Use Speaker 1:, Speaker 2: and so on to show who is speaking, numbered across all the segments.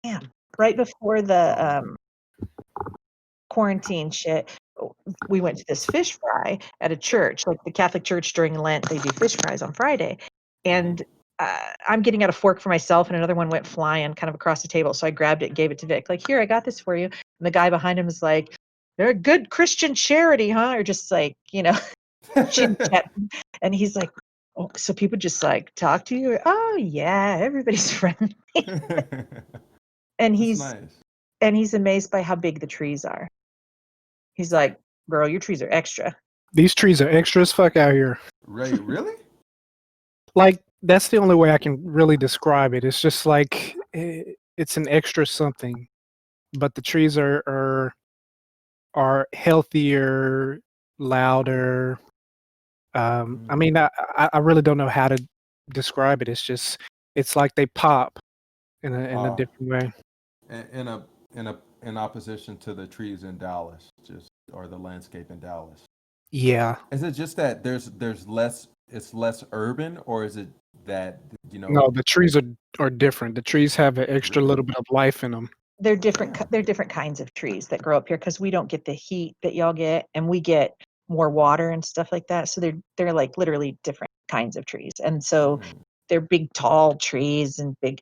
Speaker 1: damn, right before the quarantine shit, we went to this fish fry at a church, like the Catholic church during Lent, they do fish fries on Friday. And I'm getting out a fork for myself, and another one went flying kind of across the table. So I grabbed it and gave it to Vic, like, here, I got this for you. And the guy behind him is like, they're a good Christian charity, huh? Or just like, chit chat. And he's like, oh, so people just like talk to you? Oh, yeah, everybody's friendly. And
Speaker 2: That's
Speaker 1: he's
Speaker 2: nice.
Speaker 1: and he's amazed by how big the trees are. He's like, girl, your trees are extra.
Speaker 3: These trees are extra as fuck out here.
Speaker 2: Ray, really?
Speaker 3: Like, that's the only way I can really describe it. It's just like it's an extra something, but the trees are healthier, louder. I mean, I really don't know how to describe it. It's like they pop in a different way.
Speaker 2: In opposition to the trees in Dallas, or the landscape in Dallas.
Speaker 3: Yeah.
Speaker 2: Is it just that there's less? It's less urban, or is it that
Speaker 3: No, the trees are different. The trees have an extra little bit of life in them.
Speaker 1: They're different. They're different kinds of trees that grow up here because we don't get the heat that y'all get, and we get more water and stuff like that. So they're like literally different kinds of trees, and so they're big, tall trees and big.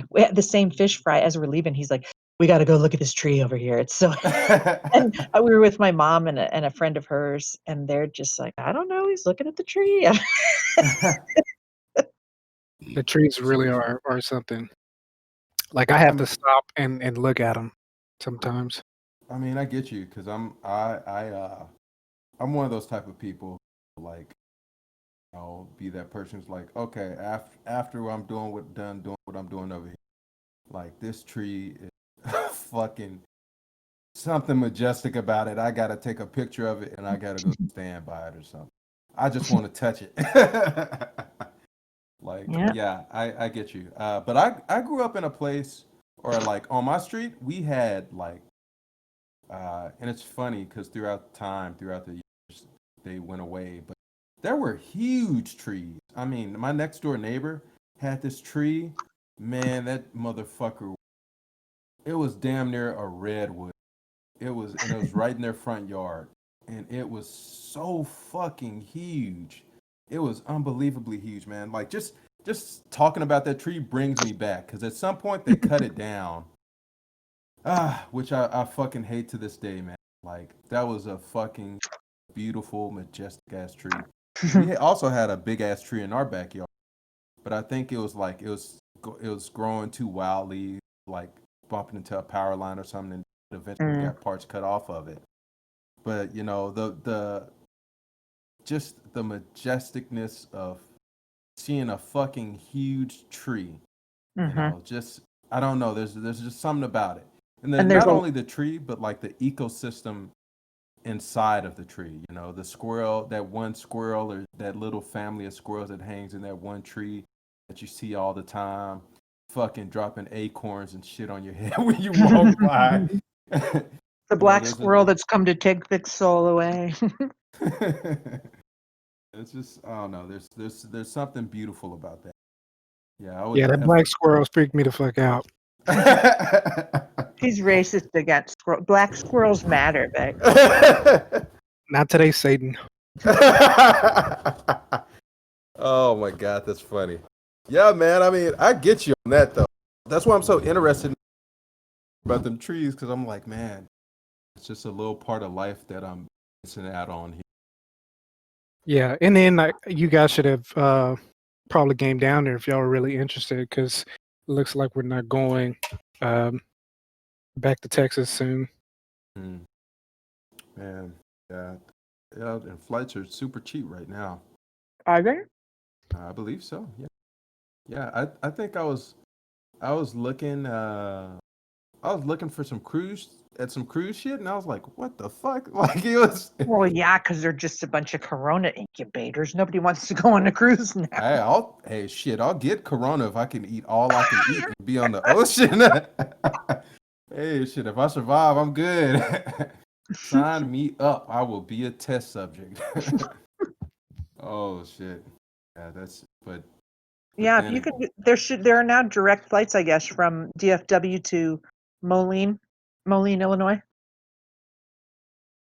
Speaker 1: We had the same fish fry as we're leaving. He's like, "We got to go look at this tree over here." It's so. And we were with my mom and a friend of hers, and they're just like, "I don't know." He's looking at the tree.
Speaker 3: The trees really are something. Like, I have to stop and look at them sometimes.
Speaker 2: I mean, I get you, because I'm one of those type of people, like, I'll be that person who's like, okay, after I'm doing what I'm doing over here, like, this tree is fucking something majestic about it. I gotta take a picture of it and I gotta go stand by it or something. I just want to touch it. Like, yeah, I get you. But I grew up in a place, or like on my street, we had like, and it's funny because throughout the years, they went away. But there were huge trees. I mean, my next door neighbor had this tree. Man, that motherfucker, it was damn near a redwood. It was right in their front yard, and it was so fucking huge. It was unbelievably huge, man. Like, just talking about that tree brings me back, because at some point they cut it down. Which I fucking hate to this day, man. Like, that was a fucking beautiful, majestic ass tree. We also had a big ass tree in our backyard, but I think it was growing too wildly, like bumping into a power line or something, and eventually got parts cut off of it. But the just the majesticness of seeing a fucking huge tree, just, I don't know, there's just something about it. And then not only the tree, but like the ecosystem inside of the tree. The squirrel, that one squirrel, or that little family of squirrels that hangs in that one tree that you see all the time, fucking dropping acorns and shit on your head when you walk by.
Speaker 1: The black squirrel that's come to take Vic's soul away.
Speaker 2: It's just, I don't know. There's something beautiful about that. Yeah,
Speaker 3: yeah, that black squirrel freaked me the fuck out.
Speaker 1: He's racist against black squirrels matter, Vic.
Speaker 3: Not today, Satan.
Speaker 2: Oh my God, that's funny. Yeah, man. I mean, I get you on that though. That's why I'm so interested about them trees, because I'm like, man, it's just a little part of life that I'm missing out on here.
Speaker 3: Yeah, and then you guys should have probably came down there if y'all were really interested, because it looks like we're not going back to Texas soon.
Speaker 2: Man, yeah, and flights are super cheap right now.
Speaker 1: Are they?
Speaker 2: I believe so. Yeah. I think I was looking for some cruise shit, and I was like, what the fuck? Like, it was.
Speaker 1: Well, yeah, because they're just a bunch of Corona incubators. Nobody wants to go on a cruise now.
Speaker 2: Hey, shit, I'll get Corona if I can eat all I can eat and be on the ocean. Hey, shit, if I survive, I'm good. Sign me up. I will be a test subject. Oh shit. Yeah, but
Speaker 1: Yeah, if
Speaker 2: then
Speaker 1: you can, there are now direct flights, I guess, from DFW to Moline, Illinois.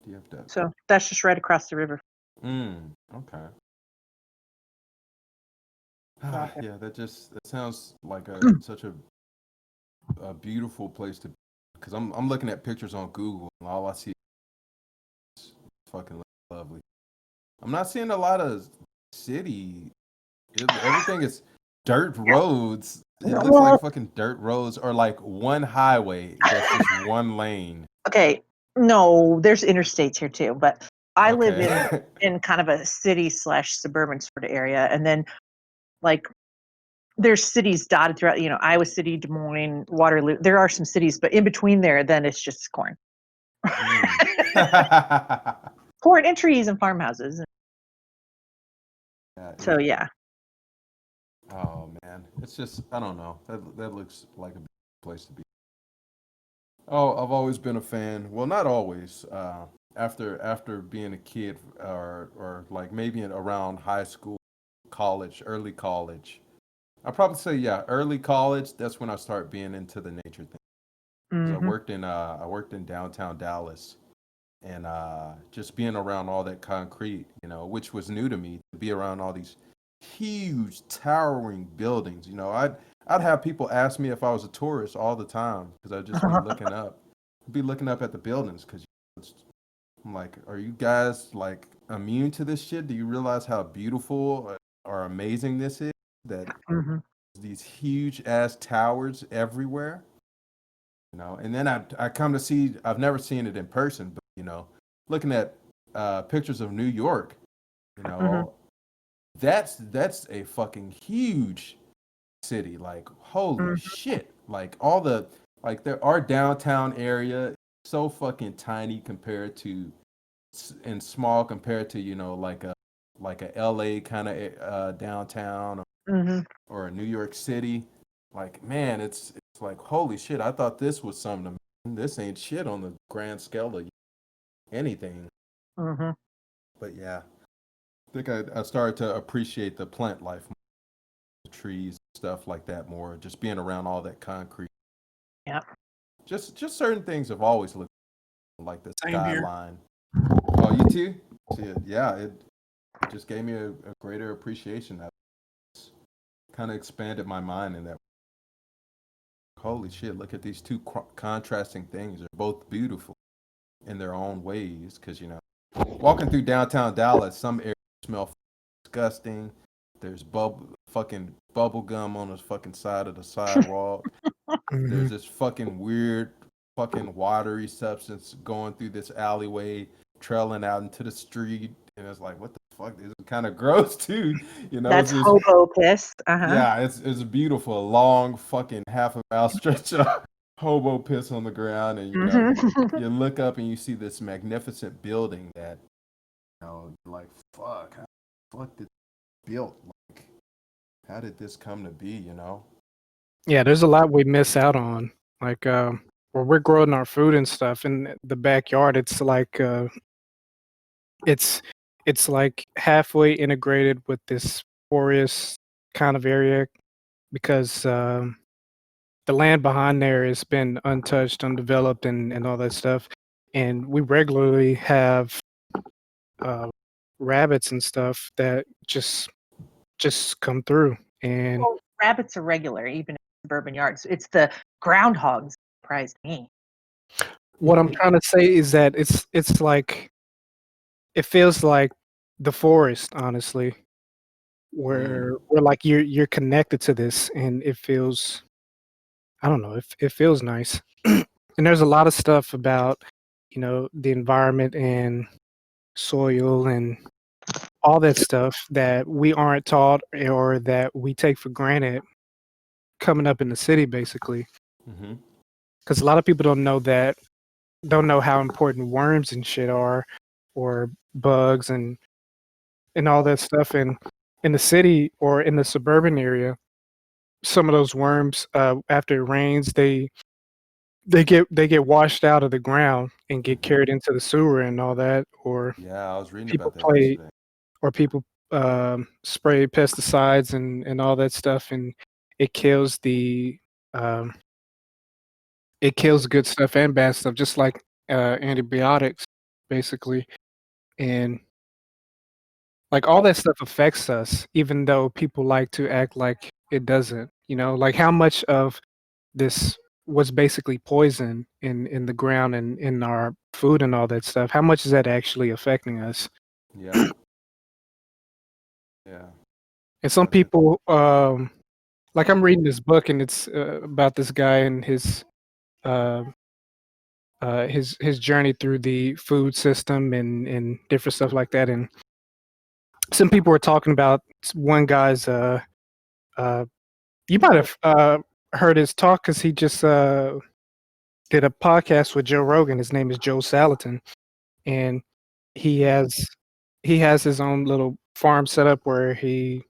Speaker 2: DFW.
Speaker 1: So that's just right across the river.
Speaker 2: Okay.
Speaker 1: Okay.
Speaker 2: Yeah, that sounds like such a beautiful place to be. Because I'm looking at pictures on Google and all I see is fucking lovely. I'm not seeing a lot of city. Everything is dirt roads. It looks like fucking dirt roads or like one highway that's just one lane.
Speaker 1: Okay, no, there's interstates here too, but I live
Speaker 2: Okay.
Speaker 1: in kind of a city / suburban sort of area, and then like there's cities dotted throughout. Iowa City, Des Moines, Waterloo. There are some cities, but in between there, then it's just corn, corn and trees and farmhouses. So yeah.
Speaker 2: Oh man, it's just I don't know. That looks like a place to be. Oh, I've always been a fan. Well, not always. After being a kid, or like maybe around high school, college, early college. I probably say yeah, early college. That's when I start being into the nature thing. 'Cause
Speaker 1: Mm-hmm.
Speaker 2: I worked in downtown Dallas, and just being around all that concrete, which was new to me, to be around all these huge towering buildings. I'd have people ask me if I was a tourist all the time because I'd just be looking up, at the buildings because I'm like, are you guys like immune to this shit? Do you realize how beautiful or amazing this is? That
Speaker 1: Mm-hmm.
Speaker 2: these huge ass towers everywhere, and then I come to see, I've never seen it in person, but looking at pictures of New York, you
Speaker 1: Mm-hmm.
Speaker 2: know, that's a fucking huge city. Like holy
Speaker 1: Mm-hmm.
Speaker 2: shit! Like all the our downtown area is so fucking tiny compared to and small compared to like a LA kind of downtown
Speaker 1: Mm-hmm.
Speaker 2: or a New York City. Like man, it's like holy shit! I thought this was something. This ain't shit on the grand scale of anything.
Speaker 1: Mm-hmm.
Speaker 2: But yeah, I think I started to appreciate the plant life, the trees, stuff like that more. Just being around all that concrete.
Speaker 1: Yeah.
Speaker 2: Just certain things have always looked like the
Speaker 3: Same here.
Speaker 2: skyline. Oh, you too? Yeah, it just gave me a greater appreciation. That kind of expanded my mind in that. Holy shit! Look at these two contrasting things. They're both beautiful in their own ways. Because walking through downtown Dallas, some areas smell disgusting. There's fucking bubble gum on the fucking side of the sidewalk. There's this fucking weird fucking watery substance going through this alleyway, trailing out into the street, and it's like, what the fuck? This is kind of gross too.
Speaker 1: That's
Speaker 2: It's just,
Speaker 1: hobo piss. Uh-huh.
Speaker 2: yeah, it's beautiful. A long fuking half a mile stretch of hobo piss on the ground, and
Speaker 1: Mm-hmm.
Speaker 2: you look up and you see this magnificent building that like fuck, how the fuck did it built? Like, how did this come to be?
Speaker 3: Yeah, there's a lot we miss out on. Like where we're growing our food and stuff in the backyard, it's like it's like halfway integrated with this forest kind of area because the land behind there has been untouched, undeveloped, and all that stuff. And we regularly have uh, rabbits and stuff that just come through. And
Speaker 1: Well, rabbits are regular, even in suburban yards. It's the groundhogs that surprised me.
Speaker 3: what I'm trying to say is that it's like it feels like the forest, honestly, where like you're connected to this, and it feels I don't know, it feels nice. And there's a lot of stuff about the environment and soil and all that stuff that we aren't taught or that we take for granted coming up in the city, basically.
Speaker 2: Mm-hmm.
Speaker 3: Because a lot of people don't know how important worms and shit are, or bugs and all that stuff. And in the city or in the suburban area, some of those worms, after it rains, they get washed out of the ground and get carried into the sewer and all that, or
Speaker 2: Yeah, I was reading
Speaker 3: people
Speaker 2: about that
Speaker 3: play
Speaker 2: yesterday.
Speaker 3: or people spray pesticides and all that stuff, and it kills the um, it kills good stuff and bad stuff, just like antibiotics, basically. And like all that stuff affects us, even though people like to act like it doesn't. Like how much of this was basically poison in the ground and in our food and all that stuff. How much is that actually affecting us?
Speaker 2: Yeah. Yeah.
Speaker 3: And some
Speaker 2: Definitely.
Speaker 3: people, like I'm reading this book and it's about this guy and uh, his journey through the food system and different stuff like that. And some people were talking about one guy's. You might have heard his talk because he just did a podcast with Joe Rogan. His name is Joe Salatin, and he has his own little farm set up where he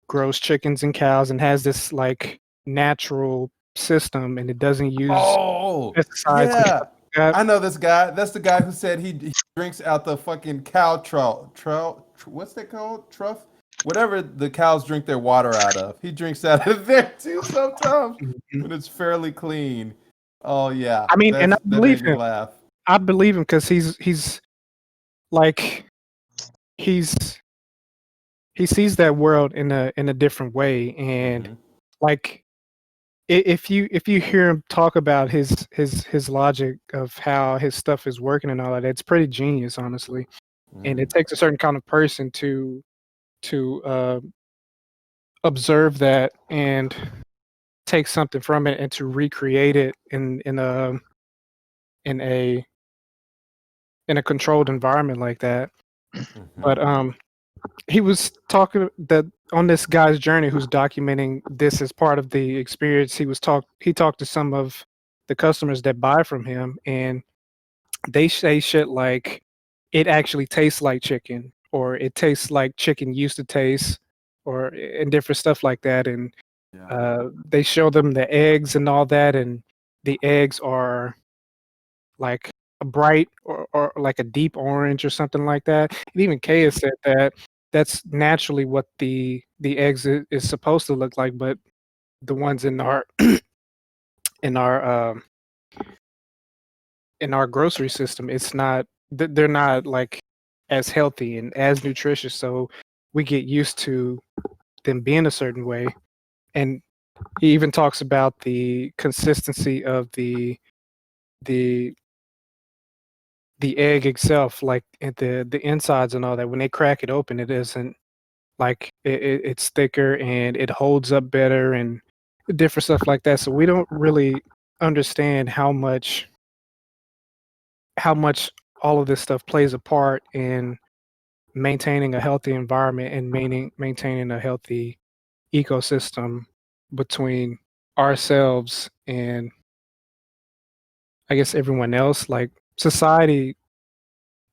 Speaker 3: grows chickens and cows and has this like natural system, and it doesn't use
Speaker 2: Oh,
Speaker 3: pesticides and
Speaker 2: yeah.
Speaker 3: stuff like that.
Speaker 2: I know this guy. That's the guy who said he drinks out the fucking cow what's that called? Trough? Whatever the cows drink their water out of. He drinks out of there too sometimes
Speaker 3: Mhm.
Speaker 2: when it's fairly clean. Oh yeah.
Speaker 3: I mean, and I
Speaker 2: That made
Speaker 3: believe
Speaker 2: me
Speaker 3: him.
Speaker 2: laugh.
Speaker 3: I believe him because he's like he's he sees that world in a different way, and
Speaker 2: Hmm.
Speaker 3: like if you hear him talk about his logic of how his stuff is working and all that, it's pretty genius, honestly. And
Speaker 2: Hmm.
Speaker 3: it takes a certain kind of person to observe that and take something from it and to recreate it in a in a controlled environment like that.
Speaker 2: Hmm.
Speaker 3: But he was talking that on this guy's journey who's documenting this as part of the experience. He talked to some of the customers that buy from him, and they say shit like it actually tastes like chicken, or it tastes like chicken used to taste, or and different stuff like that. And
Speaker 2: Yeah.
Speaker 3: they show them the eggs and all that, and the eggs are like a bright or like a deep orange or something like that. And even Kaya said that that's naturally what the eggs is supposed to look like, but the ones in our in our grocery system, it's not. They're not like as healthy and as nutritious. So we get used to them being a certain way. And he even talks about the consistency of the the egg itself, like at the insides and all that. When they crack it open, it isn't like it's thicker and it holds up better and different stuff like that. So we don't really understand how much all of this stuff plays a part in maintaining a healthy environment and maintaining a healthy ecosystem between ourselves and I guess everyone else, like society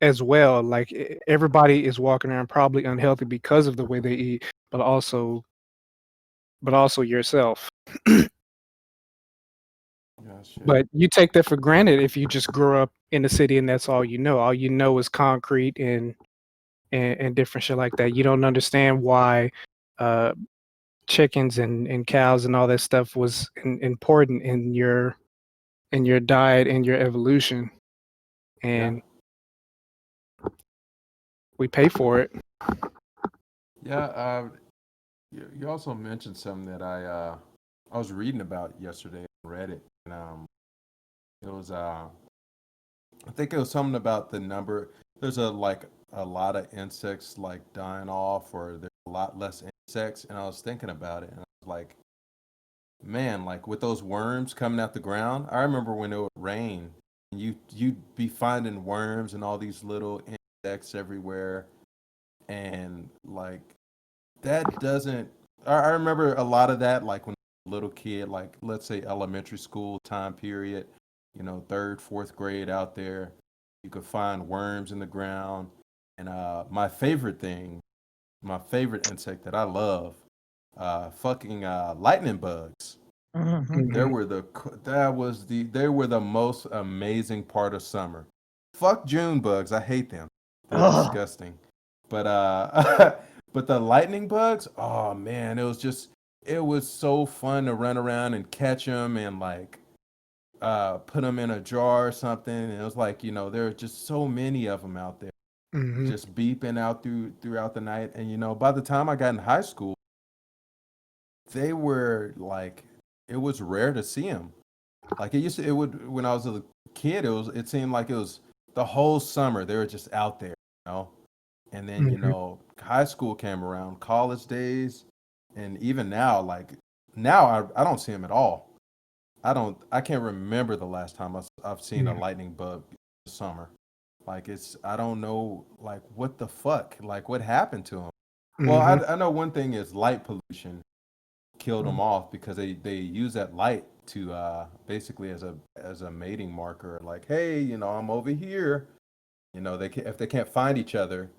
Speaker 3: as well. Like everybody is walking around probably unhealthy because of the way they eat, but also yourself.
Speaker 2: Yeah. Shit.
Speaker 3: But you take that for granted if you just grow up in the city and that's all you know. All you know is concrete and different shit like that. You don't understand why uh, chickens and cows and all that stuff was important in your diet and your evolution,
Speaker 2: Yeah.
Speaker 3: and we pay for it.
Speaker 2: Yeah. You also mentioned something that I was reading about yesterday on Reddit, and it was I think it was something about the number. There's a lot of insects like dying off, or there's a lot less insects. And I was thinking about it, and I was like, man, like with those worms coming out the ground. I remember when it would rain, and you'd be finding worms and all these little insects everywhere, and like that doesn't. I remember a lot of that, like when I was a little kid, like let's say elementary school time period, third, fourth grade out there. You could find worms in the ground. And my favorite insect that I love, fucking lightning bugs.
Speaker 1: Mhm.
Speaker 3: Mhm.
Speaker 2: They were the most amazing part of summer. Fuck June bugs, I hate them. They're
Speaker 1: Oh,
Speaker 2: disgusting. But But the lightning bugs, oh man, it was so fun to run around and catch them and like put them in a jar or something. And it was like, there are just so many of them out there,
Speaker 3: Hmm.
Speaker 2: just beeping out throughout the night. And by the time I got in high school, they were like, it was rare to see them. Like it would when I was a kid, it seemed like it was the whole summer they were just out there, you know. And then
Speaker 3: Hmm.
Speaker 2: high school came around, college days, and even now, like now I don't see them at all. I can't remember the last time I've seen a
Speaker 3: Yeah.
Speaker 2: lightning bug this summer. Like I don't know, like what the fuck, like what happened to them. Well,
Speaker 3: Hmm.
Speaker 2: I know one thing is light pollution killed them off because they use that light to basically as a mating marker. Like, hey, I'm over here. If they can't find each other,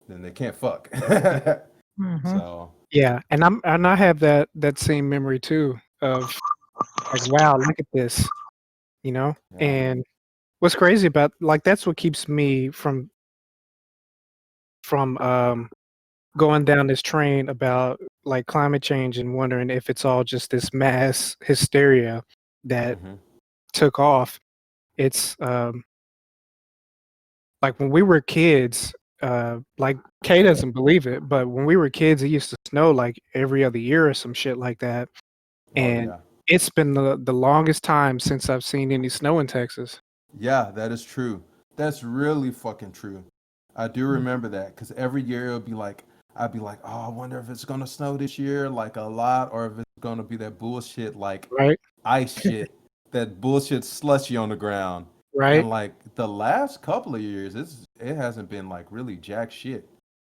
Speaker 2: then they can't fuck.
Speaker 1: Mm-hmm.
Speaker 2: So
Speaker 3: Yeah, and I have that same memory too of like, wow, look at this, you know.
Speaker 2: yeah.
Speaker 3: And what's crazy about like that's what keeps me from going down this train about like climate change and wondering if it's all just this mass hysteria that
Speaker 2: Hmm.
Speaker 3: took off. It's like when we were kids, like Kay doesn't believe it, but when we were kids, it used to snow like every other year or some shit like that.
Speaker 2: Oh
Speaker 3: And
Speaker 2: yeah.
Speaker 3: it's been the longest time since I've seen any snow in Texas.
Speaker 2: Yeah, that is true. That's really fucking true. I do
Speaker 3: Mm.
Speaker 2: remember that because every year it'll be like, I'd be like, oh, I wonder if it's gonna snow this year, like a lot, or if it's gonna be that bullshit like
Speaker 3: Right?
Speaker 2: ice shit, that bullshit slushy on the ground.
Speaker 3: Right?
Speaker 2: And like the last couple of years, it hasn't been like really jack shit,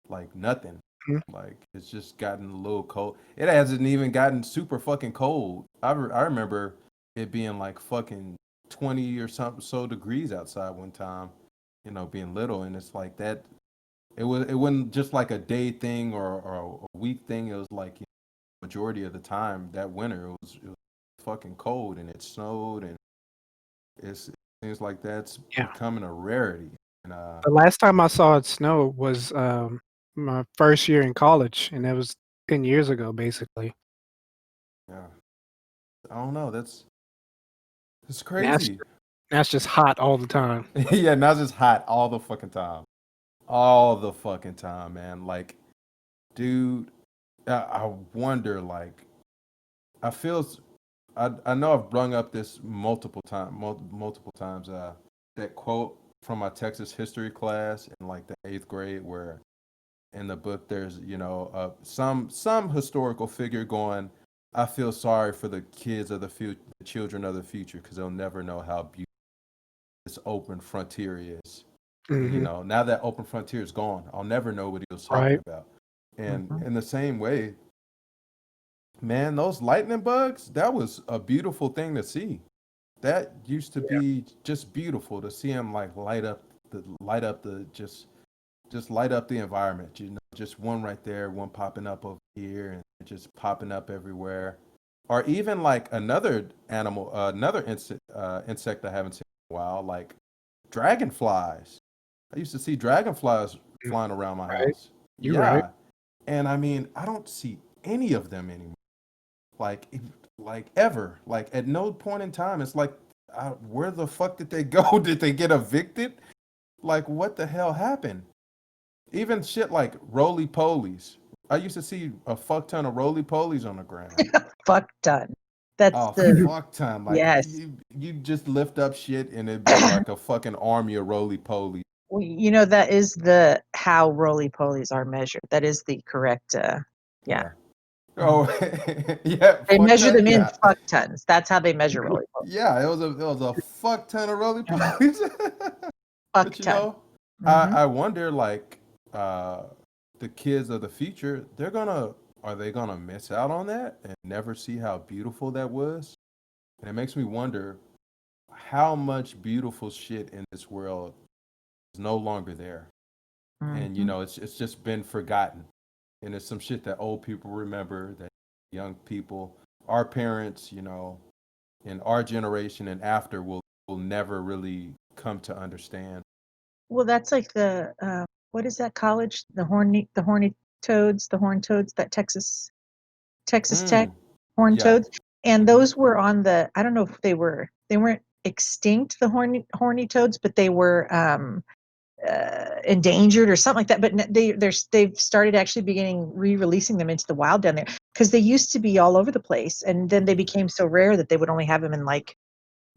Speaker 2: like nothing.
Speaker 3: Mhm.
Speaker 2: Like it's just gotten a little cold. It hasn't even gotten super fucking cold. I remember it being like fucking 20 or something so degrees outside one time, being little, and it's like that. It wasn't just like a day thing or a week thing. It was like majority of the time that winter it was fucking cold and it snowed and it's things like that's
Speaker 3: Yeah.
Speaker 2: becoming a rarity. And
Speaker 3: The last time I saw it snow was my first year in college, and that was 10 years ago, basically.
Speaker 2: yeah, I don't know. It's
Speaker 3: Now it's,
Speaker 2: crazy.
Speaker 3: now it's just hot all the time.
Speaker 2: Yeah, now it's just hot all the fucking time. All the fucking time, man. Like, dude, I wonder, like, I feel, I know I've brung up this multiple times, that quote from my Texas history class in like the eighth grade, where in the book there's, some historical figure going, I feel sorry for the kids of the future, the children of the future, because they'll never know how beautiful this open frontier is. And
Speaker 3: Hmm.
Speaker 2: now that open frontier is gone, I'll never know what he was talking
Speaker 3: Right?
Speaker 2: about. And
Speaker 1: Mm-hmm.
Speaker 2: in the same way, man, those lightning bugs, that was a beautiful thing to see. That used to
Speaker 3: Yeah.
Speaker 2: be just beautiful to see them like light up the just light up the environment. Just one right there, one popping up over here, and just popping up everywhere. Or even like another animal, another insect I haven't seen in a while, like dragonflies. I used to see dragonflies
Speaker 3: Mm.
Speaker 2: flying around my
Speaker 3: Right?
Speaker 2: house.
Speaker 3: You're right.
Speaker 2: Yeah, and I mean, I don't see any of them anymore. Like, like ever. Like at no point in time, it's like, where the fuck did they go? Did they get evicted? Like, what the hell happened? Even shit like roly polies. I used to see a fuck ton of roly polies on the ground.
Speaker 1: Fuck done. That's
Speaker 2: Oh
Speaker 1: the
Speaker 2: fuck ton! Like
Speaker 1: yes.
Speaker 2: you just lift up shit and it'd be like a fucking army of roly polies.
Speaker 1: That is the how roly polies are measured. That is the correct. Yeah.
Speaker 2: Yeah.
Speaker 1: Mhm.
Speaker 2: Oh yeah,
Speaker 1: They
Speaker 2: fuck
Speaker 1: measure
Speaker 2: ton.
Speaker 1: them in
Speaker 2: Yeah,
Speaker 1: fuck tons. That's how they measure roly polies.
Speaker 2: yeah. It was a fuck ton of roly
Speaker 1: Mhm.
Speaker 2: polies.
Speaker 1: Fuck
Speaker 2: But
Speaker 1: ton.
Speaker 2: I
Speaker 1: Hmm.
Speaker 2: I wonder like uh the kids of the future, are they gonna miss out on that and never see how beautiful that was? And it makes me wonder how much beautiful shit in this world is no longer there. And
Speaker 1: Hmm.
Speaker 2: it's just been forgotten. And it's some shit that old people remember, that young people, our parents, in our generation and after will never really come to understand.
Speaker 1: Well, that's like the what is that college? The horny toads, the horned toads, that Texas Tech
Speaker 2: Mm,
Speaker 1: horned
Speaker 2: yeah.
Speaker 1: toads, and
Speaker 2: Mhm.
Speaker 1: those were on the. I don't know if they weren't extinct, the horny toads, but they were endangered or something like that. But they've started actually beginning re-releasing them into the wild down there, because they used to be all over the place, and then they became so rare that they would only have them in like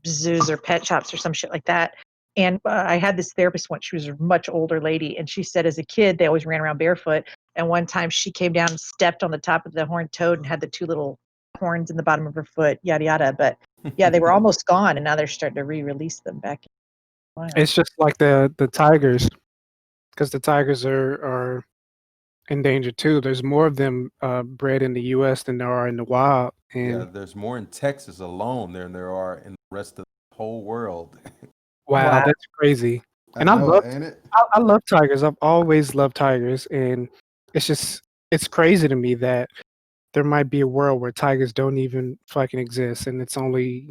Speaker 1: zoos or pet shops or some shit like that. And I had this therapist once. She was a much older lady, and she said as a kid they always ran around barefoot. And one time she came down and stepped on the top of the horned toad and had the two little horns in the bottom of her foot, yada yada. But yeah, they were almost gone, and now they're starting to re-release them back in the wild.
Speaker 3: It's just like the tigers, because the tigers are endangered too. There's more of them bred in the U.S. than there are in the wild,
Speaker 2: Yeah,
Speaker 3: and
Speaker 2: there's more in Texas alone than there are in the rest of the whole world.
Speaker 3: wow,
Speaker 1: Wow.
Speaker 3: that's crazy.
Speaker 4: I
Speaker 3: And I
Speaker 4: know,
Speaker 3: love
Speaker 4: ain't it?
Speaker 3: I love tigers. I've always loved tigers, and it's crazy to me that there might be a world where tigers don't even fucking exist, and it's only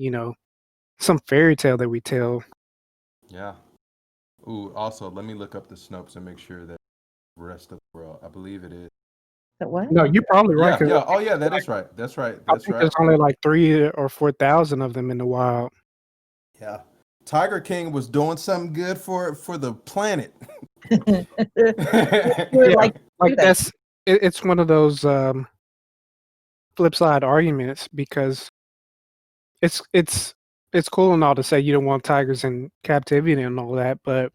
Speaker 3: some fairy tale that we tell.
Speaker 2: Yeah. Ooh, also, let me look up the Snopes and make sure that the rest of the world, I believe it is.
Speaker 1: But what?
Speaker 3: No, you're probably right.
Speaker 2: Yeah,
Speaker 3: 'Cause
Speaker 2: yeah. Oh, yeah, that is right. That's right.
Speaker 3: I
Speaker 2: That's
Speaker 3: think
Speaker 2: right.
Speaker 3: there's only like 3,000 or 4,000 of them in the wild.
Speaker 2: Yeah. Tiger King was doing something good for the planet.
Speaker 1: We're
Speaker 3: Yeah,
Speaker 1: like,
Speaker 3: like
Speaker 1: do that.
Speaker 3: it's one of those flip side arguments because it's it's it's cool and all to say you don't want tigers in captivity and all that, but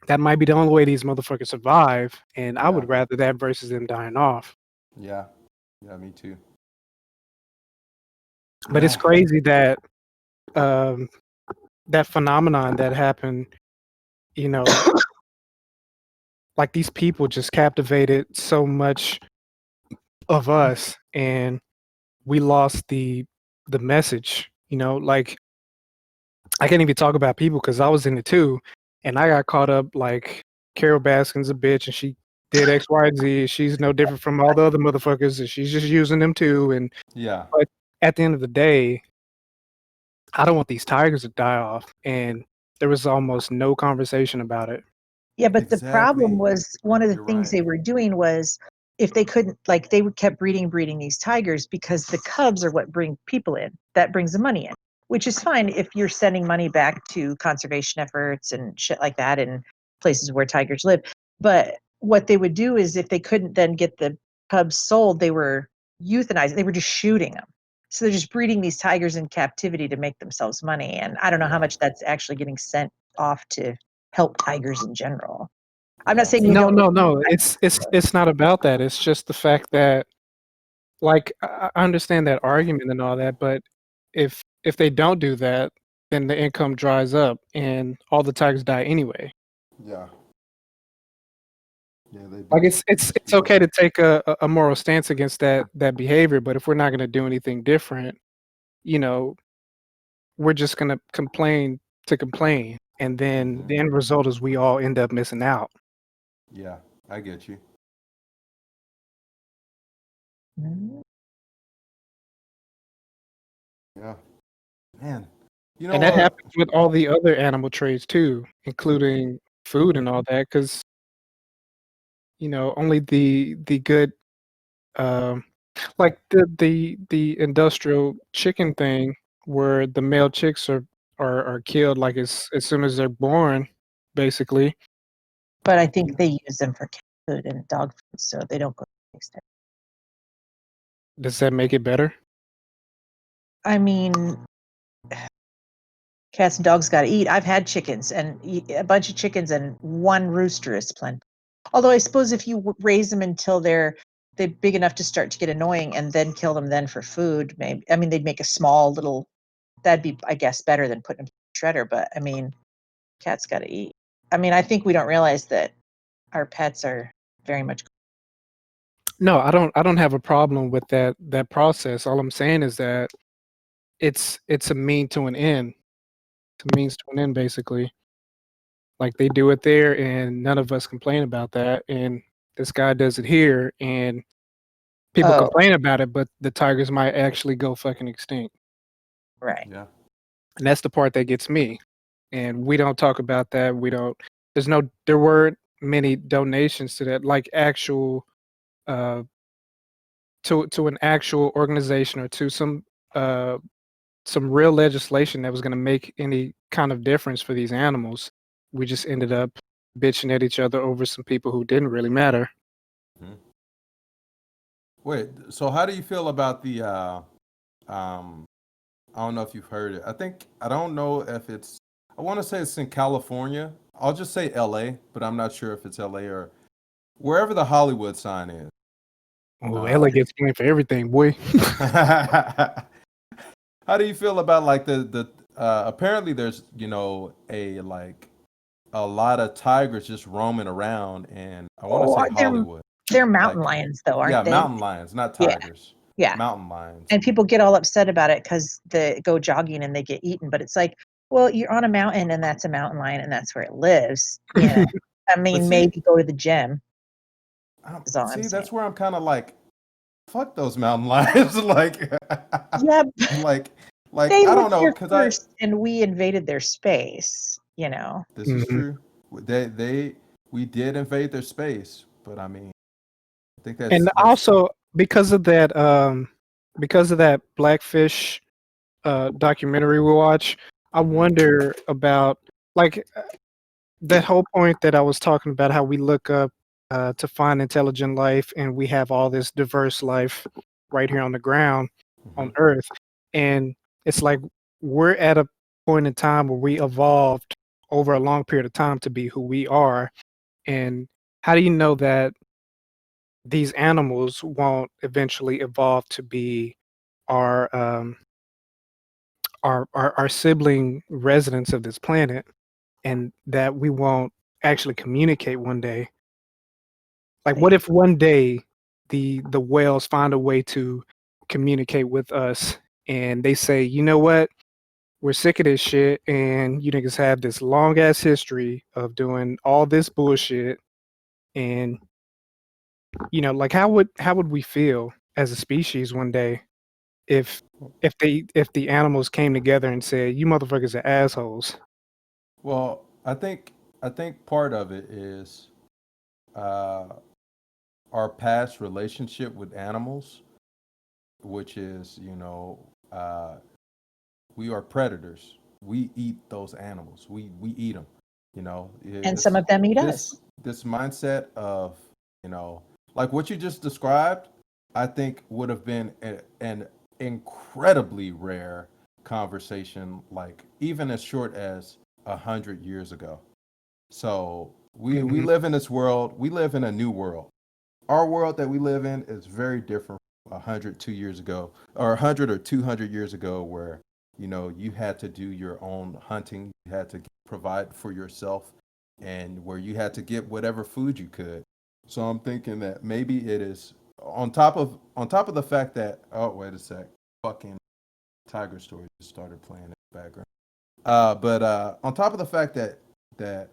Speaker 3: that might be the only way these motherfuckers survive, and I
Speaker 2: Yeah.
Speaker 3: would rather that versus them dying off.
Speaker 2: Yeah. Yeah, me too.
Speaker 3: But it's
Speaker 2: Yeah.
Speaker 3: crazy that um, that phenomenon that happened, you know, like these people just captivated so much of us, and we lost the message. Like I can't even talk about people because I was in it too, and I got caught up like Carol Baskin's a bitch, and she did X, Y, and Z. She's no different from all the other motherfuckers, and she's just using them too. And
Speaker 2: Yeah.
Speaker 3: but at the end of the day, I don't want these tigers to die off, and there was almost no conversation about it.
Speaker 1: Yeah, but the problem
Speaker 2: Exactly.
Speaker 1: was one of the
Speaker 2: You're
Speaker 1: things
Speaker 2: right.
Speaker 1: they were doing was if they couldn't, like, they would kept breeding these tigers because the cubs are what bring people in. That brings the money in, which is fine if you're sending money back to conservation efforts and shit like that in places where tigers live. But what they would do is if they couldn't then get the cubs sold, they were euthanizing. They were just shooting them. So they're just breeding these tigers in captivity to make themselves money. And I don't know how
Speaker 2: Yeah.
Speaker 1: much that's actually getting sent off to help tigers in general. I'm not
Speaker 2: Yeah.
Speaker 1: saying you
Speaker 3: No,
Speaker 1: don't.
Speaker 3: no, no. It's not about that. It's just the fact that, like, I understand that argument and all that, but if they don't do that, then the income dries up and all the tigers die anyway.
Speaker 2: Yeah. Yeah, they
Speaker 3: Like
Speaker 2: beat
Speaker 3: it's
Speaker 2: people
Speaker 3: okay
Speaker 2: up.
Speaker 3: to take a moral stance against that behavior, but if we're not going to do anything different, you know, we're just going to complain to complain, and then the
Speaker 2: Mhm.
Speaker 3: end result is we all end up missing out.
Speaker 2: Yeah, I get you. Yeah. Man. You
Speaker 3: And
Speaker 2: know,
Speaker 3: that happens with all the other animal trades too, including food and all that, because only the good, um, like the industrial chicken thing, where the male chicks are killed like as soon as they're born, basically.
Speaker 1: But I think they use them for cat food and dog food, so they don't go to the extent.
Speaker 3: Does that make it better?
Speaker 1: I mean, cats and dogs got to eat. I've had chickens and a bunch of chickens, and one rooster is plenty. Although I suppose if you raise them until they're big enough to start to get annoying, and then kill them then for food, maybe. I mean, they'd make a small little. That'd be, I guess, better than putting them in a shredder. But I mean, cats got to eat. I mean, I think we don't realize that our pets are very much.
Speaker 3: No, I don't have a problem with that process. All I'm saying is that it's a mean to an end. It's a means to an end, basically. Like they do it there, and none of us complain about that. And this guy does it here, and people
Speaker 1: Oh,
Speaker 3: complain about it, but the tigers might actually go fucking extinct.
Speaker 1: right.
Speaker 2: yeah.
Speaker 3: And that's the part that gets me. And we don't talk about that. We don't. There many donations to that, like actual uh, to an actual organization or to some real legislation that was going to make any kind of difference for these animals. We just ended up bitching at each other over some people who didn't really matter.
Speaker 2: Mhm. Wait, so how do you feel about the I don't know if you've heard it. I don't know if it's I want to say it's in California. I'll just say LA, but I'm not sure if it's LA or wherever the Hollywood sign is.
Speaker 3: Oh,
Speaker 2: Uh,
Speaker 3: Ella gets blamed for everything, boy.
Speaker 2: how do you feel about like the apparently there's, a lot of tigers just roaming around, and I want to
Speaker 1: Oh,
Speaker 2: say Hollywood.
Speaker 1: they're mountain
Speaker 2: Like,
Speaker 1: lions, though,
Speaker 2: yeah,
Speaker 1: aren't they?
Speaker 2: mountain lions, not
Speaker 1: Yeah,
Speaker 2: tigers.
Speaker 1: yeah.
Speaker 2: Mountain lions.
Speaker 1: And people get all upset about it because they go jogging and they get eaten. But it's like, well, you're on a mountain and that's a mountain lion and that's where it lives. You know, I
Speaker 2: But
Speaker 1: mean,
Speaker 2: see,
Speaker 1: maybe go to the gym. Is all I'm
Speaker 2: see,
Speaker 1: saying.
Speaker 2: that's where I'm kind of like, fuck those mountain lions. Like,
Speaker 1: Yeah,
Speaker 2: like, like
Speaker 1: they
Speaker 2: I
Speaker 1: were
Speaker 2: don't know,
Speaker 1: here
Speaker 2: cause
Speaker 1: first and we invaded their space. You know.
Speaker 2: this is
Speaker 3: Mhm.
Speaker 2: true. We did invade their space, but I mean, I think
Speaker 3: And
Speaker 2: that's
Speaker 3: also because of that Blackfish documentary we watch, I
Speaker 2: mhm,
Speaker 3: wonder about like that whole point that I was talking about, how we look up to find intelligent life, and we have all this diverse life right here on the ground on
Speaker 2: mhm.
Speaker 3: Earth, and it's like we're at a point in time where we evolved over a long period of time to be who we are, and how do you know that these animals won't eventually evolve to be our our sibling residents of this planet, and that we won't actually communicate one day? Like, what
Speaker 1: Like,
Speaker 3: if one day the whales find a way to communicate with us, and they say, you know what, we're sick of this shit, and you niggas have this long ass history of doing all this bullshit, and like how would we feel as a species one day if if the animals came together and said, "You motherfuckers are assholes."
Speaker 2: Well, I think part of it is uh, our past relationship with animals, which is, we are predators. We eat those animals. We eat them.
Speaker 1: and some
Speaker 2: It's
Speaker 1: of them eat
Speaker 2: this
Speaker 1: us.
Speaker 2: this mindset of, you know, like what you just described. I think would have been an incredibly rare conversation, like even as short as 100 years ago. So we
Speaker 3: Mhm.
Speaker 2: live in this world. We live in a new world. Our world that we live in is very different from 102 years ago, or 100 or 200 years ago, where you had to do your own hunting, you had to provide for yourself, and where you had to get whatever food you could. So I'm thinking that maybe it is on top of the fact that, oh, wait a sec, fucking Tiger Story just started playing in the background. But on top of the fact that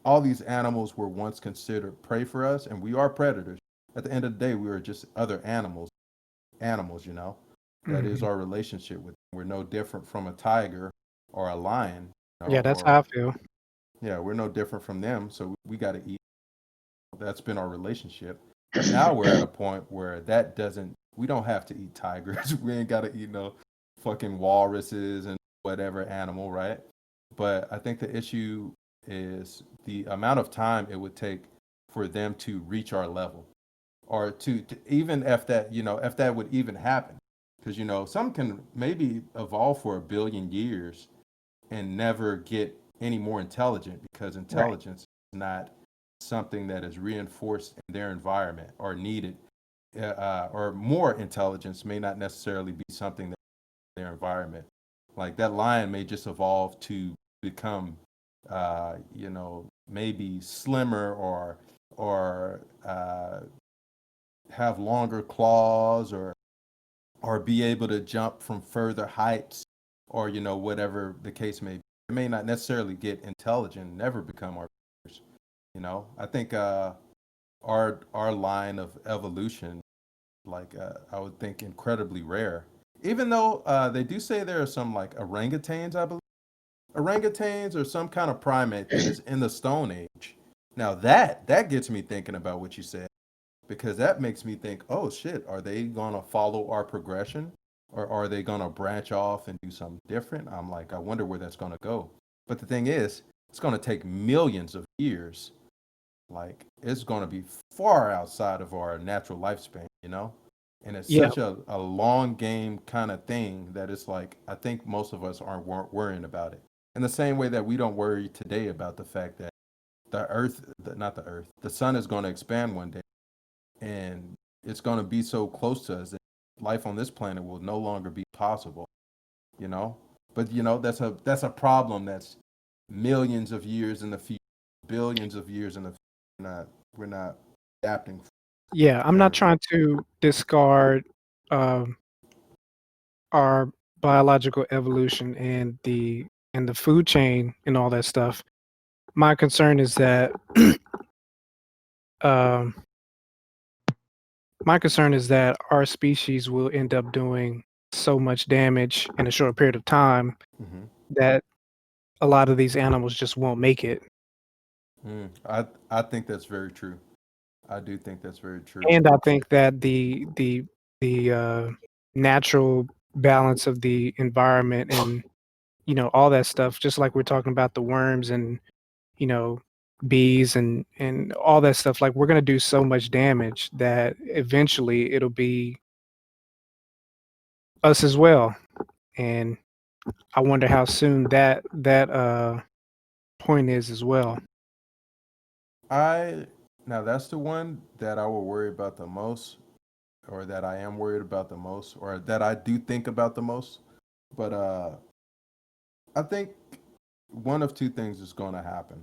Speaker 2: all these animals were once considered prey for us, and we are predators. At the end of the day, we are just other animals. That is
Speaker 3: Mhm.
Speaker 2: our relationship with them. We're no different from a tiger or a lion,
Speaker 3: Yeah, that's how I
Speaker 2: or
Speaker 3: feel.
Speaker 2: yeah, we're no different from them. So we got to eat. That's been our relationship. But now we're at a point where that doesn't. We don't have to eat tigers. We ain't got to eat no fucking walruses and whatever animal, right? But I think the issue is the amount of time it would take for them to reach our level, or to even if that would even happen, because some can maybe evolve for 1 billion years and never get any more intelligent, because
Speaker 1: Right.
Speaker 2: intelligence is not something that is reinforced in their environment or needed, or more intelligence may not necessarily be something that their environment. Like that lion may just evolve to become, maybe slimmer, or have longer claws, or be able to jump from further heights, or whatever the case may be. It may not necessarily get intelligent, never become our peers. I think our line of evolution, like, I would think incredibly rare. Even though they do say there are some like orangutans, I believe. Orangutans or some kind of primate that is in the Stone Age. Now that gets me thinking about what you said, because that makes me think, oh shit, are they gonna follow our progression, or are they gonna branch off and do something different? I'm like, I wonder where that's gonna go. But the thing is, it's gonna take millions of years. Like it's gonna be far outside of our natural lifespan, you know? And it's
Speaker 3: Yeah,
Speaker 2: such a long game kind of thing that it's like I think most of us weren't worrying about it. In the same way that we don't worry today about the fact that not the earth, the sun is going to expand one day, and it's going to be so close to us that life on this planet will no longer be possible, you know. But that's a problem that's millions of years in the future, billions of years in the future. We're not adapting
Speaker 3: yeah. I'm not
Speaker 2: currently.
Speaker 3: trying to discard um, our biological evolution and the food chain and all that stuff. My concern is that um, our species will end up doing so much damage in a short period of time
Speaker 2: Hmm.
Speaker 3: that a lot of these animals just won't make it.
Speaker 2: I think that's very true. I do think that's very true.
Speaker 3: And I think that the natural balance of the environment and all that stuff, just like we're talking about the worms and you know bees and all that stuff, like we're going to do so much damage that eventually it'll be us as well. And I wonder how soon that point is as well.
Speaker 2: I Now that's the one that I will worry about the most, or that I am worried about the most, or that I do think about the most. But I think one of two things is going to happen.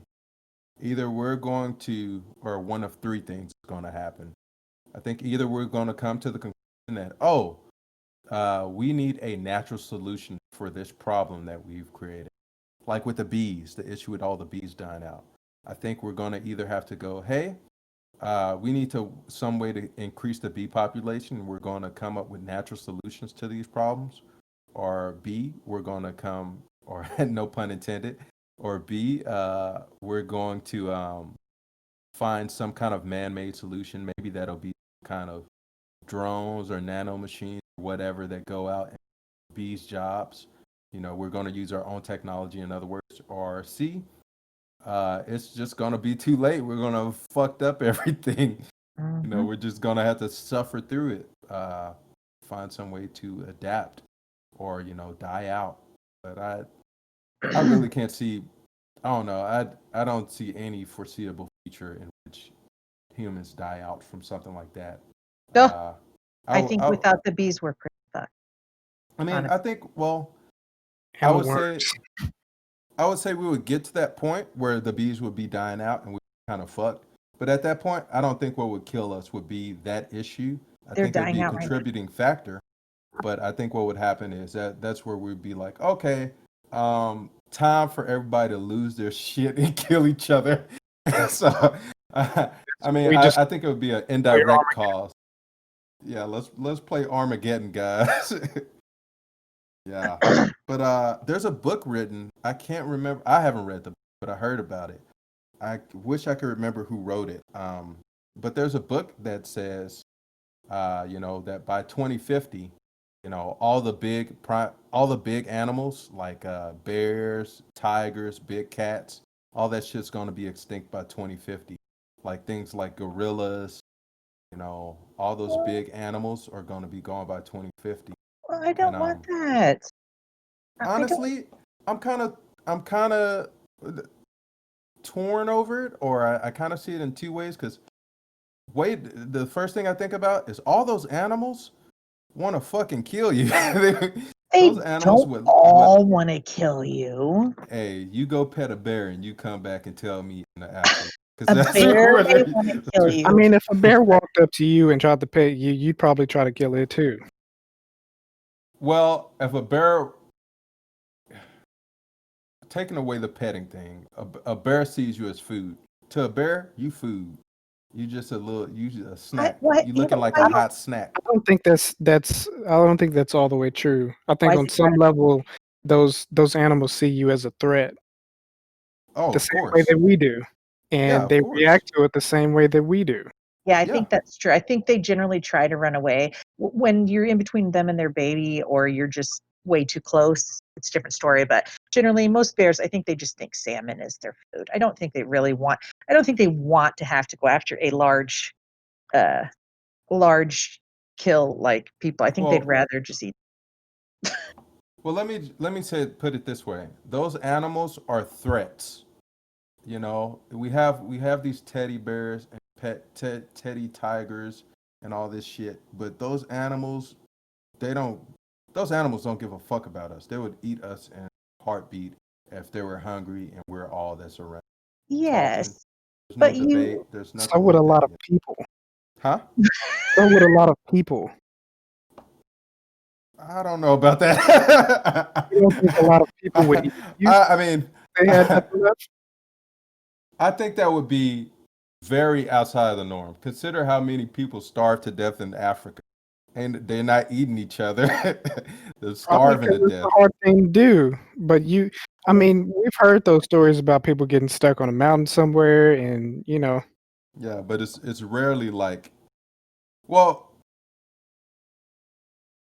Speaker 2: Either we're going to, or one of three things is going to happen. I think either we're going to come to the conclusion that, oh, we need a natural solution for this problem that we've created. Like with the bees, the issue with all the bees dying out. I think we're going to either have to go, hey, we need to some way to increase the bee population. We're going to come up with natural solutions to these problems, or B, we're going to come, or no pun intended, or B, we're going to find some kind of man-made solution. Maybe that'll be kind of drones or nano machines, or whatever that go out and do bees' jobs. We're going to use our own technology, in other words. Or C, it's just gonna be too late. We're gonna have fucked up everything.
Speaker 1: Hmm.
Speaker 2: We're just gonna have to suffer through it. Find some way to adapt, or die out. But I really can't see. I don't know. I don't see any foreseeable future in which humans die out from something like that.
Speaker 1: Oh,
Speaker 2: Uh,
Speaker 1: I think
Speaker 2: I
Speaker 1: without the bees, we're pretty fucked.
Speaker 2: I mean,
Speaker 1: Honestly.
Speaker 2: I think. Well, I
Speaker 3: And the
Speaker 2: would
Speaker 3: worms.
Speaker 2: say I would say we would get to that point where the bees would be dying out and we kind of fucked. But at that point, I don't think what would kill us would be that issue. I
Speaker 1: They're
Speaker 2: think it'd
Speaker 1: dying
Speaker 2: be a
Speaker 1: out right now.
Speaker 2: contributing factor. But I think what would happen is that's where we'd be like, okay, time for everybody to lose their shit and kill each other. So, I mean,
Speaker 3: We just
Speaker 2: I think it would be an
Speaker 3: play
Speaker 2: indirect cause. Yeah, let's play Armageddon, guys. Yeah. But there's a book written. I can't remember. I haven't read the book, but I heard about it. I wish I could remember who wrote it. But there's a book that says, that by 2050, all the big animals like bears, tigers, big cats, all that shit's going to be extinct by 2050. Like things like gorillas, all those big animals are going to be gone by 2050.
Speaker 1: Well, I
Speaker 2: And
Speaker 1: don't want that. I don't.
Speaker 2: honestly, I'm kind of torn over it, or I kind of see it in two ways. Because the first thing I think about is all those animals want to fucking kill you.
Speaker 1: They
Speaker 2: Those animals
Speaker 1: don't
Speaker 2: would.
Speaker 1: all want to kill you.
Speaker 2: Hey, you go pet a bear and you come back and tell me in the afterlife, because
Speaker 1: A
Speaker 2: that's
Speaker 1: bear
Speaker 2: where
Speaker 1: may want to kill
Speaker 3: I
Speaker 1: you.
Speaker 3: mean, if a bear walked up to you and tried to pet you, you'd probably try to kill it too.
Speaker 2: Well, if a bear taking away the petting thing, a bear sees you as food. To a bear, you food. You just a snack.
Speaker 1: What?
Speaker 2: You
Speaker 1: You
Speaker 2: looking
Speaker 1: know
Speaker 2: like
Speaker 1: why?
Speaker 2: a hot snack.
Speaker 3: I don't think that's all the way true. I
Speaker 1: Why
Speaker 3: think
Speaker 1: is
Speaker 3: on
Speaker 1: it
Speaker 3: some level those animals see you as a threat
Speaker 2: Oh,
Speaker 3: the
Speaker 2: of
Speaker 3: same way
Speaker 2: course.
Speaker 3: that we do. and
Speaker 2: of
Speaker 3: they
Speaker 2: course.
Speaker 3: react to it the same way that we do.
Speaker 1: Yeah, I
Speaker 2: Yeah.
Speaker 1: think that's true. I think they generally try to run away. When you're in between them and their baby, or you're just way too close, it's a different story. But generally, most bears, I think they just think salmon is their food. I don't think they really want. I don't think they want to have to go after a uh, large kill like people. I think they'd
Speaker 2: Well,
Speaker 1: rather just eat.
Speaker 2: well, let me put it this way. Those animals are threats. You know, we have these teddy bears and teddy tigers and all this shit, but they don't those animals don't give a fuck about us. They would eat us in a heartbeat if they were hungry and we're all that's around talking.
Speaker 1: Yes,
Speaker 2: There's no
Speaker 1: but
Speaker 2: debate.
Speaker 1: you.
Speaker 2: There's
Speaker 3: So
Speaker 2: nothing
Speaker 3: would a
Speaker 2: like
Speaker 3: lot
Speaker 2: that.
Speaker 3: of people.
Speaker 2: Huh?
Speaker 3: So would a lot of people.
Speaker 2: I don't know about that.
Speaker 3: You don't think a lot of people would eat you
Speaker 2: I mean,
Speaker 3: if they had nothing left?
Speaker 2: I think that would be very outside of the norm. Consider how many people starve to death in Africa, and they're not eating each other. They're
Speaker 3: Probably
Speaker 2: starving
Speaker 3: because
Speaker 2: to
Speaker 3: it's a
Speaker 2: death.
Speaker 3: hard thing to do. But I
Speaker 1: I mean,
Speaker 3: mean, we've heard those stories about people getting stuck on a mountain somewhere, and
Speaker 2: Yeah, but it's rarely like, well,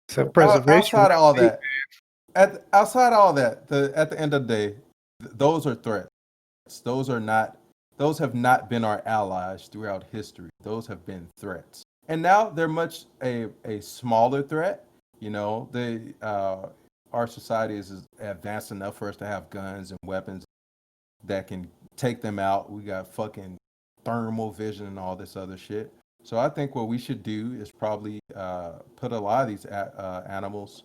Speaker 3: it's a preservation.
Speaker 2: outside of all that, outside of all that, at the end of the day, those are threats. Those are not. Those have not been our allies throughout history. Those have been threats, and now they're much a smaller threat. You know, our society is advanced enough for us to have guns and weapons that can take them out. We got fucking thermal vision and all this other shit. So I think what we should do is probably put a lot of these animals,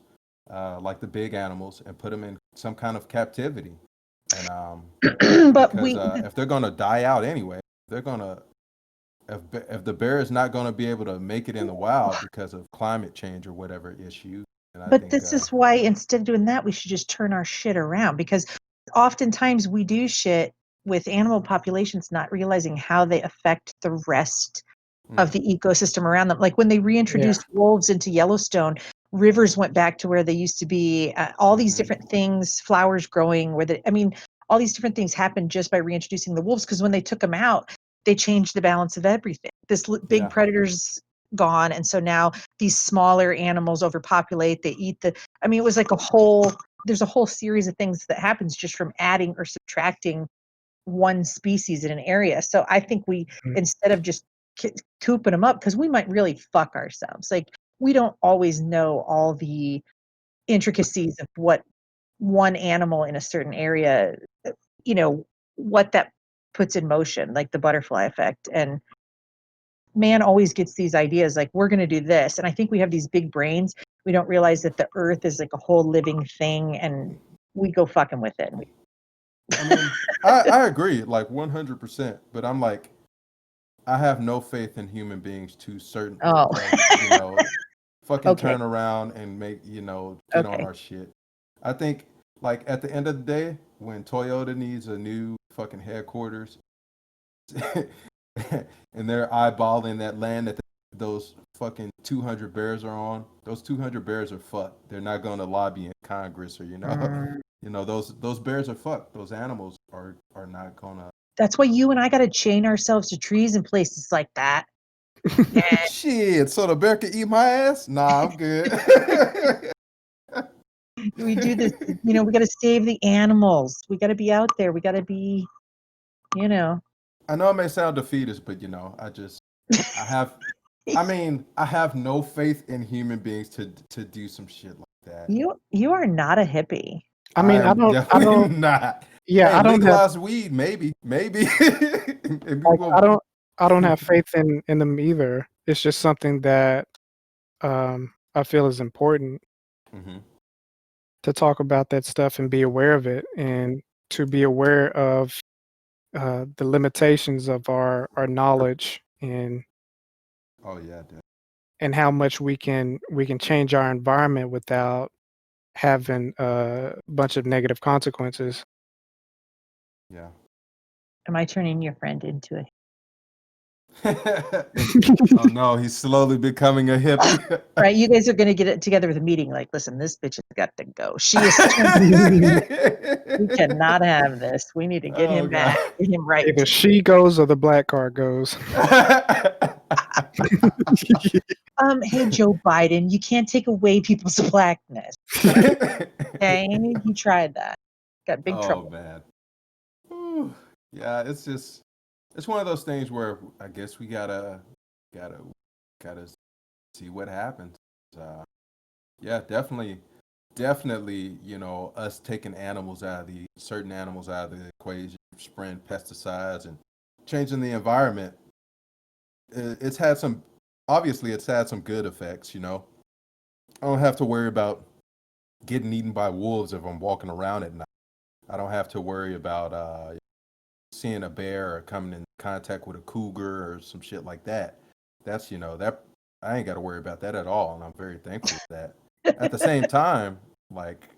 Speaker 2: like the big animals, and put them in some kind of captivity. And
Speaker 1: but
Speaker 2: because if they're gonna die out anyway, they're gonna if the bear is not gonna be able to make it in the wild because of climate change or whatever issue, and I
Speaker 1: But
Speaker 2: think
Speaker 1: this is why instead of doing that, we should just turn our shit around, because oftentimes we do shit with animal populations not realizing how they affect the rest of
Speaker 2: mm,
Speaker 1: the ecosystem around them. Like when they
Speaker 3: Yeah.
Speaker 1: reintroduced wolves into Yellowstone, rivers went back to where they used to be. All these
Speaker 2: hmm
Speaker 1: different things, flowers growing, I mean, all these different things happened just by reintroducing the wolves. Because when they took them out, they changed the balance of everything. This big
Speaker 2: yeah,
Speaker 1: predator's gone, and so now these smaller animals overpopulate. They eat the. I mean, it was like a whole. There's a whole series of things that happens just from adding or subtracting one species in an area. So I think we,
Speaker 3: Mm.
Speaker 1: instead of just cooping them up, because we might really fuck ourselves. Like we don't always know all the intricacies of what one animal in a certain area, you know, what that puts in motion, like the butterfly effect. And man always gets these ideas like we're going to do this. And I think we have these big brains. We don't realize that the earth is like a whole living thing, and we go fucking with it.
Speaker 2: I mean, I agree like 100%, but I'm like I have no faith in human beings to certain
Speaker 1: Oh,
Speaker 2: fucking
Speaker 1: okay.
Speaker 2: turn around and get on
Speaker 1: Okay.
Speaker 2: our shit. I think like at the end of the day, when Toyota needs a new fucking headquarters and they're eyeballing that land that those fucking 200 bears are on, those 200 bears are fucked. They're not going to lobby in Congress or
Speaker 1: Mm.
Speaker 2: those bears are fucked. Those animals are not going to.
Speaker 1: That's why you and I got to chain ourselves to trees in places like that.
Speaker 2: Shit, so the bear can eat my ass? Nah, I'm good.
Speaker 1: We do this, we got to save the animals. We got to be out there. We got to be, you know.
Speaker 2: I know it may sound defeatist, but I have, I have no faith in human beings to do some shit like that.
Speaker 1: You are not a hippie.
Speaker 3: I
Speaker 2: I
Speaker 3: mean,
Speaker 2: am
Speaker 3: I
Speaker 2: definitely
Speaker 3: don't,
Speaker 2: not.
Speaker 3: yeah,
Speaker 2: Hey,
Speaker 3: I don't have,
Speaker 2: legalize weed, maybe. Maybe
Speaker 3: like,
Speaker 2: we'll.
Speaker 3: I don't have faith in them either. It's just something that I feel is important
Speaker 2: Mhm.
Speaker 3: to talk about that stuff and be aware of it, and to be aware of the limitations of our knowledge,
Speaker 2: Oh yeah,
Speaker 3: and how much we can change our environment without having a bunch of negative consequences.
Speaker 2: yeah.
Speaker 1: Am I turning your friend into a?
Speaker 2: Oh no, he's slowly becoming a hippie.
Speaker 1: Right? You guys are going to get it together with a meeting. Like, listen, this bitch has got to go. She is. We cannot have this. We need to get
Speaker 2: Oh,
Speaker 1: him back.
Speaker 2: God.
Speaker 1: Get him right.
Speaker 3: Either she goes or the black card goes.
Speaker 1: Hey, Joe Biden, you can't take away people's blackness. Okay, he tried that. Got big
Speaker 2: Oh
Speaker 1: trouble.
Speaker 2: man. Whew. Yeah, it's one of those things where I guess we gotta see what happens. Yeah, definitely, us taking certain animals out of the equation, spraying pesticides and changing the environment. It's had some, obviously, it's had some good effects. I don't have to worry about getting eaten by wolves if I'm walking around at night. I don't have to worry about seeing a bear or coming in contact with a cougar or some shit like that. That's that I ain't got to worry about that at all, and I'm very thankful for that. At the same time, like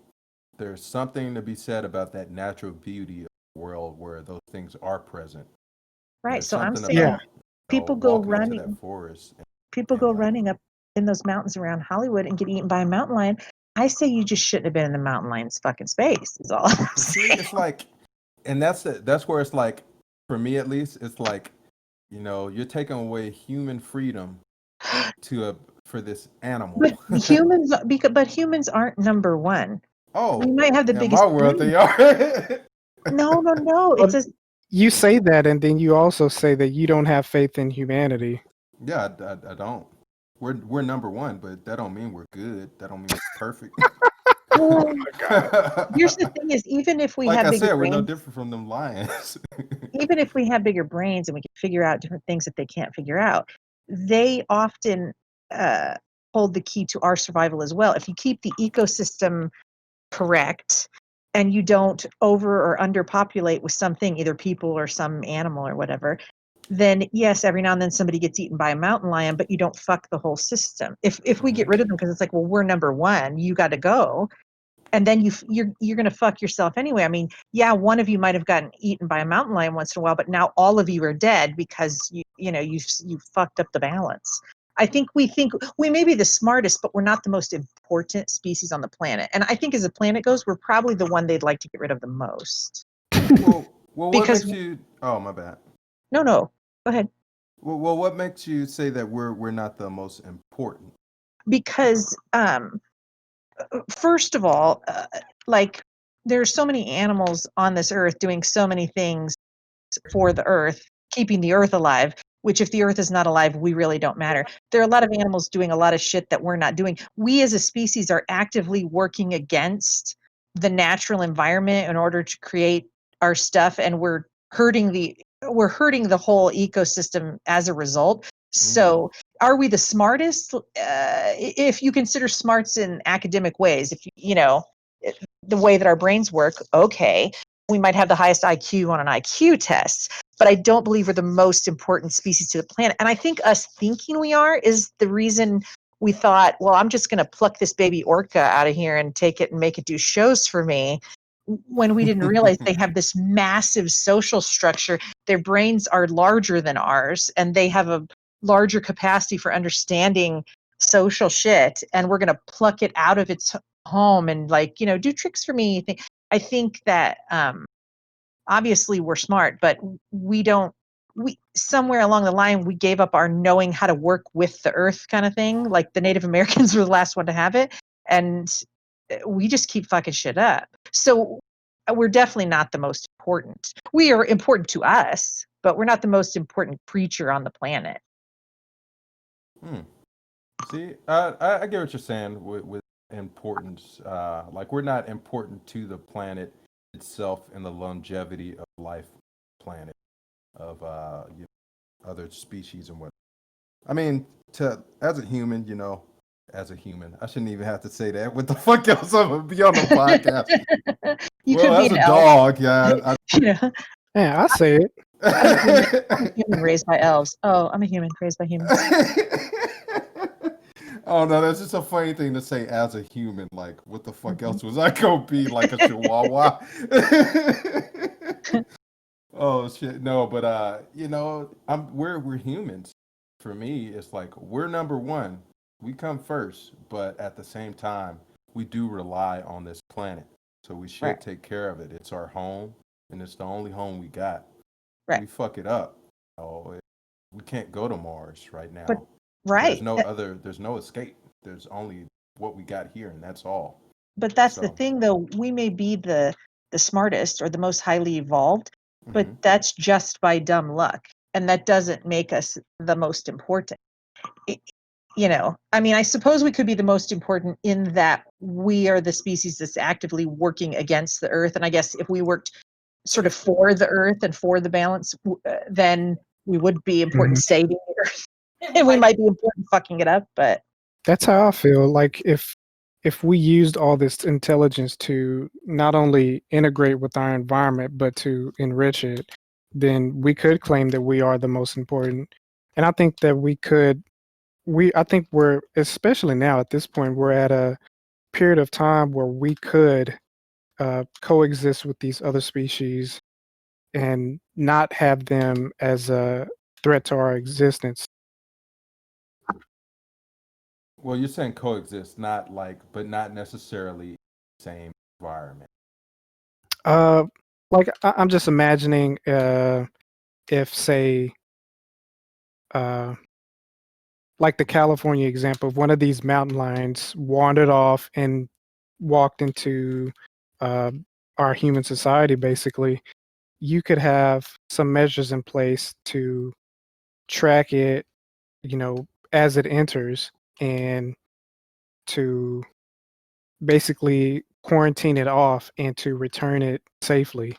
Speaker 2: there's something to be said about that natural beauty of the world where those things are present.
Speaker 1: Right.
Speaker 2: There's
Speaker 1: So I'm
Speaker 2: something
Speaker 1: saying
Speaker 2: about
Speaker 1: people go
Speaker 2: walking into
Speaker 1: running.
Speaker 2: that forest
Speaker 1: People
Speaker 2: and
Speaker 1: go
Speaker 2: like
Speaker 1: running up in those mountains around Hollywood and get eaten by a mountain lion. I say you just shouldn't have been in the mountain lion's fucking space. Is all I'm
Speaker 2: see,
Speaker 1: saying.
Speaker 2: it's like, and that's where it's like, for me at least, it's like, you're taking away human freedom for this animal.
Speaker 1: But humans aren't number one. We
Speaker 2: Oh,
Speaker 1: might have the
Speaker 2: in
Speaker 1: biggest
Speaker 2: my world
Speaker 1: brain.
Speaker 2: they are.
Speaker 1: No.
Speaker 3: Well,
Speaker 1: It's a
Speaker 3: you say that, and then you also say that you don't have faith in humanity.
Speaker 2: Yeah, I don't. We're number one, but that don't mean we're good. That don't mean we're perfect.
Speaker 1: well, here's the thing: is even if we
Speaker 2: Like
Speaker 1: have
Speaker 2: I
Speaker 1: bigger
Speaker 2: said, we're no
Speaker 1: brains,
Speaker 2: different from them lions.
Speaker 1: even if we have bigger brains and we can figure out different things that they can't figure out, they often uh, hold the key to our survival as well. If you keep the ecosystem correct and you don't over or underpopulate with something, either people or some animal or whatever, then yes, every now and then somebody gets eaten by a mountain lion, but you don't fuck the whole system. If we get rid of them because it's like, well, we're number one, you got to go, and then you're going to fuck yourself anyway. I mean, yeah, one of you might have gotten eaten by a mountain lion once in a while, but now all of you are dead because you fucked up the balance. I think we may be the smartest, but we're not the most important species on the planet. And I think as the planet goes, we're probably the one they'd like to get rid of the most.
Speaker 2: What
Speaker 1: Because
Speaker 2: makes you? Oh, my bad.
Speaker 1: no, go ahead.
Speaker 2: Well, what makes you say that we're not the most important?
Speaker 1: Because first of all, like there's so many animals on this earth doing so many things for the earth, keeping the earth alive, which if the earth is not alive, we really don't matter. There are a lot of animals doing a lot of shit that we're not doing. We as a species are actively working against the natural environment in order to create our stuff, and we're hurting the whole ecosystem as a result. So are we the smartest? If you consider smarts in academic ways, the way that our brains work, okay, we might have the highest IQ on an IQ test, but I don't believe we're the most important species to the planet. And I think us thinking we are is the reason we thought, well, I'm just going to pluck this baby orca out of here and take it and make it do shows for me, when we didn't realize they have this massive social structure. Their brains are larger than ours, and they have a larger capacity for understanding social shit. And we're going to pluck it out of its home and do tricks for me. I think that obviously we're smart, but we somewhere along the line we gave up our knowing how to work with the earth kind of thing. Like the Native Americans were the last one to have it, and we just keep fucking shit up. So we're definitely not the most important. We are important to us, but we're not the most important creature on the planet.
Speaker 2: See, I get what you're saying with importance. Like we're not important to the planet itself and the longevity of life, on the planet of other species and what. I mean, as a human, as a human, I shouldn't even have to say that. What the fuck else I'm gonna be on the podcast?
Speaker 1: You
Speaker 2: Well,
Speaker 1: could be
Speaker 2: as
Speaker 1: an
Speaker 2: a
Speaker 1: elf.
Speaker 2: dog, yeah.
Speaker 3: Yeah, I say it.
Speaker 1: I'm a human raised by elves. Oh, I'm a human raised by humans.
Speaker 2: Oh no, that's just a funny thing to say as a human. Like, what the fuck else was I gonna be? Like a chihuahua? Oh shit, no, but we're humans. For me, it's like we're number one. We come first, but at the same time, we do rely on this planet, so we
Speaker 1: Right.
Speaker 2: should take care of it. It's our home, and it's the only home we got.
Speaker 1: Right.
Speaker 2: We fuck it up. Oh, we can't go to Mars right
Speaker 1: But
Speaker 2: now. There's
Speaker 1: right.
Speaker 2: no other. There's no escape. There's only what we got here, and that's all.
Speaker 1: But that's the
Speaker 2: So,
Speaker 1: thing, though. We may be the smartest or the most highly evolved, but
Speaker 2: mhm.
Speaker 1: that's just by dumb luck, and that doesn't make us the most important. It, I mean, I suppose we could be the most important in that we are the species that's actively working against the Earth, and I guess if we worked sort of for the Earth and for the balance, then we would be important
Speaker 3: Mhm.
Speaker 1: saving the Earth, and we might be important fucking it up, but.
Speaker 3: That's how I feel. Like if we used all this intelligence to not only integrate with our environment but to enrich it, then we could claim that we are the most important. And I think that we could. I think we're, especially now at this point, we're at a period of time where we could coexist with these other species and not have them as a threat to our existence.
Speaker 2: Well, you're saying coexist, not like, but not necessarily same environment.
Speaker 3: Uh, like I'm just imagining if, say, uh, like the California example, if one of these mountain lions wandered off and walked into uh, our human society, basically, you could have some measures in place to track it, as it enters, and to basically quarantine it off and to return it safely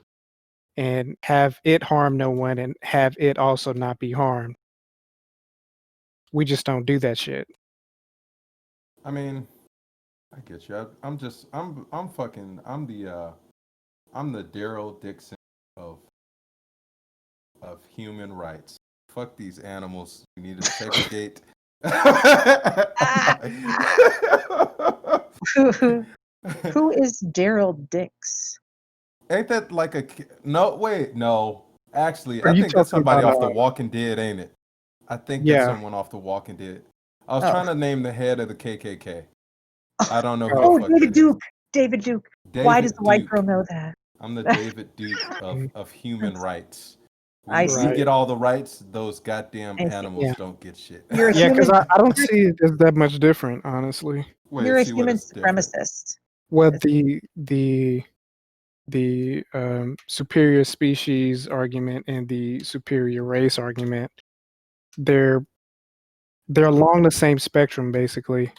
Speaker 3: and have it harm no one and have it also not be harmed. We just don't do that shit.
Speaker 2: I mean, I get you. I'm fucking, I'm the Daryl Dixon of human rights. Fuck these animals. We need to segregate.
Speaker 1: Who is Daryl Dix?
Speaker 2: Ain't that like no? Wait, no. Actually,
Speaker 3: Are
Speaker 2: I
Speaker 3: you
Speaker 2: think that's
Speaker 3: talking
Speaker 2: somebody
Speaker 3: about
Speaker 2: off The Walking Dead, ain't it? I think that's
Speaker 3: yeah.
Speaker 2: someone off The Walking Dead. I was
Speaker 1: Oh,
Speaker 2: trying to name the head of the KKK. I don't know who the
Speaker 3: Oh,
Speaker 1: oh,
Speaker 2: fuck
Speaker 1: David
Speaker 2: that is.
Speaker 1: Duke. David Duke. Why does
Speaker 2: David
Speaker 1: the white girl
Speaker 2: Duke.
Speaker 1: know that?
Speaker 2: I'm the David Duke
Speaker 3: mm,
Speaker 2: of human rights.
Speaker 1: I
Speaker 2: We
Speaker 1: see.
Speaker 3: right.
Speaker 2: get all the rights. Those goddamn
Speaker 1: I see.
Speaker 2: animals
Speaker 3: Yeah.
Speaker 2: don't get shit.
Speaker 1: You're a
Speaker 3: Yeah, because
Speaker 1: human.
Speaker 3: I don't see it as that much different, honestly.
Speaker 2: Wait,
Speaker 1: You're a
Speaker 2: see what
Speaker 1: human
Speaker 2: is different.
Speaker 1: supremacist.
Speaker 3: Well, the superior species argument and the superior race argument, they're they're along the same spectrum, basically.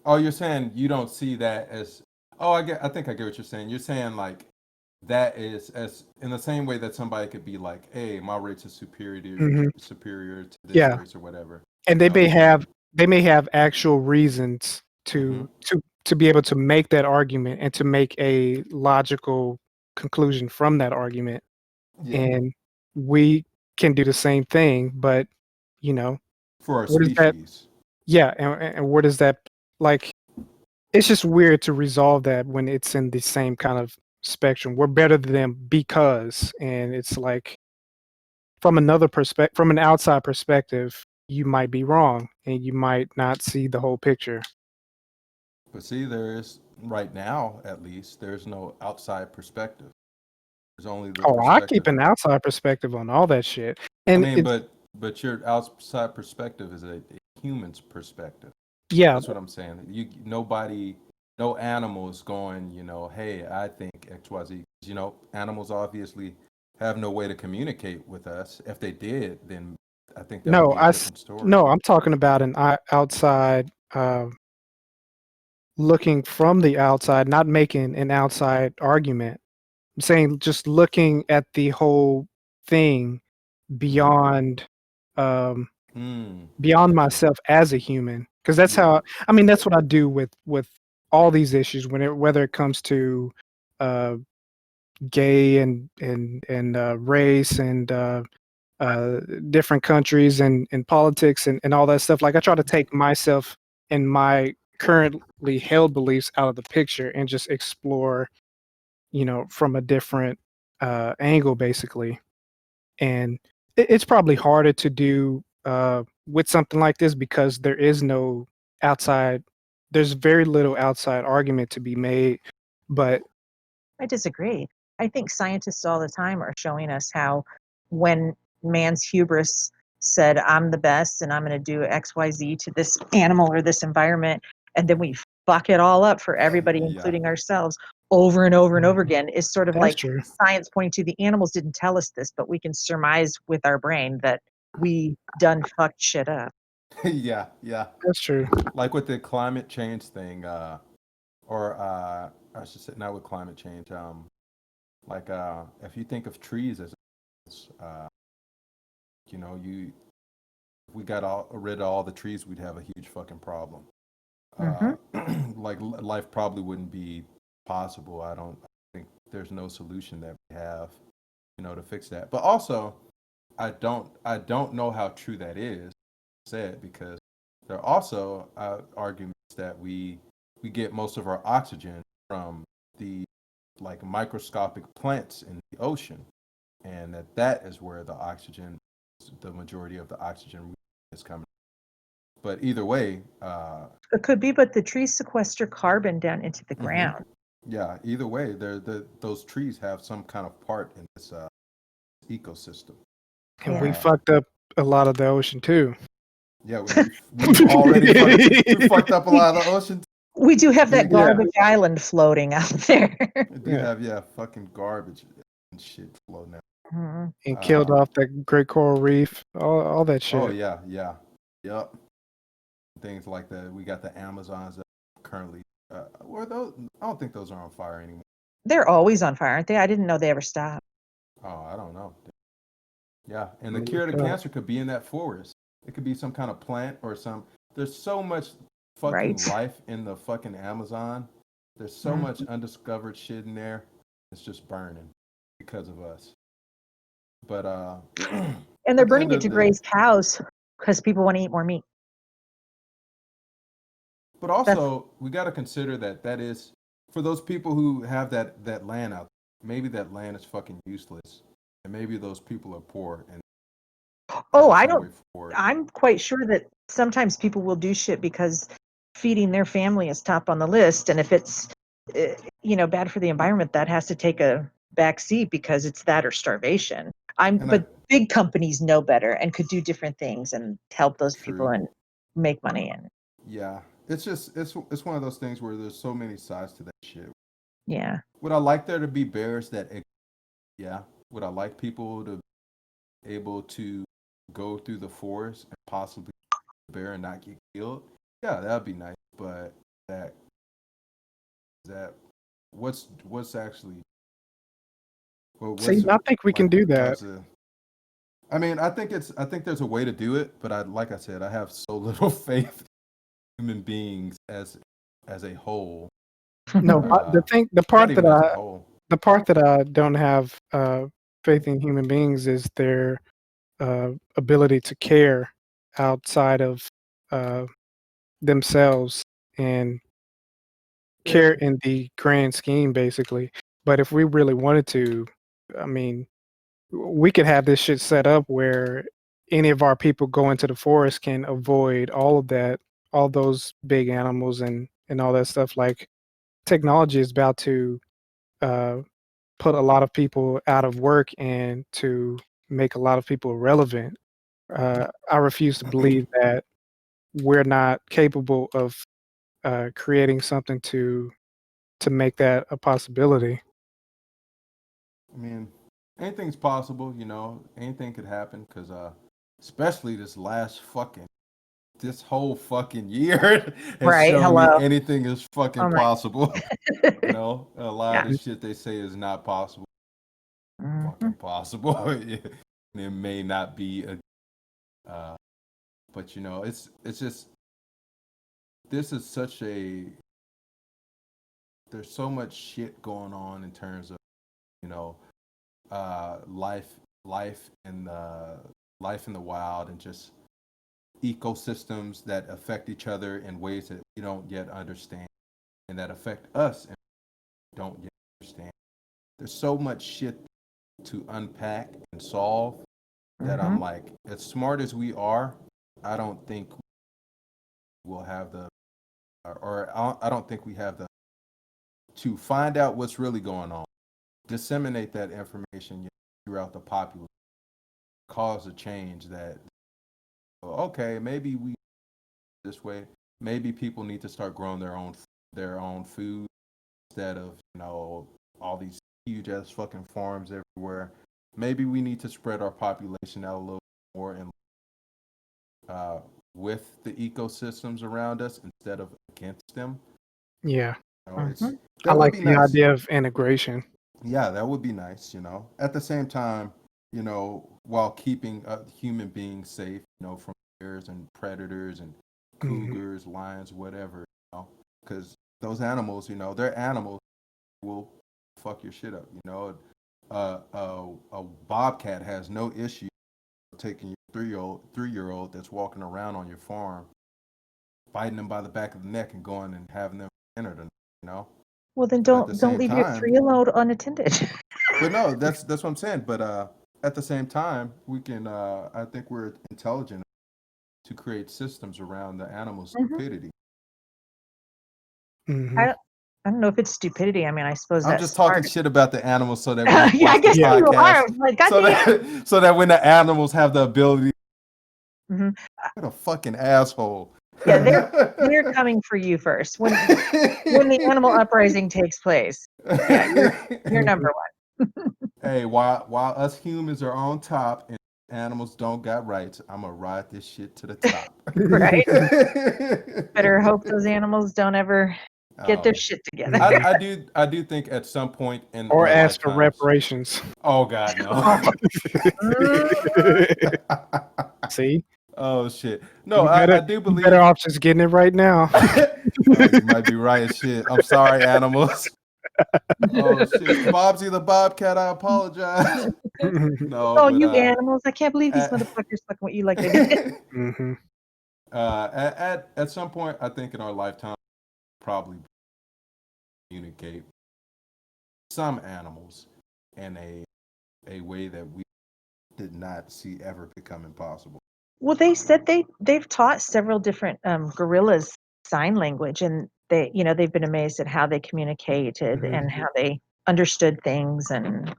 Speaker 2: Oh, you're saying you don't see that as? Oh, I get. I think I get what you're saying. You're saying like that is as in the same way that somebody could be like, "Hey, my race is
Speaker 3: Hmm.
Speaker 2: superior to this
Speaker 3: Yeah,
Speaker 2: race or whatever."
Speaker 3: and
Speaker 2: Okay.
Speaker 3: they may have actual reasons
Speaker 2: Mm-hmm.
Speaker 3: to be able to make that argument and to make a logical conclusion from that argument,
Speaker 2: Yeah.
Speaker 3: and we can do the same thing, but you know,
Speaker 2: For our
Speaker 3: what is that?
Speaker 2: species.
Speaker 3: Yeah, and where does that, like? It's just weird to resolve that when it's in the same kind of spectrum. We're better than them because, and it's like from another perspective, from an outside perspective, you might be wrong and you might not see the whole picture.
Speaker 2: But see, there is right now, at least, there's no outside perspective. There's only the
Speaker 3: Oh, I keep
Speaker 2: perspective.
Speaker 3: an outside perspective on all that shit.
Speaker 2: I
Speaker 3: And
Speaker 2: mean,
Speaker 3: it's
Speaker 2: but your outside perspective is a human's perspective.
Speaker 3: yeah,
Speaker 2: That's what I'm saying. Nobody, no animal is going. Hey, I think X Y Z. Animals obviously have no way to communicate with us. If they did, then I think that would
Speaker 3: no,
Speaker 2: be a different story.
Speaker 3: no, I'm talking about an outside looking from the outside, not making an outside argument. I'm saying just looking at the whole thing
Speaker 2: Mm-hmm.
Speaker 3: beyond um
Speaker 2: I
Speaker 3: beyond
Speaker 2: get you.
Speaker 3: myself as a human, because that's
Speaker 2: Yeah.
Speaker 3: how, I mean, that's what I do with all these issues, whether it comes to uh gay and race and uh different countries and politics and all that stuff. Like, I try to take myself and my currently held beliefs out of the picture and just explore, from a different angle, basically. And it's probably harder to do with something like this because there is no outside. There's very little outside argument to be made. But
Speaker 1: I disagree. I think scientists all the time are showing us how when man's hubris said, I'm the best and I'm going to do XYZ to this animal or this environment, and then we fuck it all up for everybody,
Speaker 2: Yeah.
Speaker 1: including ourselves, over and over and over again, is sort of
Speaker 3: that's
Speaker 1: like
Speaker 3: true.
Speaker 1: science pointing to the animals didn't tell us this, but we can surmise with our brain that we done fucked shit up.
Speaker 2: Yeah, yeah.
Speaker 3: That's true.
Speaker 2: Like with the climate change thing, or I should say not with climate change. Like if you think of trees as, uh, you know, you if we got rid of all the trees, we'd have a huge fucking problem.
Speaker 1: Hmm.
Speaker 2: Like life probably wouldn't be possible. I don't think there's no solution that we have, you know, to fix that. But also, I don't know how true that is said because there are also arguments that we get most of our oxygen from the like microscopic plants in the ocean, and that is where the majority of the oxygen is coming. But either way,
Speaker 1: It could be, but the trees sequester carbon down into the
Speaker 2: mhm,
Speaker 1: ground.
Speaker 2: yeah, either way, those trees have some kind of part in this ecosystem.
Speaker 3: And we
Speaker 1: Yeah.
Speaker 3: fucked up a lot of the ocean too.
Speaker 2: Yeah, we've already we fucked up a
Speaker 1: We,
Speaker 2: lot of the ocean.
Speaker 1: we do have that
Speaker 2: Big
Speaker 3: Yeah.
Speaker 1: garbage island floating out there.
Speaker 2: We do
Speaker 3: Yeah.
Speaker 2: have fucking garbage and shit floating out.
Speaker 1: Mhm.
Speaker 3: And killed off the Great Coral Reef, all that shit.
Speaker 2: Oh yeah, yeah, yep. Things like that. We got the Amazons that currently. Were those? I don't think those are on fire anymore.
Speaker 1: They're always on fire, aren't they? I didn't know they ever stopped.
Speaker 2: Oh, I don't know. Yeah, and the
Speaker 3: Let me
Speaker 2: cure to
Speaker 3: look it up.
Speaker 2: cancer could be in that forest. It could be some kind of plant or some. There's so much fucking
Speaker 1: Right.
Speaker 2: life in the fucking Amazon. There's so
Speaker 1: Mhm.
Speaker 2: much undiscovered shit in there. It's just burning because of us. But
Speaker 1: And they're
Speaker 2: at the
Speaker 1: burning
Speaker 2: end
Speaker 1: it
Speaker 2: of
Speaker 1: to
Speaker 2: the day,
Speaker 1: graze cows because people want to eat more meat.
Speaker 2: but
Speaker 1: That's
Speaker 2: also we got to consider that is for those people who have that land out. Maybe that land is fucking useless, and maybe those people are poor and
Speaker 1: oh,
Speaker 2: have
Speaker 1: I
Speaker 2: some
Speaker 1: don't.
Speaker 2: way forward.
Speaker 1: I'm quite sure that sometimes people will do shit because feeding their family is top on the list, and if it's bad for the environment, that has to take a back seat because it's that or starvation.
Speaker 2: And I
Speaker 1: But big companies know better and could do different things and help those people
Speaker 2: true,
Speaker 1: and make money. And
Speaker 2: yeah. It's just it's one of those things where there's so many sides to that shit.
Speaker 1: yeah,
Speaker 2: Would I like there to be bears yeah? Would I like people to be able to go through the forest and possibly bear and not get killed? Yeah, that'd be nice. But that that what's actually
Speaker 3: See,
Speaker 2: what's
Speaker 3: I think we can
Speaker 2: like
Speaker 3: do
Speaker 2: when it
Speaker 3: that.
Speaker 2: comes to I mean, I think there's a way to do it, but like I said, I have so little faith in human beings as a whole.
Speaker 3: No,
Speaker 2: Uh, not even as a whole.
Speaker 3: the part that I don't have faith in human beings is their ability to care outside of uh, themselves and care in the grand scheme, basically. But if we really wanted to, I mean, we could have this shit set up where any of our people go into the forest can avoid all of that, all those big animals and all that stuff. Like technology is about to uh, put a lot of people out of work and to make a lot of people irrelevant. I refuse to believe that we're not capable of creating something to make that a possibility.
Speaker 2: I mean, anything's possible, you know. Anything could happen because, especially this whole fucking year has
Speaker 1: right.
Speaker 2: shown me
Speaker 1: Hello.
Speaker 2: anything is fucking
Speaker 1: Oh my.
Speaker 2: possible. You know, a lot
Speaker 1: Yeah.
Speaker 2: of the shit they say is not possible,
Speaker 1: Mhm.
Speaker 2: fucking possible. It may not be uh, but you know, it's just this is such a there's so much shit going on in terms of you know life in the wild and just ecosystems that affect each other in ways that we don't yet understand and that affect us and don't yet understand. There's so much shit to unpack and solve that I'm
Speaker 1: Mhm.
Speaker 2: like, as smart as we are, I don't think we'll have the, or I don't think we have the, to find out what's really going on, disseminate that information throughout the populace, cause a change that, okay, maybe we this way, maybe people need to start growing their own food instead of all these huge ass fucking farms everywhere. Maybe we need to spread our population out a little more and uh, with the ecosystems around us instead of against them.
Speaker 3: Yeah,
Speaker 2: It's
Speaker 1: Mhm.
Speaker 3: I
Speaker 2: that would
Speaker 3: like
Speaker 2: be
Speaker 3: the
Speaker 2: nice.
Speaker 3: idea of integration.
Speaker 2: Yeah, that would be nice. At the same time, while keeping human beings safe, from bears and predators and
Speaker 3: Hmm.
Speaker 2: cougars, lions, whatever. Because those animals, they're animals will fuck your shit up. A bobcat has no issue taking your three-year-old that's walking around on your farm, biting them by the back of the neck and going and having them entered. You know,
Speaker 1: Well, then
Speaker 2: but at the
Speaker 1: don't
Speaker 2: same
Speaker 1: leave your
Speaker 2: time,
Speaker 1: 3 alone unattended.
Speaker 2: but no, that's what I'm saying. But at the same time, we can. I think we're intelligent to create systems around the animal's
Speaker 1: Mhm.
Speaker 2: stupidity.
Speaker 3: Hmm.
Speaker 1: I don't know if it's stupidity. I mean, I suppose
Speaker 2: I'm
Speaker 1: that's
Speaker 2: just talking
Speaker 1: smart.
Speaker 2: shit about the animals so that when they
Speaker 1: Yeah, I
Speaker 2: watch the
Speaker 1: guess
Speaker 3: Yeah.
Speaker 1: you are. I
Speaker 2: podcast,
Speaker 1: was like, God
Speaker 2: so
Speaker 1: damn.
Speaker 2: that when the animals have the ability,
Speaker 1: Mhm.
Speaker 2: what a fucking asshole.
Speaker 1: Yeah, they're coming for you first. When the animal uprising takes place. Yeah, you're
Speaker 3: Hmm.
Speaker 1: number one.
Speaker 2: Hey, while us humans are on top and animals don't got rights, I'm gonna ride this shit to the top.
Speaker 1: Right? Better hope those animals don't ever get their
Speaker 2: Oh,
Speaker 1: shit together.
Speaker 2: I do think at some point in
Speaker 3: Or
Speaker 2: our
Speaker 3: ask for
Speaker 2: lifetimes.
Speaker 3: reparations.
Speaker 2: Oh God, no.
Speaker 1: Mhm.
Speaker 3: See,
Speaker 2: Oh shit. No,
Speaker 3: you
Speaker 2: I
Speaker 3: better
Speaker 2: do
Speaker 3: you better
Speaker 2: believe.
Speaker 3: off just getting it right now.
Speaker 2: Oh, you might be right. Shit. I'm sorry, animals. Oh shit. Bobsy the Bobcat, I apologize. No,
Speaker 1: Oh,
Speaker 2: but
Speaker 1: you animals. I can't believe these
Speaker 2: at,
Speaker 1: motherfuckers fucking with you like they did.
Speaker 3: Hmm.
Speaker 2: at some point, I think in our lifetime, probably communicate some animals in a way that we did not see ever becoming possible.
Speaker 1: Well, they said they've taught several different gorillas sign language, and they've been amazed at how they communicated
Speaker 3: Hmm.
Speaker 1: and how they understood things. And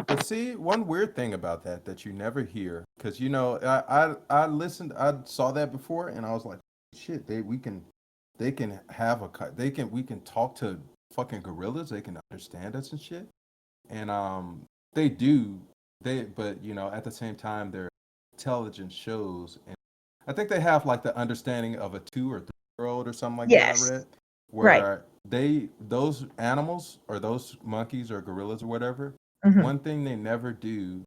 Speaker 2: But see, one weird thing about that you never hear, because I listened, I saw that before, and I was like, shit, they can have we can talk to fucking gorillas, they can understand us and shit, and they do, but at the same time, their intelligence shows, and I think they have like the understanding of a 2 or 3 year old or something like that. I
Speaker 1: yes,
Speaker 2: read
Speaker 1: right.
Speaker 2: where those animals or those monkeys or gorillas or whatever,
Speaker 1: Hmm.
Speaker 2: one thing they never do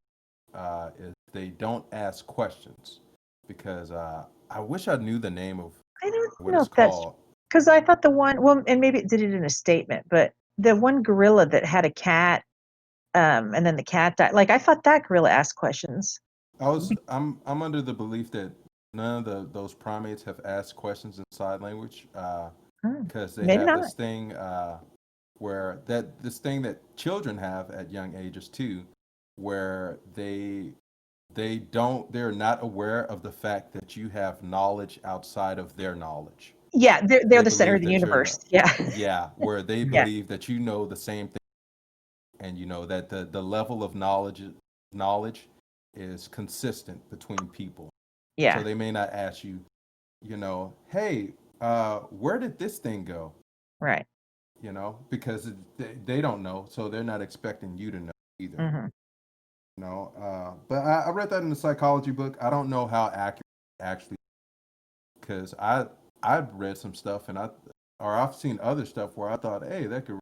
Speaker 2: is they don't ask questions because I wish I knew the name of
Speaker 1: I don't
Speaker 2: what
Speaker 1: know
Speaker 2: it's
Speaker 1: if that's
Speaker 2: called.
Speaker 1: because I thought the one, well, and maybe it did it in a statement, but the one gorilla that had a cat, and then the cat died. Like I thought that gorilla asked questions.
Speaker 2: I'm under the belief that none of those primates have asked questions in sign language
Speaker 1: Hmm,
Speaker 2: because they
Speaker 1: maybe
Speaker 2: have
Speaker 1: not.
Speaker 2: this thing where this thing that children have at young ages too, where they're not aware of the fact that you have knowledge outside of their knowledge.
Speaker 1: Yeah, they're
Speaker 2: They
Speaker 1: the center
Speaker 2: believe
Speaker 1: of the
Speaker 2: that you're
Speaker 1: universe.
Speaker 2: not.
Speaker 1: Yeah,
Speaker 2: Yeah, where they
Speaker 1: yeah,
Speaker 2: believe that you know the same thing, and that the level of knowledge is consistent between people. So
Speaker 1: yeah.
Speaker 2: they may not ask you, hey, where did this thing go?
Speaker 1: Right.
Speaker 2: Because they don't know, so they're not expecting you to know either.
Speaker 1: Hmm.
Speaker 2: But I read that in the psychology book. I don't know how accurate it actually, because I've read some stuff or I've seen other stuff where I thought, hey, that could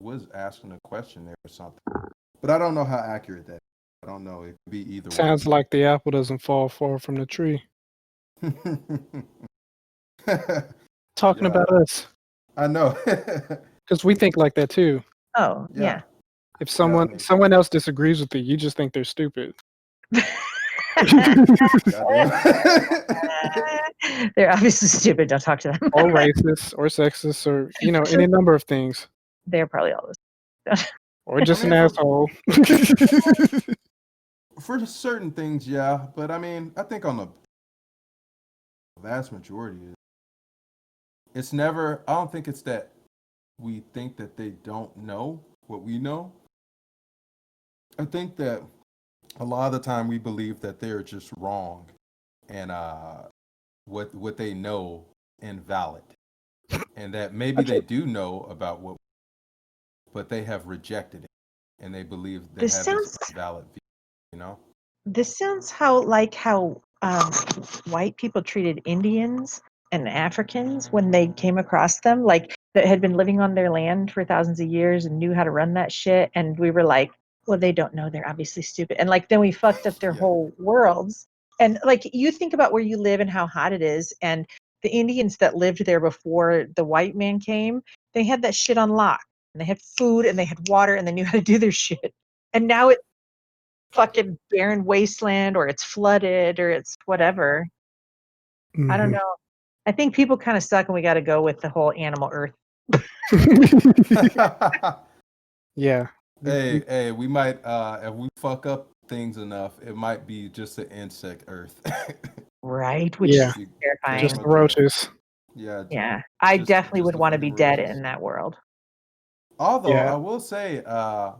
Speaker 2: was asking a question there or something. But I don't know how accurate that is. I don't know. It could be either way.
Speaker 3: Sounds like the apple doesn't fall far from the tree. Talking
Speaker 2: Yeah,
Speaker 3: about us,
Speaker 2: I know.
Speaker 3: because we think like that too.
Speaker 1: Oh,
Speaker 2: Yeah,
Speaker 1: yeah.
Speaker 3: If
Speaker 2: yeah. I
Speaker 3: someone
Speaker 2: mean,
Speaker 3: someone else disagrees with you, you just think they're stupid.
Speaker 2: goddamn.
Speaker 1: They're obviously stupid. Don't talk to them.
Speaker 3: Or racist, or sexist, or any number of things.
Speaker 1: They're probably all this.
Speaker 3: Or just
Speaker 2: I
Speaker 3: an
Speaker 2: mean,
Speaker 3: asshole.
Speaker 2: for certain things, yeah. But I mean, I think on the vast majority, it's never. I don't think it's that we think that they don't know what we know. I think that a lot of the time we believe that they're just wrong and what they know invalid, and that maybe
Speaker 1: Okay,
Speaker 2: they do know about what, but they have rejected it, and they believe they
Speaker 1: this
Speaker 2: have this
Speaker 1: sounds
Speaker 2: invalid view. You know?
Speaker 1: how white people treated Indians and Africans when they came across them, like that had been living on their land for thousands of years and knew how to run that shit. And we were like, well, they don't know. They're obviously stupid. And like then we fucked up their
Speaker 2: Yeah.
Speaker 1: whole worlds. And like you think about where you live and how hot it is, and the Indians that lived there before the white man came, they had that shit on lock. And they had food and they had water and they knew how to do their shit. And now it's fucking barren wasteland or it's flooded or it's whatever. I don't
Speaker 3: Mhm.
Speaker 1: know. I think people kind of suck and we got to go with the whole animal earth.
Speaker 3: Yeah.
Speaker 2: Hey, we might if we fuck up things enough, it might be just an insect Earth.
Speaker 1: Right, which
Speaker 3: Yeah.
Speaker 1: is
Speaker 2: You
Speaker 1: terrifying.
Speaker 3: Just
Speaker 2: jam
Speaker 3: the
Speaker 2: up there.
Speaker 3: roaches.
Speaker 2: Yeah,
Speaker 1: Yeah, I definitely
Speaker 2: just
Speaker 1: would
Speaker 2: a
Speaker 1: want to
Speaker 2: few
Speaker 1: be dead
Speaker 2: roaches.
Speaker 1: in that world.
Speaker 2: Although
Speaker 3: Yeah.
Speaker 2: I will say,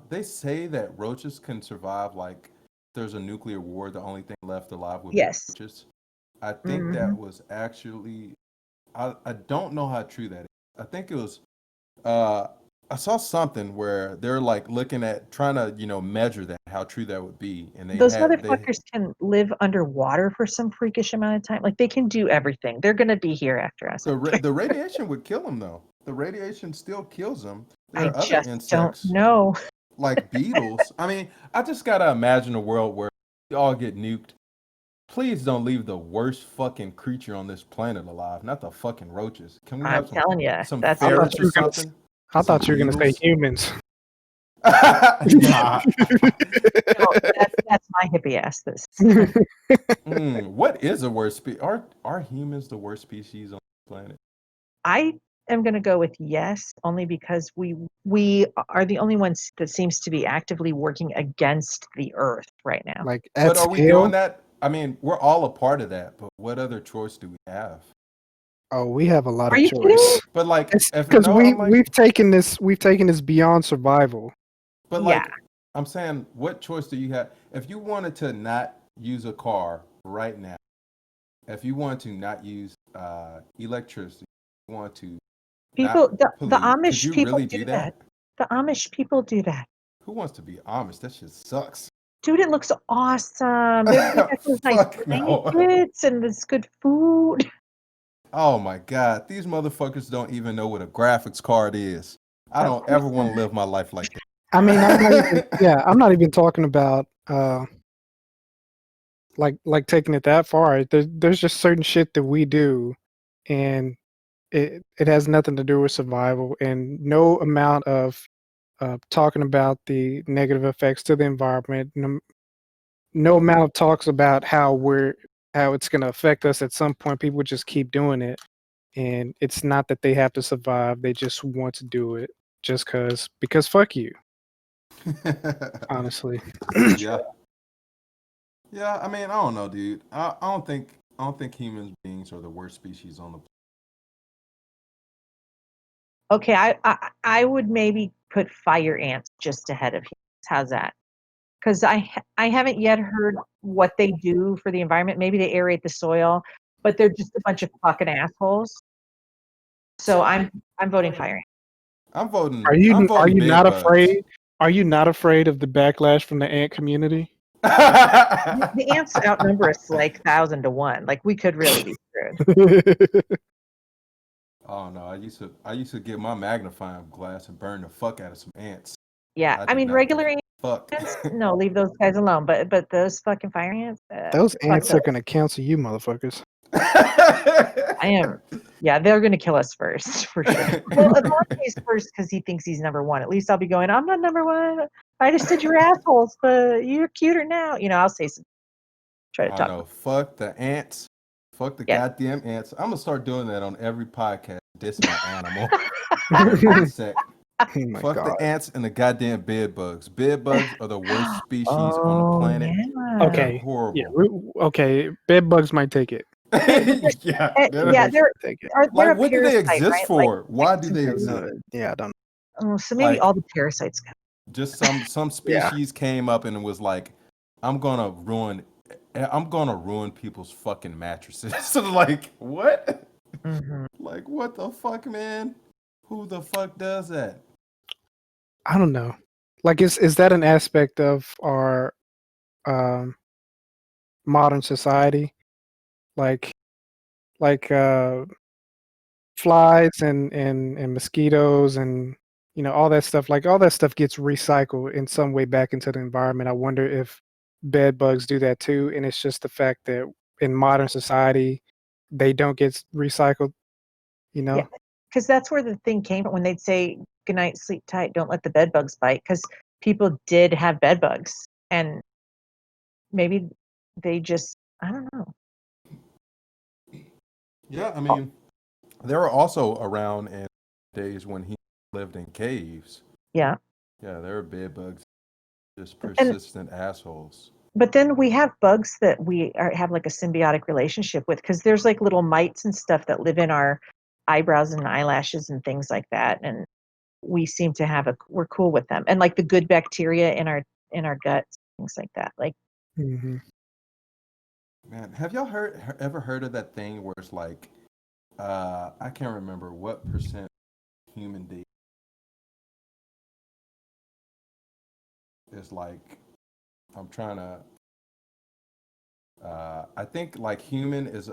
Speaker 2: they say that roaches can survive. Like, there's a nuclear war. The only thing left alive would be
Speaker 1: Yes.
Speaker 2: roaches. I think
Speaker 1: Hmm.
Speaker 2: that was actually. I don't know how true that is. I think it was. Uh, I saw something where they're like looking at trying to measure that how true that would be, and
Speaker 1: Those
Speaker 2: they
Speaker 1: motherfuckers can live underwater for some freakish amount of time. Like they can do everything. They're gonna be here after us.
Speaker 2: the radiation would kill them though. The radiation still kills them. There
Speaker 1: I
Speaker 2: are other
Speaker 1: just don't
Speaker 2: insects
Speaker 1: know.
Speaker 2: like beetles. I mean, I just gotta imagine a world where we all get nuked. Please don't leave the worst fucking creature on this planet alive. Not the fucking roaches. Can we
Speaker 1: I'm
Speaker 2: have
Speaker 1: telling you,
Speaker 2: some
Speaker 1: that's
Speaker 3: I thought
Speaker 2: ferrets
Speaker 1: it.
Speaker 2: or
Speaker 3: you were gonna.
Speaker 2: something?
Speaker 3: I
Speaker 2: Some
Speaker 3: thought you were gonna say
Speaker 2: beetles?
Speaker 3: humans.
Speaker 2: Nah.
Speaker 1: No, that's my hippie ass. This.
Speaker 2: What is the worst species? Are humans the worst species on the planet?
Speaker 1: I am going to go with yes, only because we are the only ones that seems to be actively working against the Earth right now.
Speaker 3: Like
Speaker 2: But
Speaker 3: at
Speaker 2: are we doing
Speaker 3: scale.
Speaker 2: that? I mean, we're all a part of that, but what other choice do we have?
Speaker 3: Oh, we have a lot
Speaker 1: Are
Speaker 3: of
Speaker 1: you kidding?
Speaker 3: choice.
Speaker 2: But like,
Speaker 3: It's
Speaker 2: if
Speaker 3: because
Speaker 2: no, I'm like,
Speaker 3: we've taken this beyond survival.
Speaker 2: but
Speaker 1: Yeah.
Speaker 2: like, I'm saying, what choice do you have? If you wanted to not use a car right now, if you want to not use electricity, you want to
Speaker 1: People,
Speaker 2: not
Speaker 1: the
Speaker 2: pollute, could
Speaker 1: Amish
Speaker 2: you
Speaker 1: people
Speaker 2: really
Speaker 1: do
Speaker 2: do
Speaker 1: that.
Speaker 2: that?
Speaker 1: The Amish people do that.
Speaker 2: Who wants to be Amish? That shit sucks.
Speaker 1: Dude, it looks awesome. They got those nice
Speaker 2: Fuck no.
Speaker 1: blankets and this good food.
Speaker 2: Oh my God. These motherfuckers don't even know what a graphics card is. I
Speaker 1: Of
Speaker 2: don't
Speaker 1: course
Speaker 2: ever want to
Speaker 1: not.
Speaker 2: live my life like
Speaker 3: I mean, I'm not even.
Speaker 2: that.
Speaker 3: Yeah, I'm not even talking about like taking it that far. There's just certain shit that we do, and it has nothing to do with survival, and no amount of talking about the negative effects to the environment, no amount of talks about how it's going to affect us at some point. People just keep doing it, and it's not that they have to survive; they just want to do it just because fuck you, honestly.
Speaker 2: Yeah. Yeah, I mean, I don't know, dude. I don't think human beings are the worst species on the
Speaker 1: Okay, I would maybe put fire ants just ahead of humans. How's that? Because I haven't yet heard what they do for the environment. Maybe they aerate the soil, but they're just a bunch of fucking assholes. So I'm voting fire.
Speaker 2: I'm
Speaker 3: Are
Speaker 2: voting
Speaker 3: you
Speaker 2: bed
Speaker 3: not
Speaker 2: bugs.
Speaker 3: afraid? Are you not afraid of the backlash from the ant community?
Speaker 1: The ants outnumber us like 1,000 to 1. Like we could really be screwed.
Speaker 2: Oh no, I used to get my magnifying glass and burn the fuck out of some ants.
Speaker 1: Yeah,
Speaker 2: I
Speaker 1: I
Speaker 2: did
Speaker 1: mean
Speaker 2: not give
Speaker 1: regular
Speaker 2: a fuck.
Speaker 1: ants, no, leave those guys alone. But those fucking fire ants,
Speaker 3: Those
Speaker 1: fuck
Speaker 3: ants
Speaker 1: those.
Speaker 3: are gonna cancel you, motherfuckers.
Speaker 1: I am. Yeah, they're gonna kill us first for sure. Well, Avon stays first because he thinks he's number one. At least I'll be going. I'm not number one. I just said you're assholes, but you're cuter now. I'll say some. Try to
Speaker 2: I
Speaker 1: talk.
Speaker 2: know. Fuck the ants. Fuck the
Speaker 1: Yeah.
Speaker 2: goddamn ants. I'm gonna start doing that on every podcast. Diss my animal or insect.
Speaker 3: Oh my
Speaker 2: Fuck
Speaker 3: god.
Speaker 2: the ants and the goddamn bed bugs. Bed bugs are the worst species on the
Speaker 1: Oh,
Speaker 2: planet.
Speaker 1: yeah.
Speaker 2: They're
Speaker 3: Okay. Yeah.
Speaker 2: horrible.
Speaker 3: Okay. Bed bugs might take it.
Speaker 2: Yeah,
Speaker 3: Bed
Speaker 1: Yeah,
Speaker 3: bugs
Speaker 2: they're
Speaker 3: might take it.
Speaker 1: they're
Speaker 2: like,
Speaker 1: a
Speaker 2: what do they
Speaker 1: parasite,
Speaker 2: exist
Speaker 1: right? Like
Speaker 2: for? Why do
Speaker 1: ticks
Speaker 2: they
Speaker 3: I
Speaker 1: and
Speaker 3: don't
Speaker 2: exist?
Speaker 3: know. Yeah, I don't.
Speaker 1: oh, so maybe
Speaker 2: Like,
Speaker 1: all the parasites go.
Speaker 2: just some
Speaker 3: Yeah.
Speaker 2: species came up and was like, I'm gonna ruin people's fucking mattresses. So like, what?
Speaker 1: Hmm.
Speaker 2: Like, what the fuck, man? Who the fuck does that?
Speaker 3: I don't know. Like, is that an aspect of our um modern society? Like like flies and mosquitoes and all that stuff. Like all that stuff gets recycled in some way back into the environment. I wonder if bed bugs do that too, and it's just the fact that in modern society they don't get recycled. You
Speaker 1: Yeah,
Speaker 3: know.
Speaker 1: because that's where the thing came from when they'd say, "Good night, sleep tight, don't let the bed bugs bite," because people did have bed bugs, and maybe they just, I don't know.
Speaker 2: Yeah, I mean, they were also around in days when he lived in caves.
Speaker 1: Yeah,
Speaker 2: Yeah, there were bed bugs, just
Speaker 1: and
Speaker 2: persistent assholes.
Speaker 1: but then we have bugs that have like a symbiotic relationship with, because there's like little mites and stuff that live in our eyebrows and eyelashes and things like that, and we seem to we're cool with them, and like the good bacteria in our guts, things like that. Like,
Speaker 3: Hmm.
Speaker 2: Man, have y'all ever heard of that thing where it's like, I can't remember what percent human DNA is like. I'm trying to. I think like human is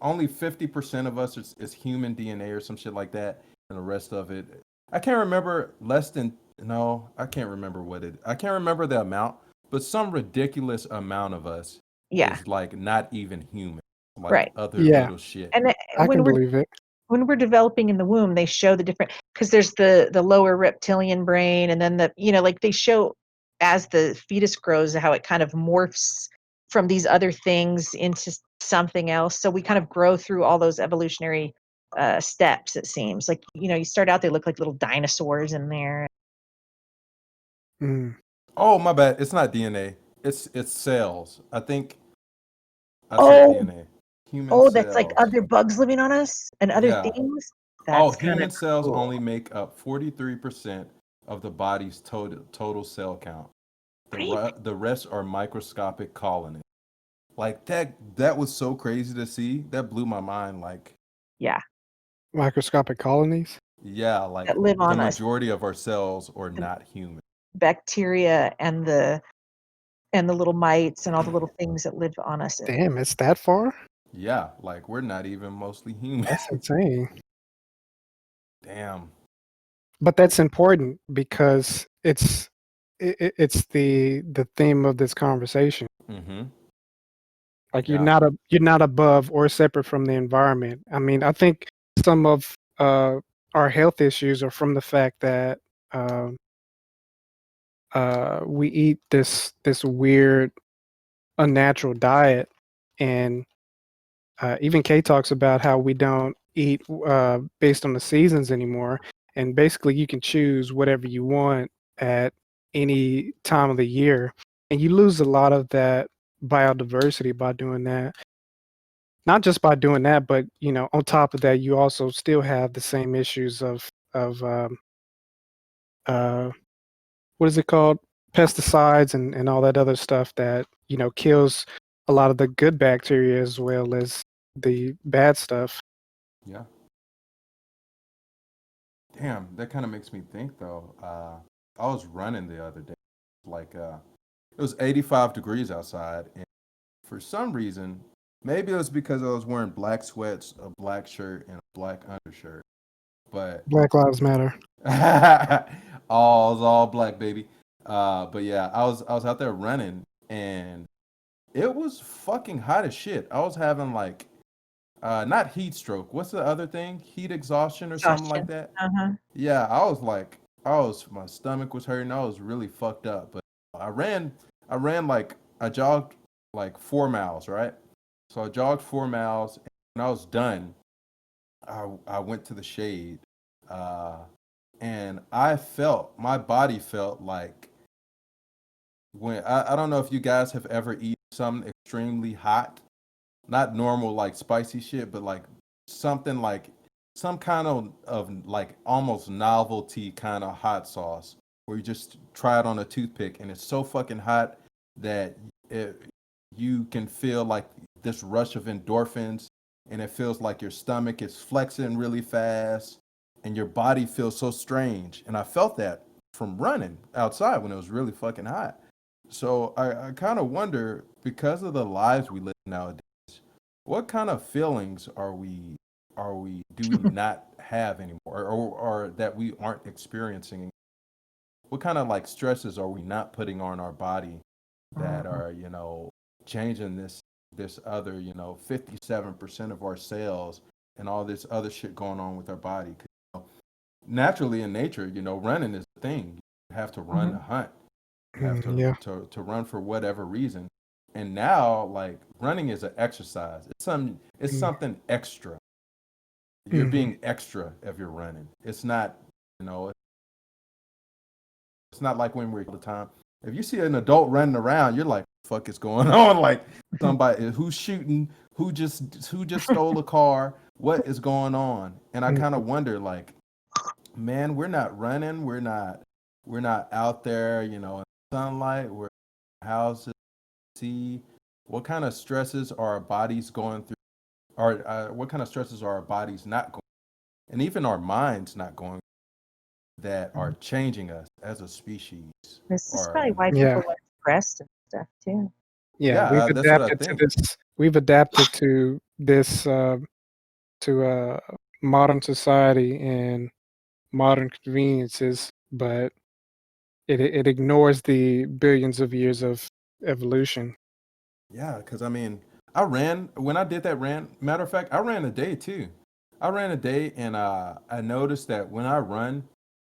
Speaker 2: only 50% of us is human DNA or some shit like that, and the rest of it, I can't remember. Less than no, I can't remember what it. I can't remember the amount, but some ridiculous amount of us
Speaker 1: yeah,
Speaker 2: is like not even human, like
Speaker 1: right.
Speaker 2: other
Speaker 3: Yeah,
Speaker 2: little shit.
Speaker 1: And
Speaker 3: I can believe it.
Speaker 1: when we're developing in the womb, they show the different, because there's the lower reptilian brain, and then like they show as the fetus grows how it kind of morphs from these other things into something else. So we kind of grow through all those evolutionary steps. It seems like, you start out, they look like little dinosaurs in there.
Speaker 3: Mm.
Speaker 2: Oh, my bad. It's not DNA. It's cells. I think I said
Speaker 1: Oh,
Speaker 2: DNA. Human
Speaker 1: oh, that's like
Speaker 2: cells.
Speaker 1: other bugs living on us and other
Speaker 2: Yeah.
Speaker 1: things.
Speaker 2: Oh,
Speaker 1: That's kind of
Speaker 2: human cells
Speaker 1: cool.
Speaker 2: only make up 43% of the body's total cell count.
Speaker 1: Really?
Speaker 2: The rest are microscopic colonies. Like that was so crazy to see. That blew my mind. Like,
Speaker 1: Yeah,
Speaker 3: Microscopic colonies.
Speaker 2: yeah, like
Speaker 1: that live
Speaker 2: the
Speaker 1: on us.
Speaker 2: majority of our cells are
Speaker 1: The
Speaker 2: not human.
Speaker 1: bacteria and the little mites and all the little things that live on us.
Speaker 3: Damn, it's that far.
Speaker 2: Yeah, like we're not even mostly human.
Speaker 3: That's insane.
Speaker 2: Damn.
Speaker 3: But that's important because it's the theme of this conversation.
Speaker 2: Mm-hmm.
Speaker 3: Like
Speaker 2: Yeah.
Speaker 3: you're not above or separate from the environment. I mean, I think some of our health issues are from the fact that um, we eat this weird unnatural diet, and even Kay talks about how we don't eat based on the seasons anymore, and basically you can choose whatever you want at any time of the year, and you lose a lot of that biodiversity by doing that. Not just by doing that, but on top of that, you also still have the same issues of uh, what is it called? Pesticides and all that other stuff that kills a lot of the good bacteria as well as the bad stuff.
Speaker 2: Yeah. Damn, that kind of makes me think though. I was running the other day. Like it was 85 degrees outside, and for some reason, maybe it was because I was wearing black sweats, a black shirt, and a black undershirt. But
Speaker 3: Black Lives Matter.
Speaker 2: all black, baby. But yeah, I was out there running, and it was fucking hot as shit. I was having like not heat stroke. What's the other thing? Heat exhaustion or something like
Speaker 1: Exhaustion.
Speaker 2: that.
Speaker 1: Uh-huh.
Speaker 2: Yeah, my stomach was hurting. I was really fucked up. But I ran like, I jogged like 4 miles, right? So I jogged 4 miles, and when I was done, I went to the shade, uh, and my body felt like when I don't know if you guys have ever eaten something extremely hot, not normal like spicy shit, but like something like some kind of like almost novelty kind of hot sauce where you just try it on a toothpick and it's so fucking hot that it, you can feel like this rush of endorphins and it feels like your stomach is flexing really fast and your body feels so strange. And I felt that from running outside when it was really fucking hot. So I kind of wonder, because of the lives we live nowadays, what kind of feelings are we do we not have anymore, or that we aren't experiencing? What kind of like stresses are we not putting on our body that are changing this other 57% of our cells and all this other shit going on with our body? 'Cause, naturally in nature, running is a thing. You have to run to hunt. You have
Speaker 3: Yeah.
Speaker 2: to run for whatever reason. And now, like, running is an exercise. It's
Speaker 3: Mm.
Speaker 2: something extra. You're
Speaker 3: Mhm.
Speaker 2: being extra if you're running. It's not, you know, it's not like when we're all the time. If you see an adult running around, you're like, "Fuck is going on?" Like somebody who's shooting, who just stole a car. What is going on? And I kind
Speaker 3: Mhm.
Speaker 2: of wonder, like, man, we're not running. We're not out there, in sunlight. We're in houses. See what kind of stresses are our bodies going through, or what kind of stresses are our bodies not going, and even our minds not going, that are changing us as a species.
Speaker 1: This is
Speaker 2: Or
Speaker 1: probably why
Speaker 3: Yeah.
Speaker 1: people are depressed and stuff too.
Speaker 3: Yeah.
Speaker 2: yeah,
Speaker 3: We've
Speaker 2: that's what I
Speaker 3: adapted to
Speaker 2: think.
Speaker 3: this. We've adapted to this to modern society and modern conveniences, but it ignores the billions of years of evolution.
Speaker 2: Yeah, because I mean, I ran when I did that ran. Matter of fact, I ran a day too. I ran a day, and I noticed that when I run,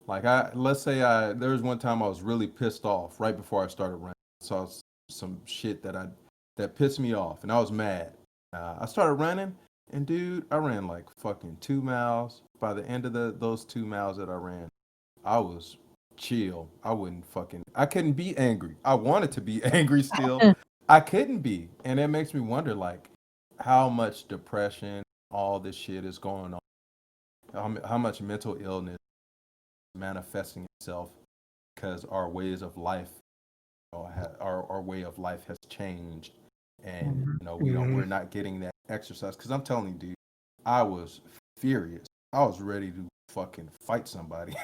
Speaker 2: like let's say there was one time I was really pissed off right before I started running. I saw some shit that pissed me off, and I was mad. I started running, and dude, I ran like fucking 2 miles. By the end of those 2 miles that I ran, I was chill. I couldn't be angry. I wanted to be angry still. I couldn't be. And it makes me wonder, like, how much depression, all this shit is going on. How much mental illness is manifesting itself because our ways of life, our way of life has changed. And,
Speaker 1: Mhm.
Speaker 3: Mhm.
Speaker 2: we're not getting that exercise. Because I'm telling you, dude, I was furious. I was ready to fucking fight somebody.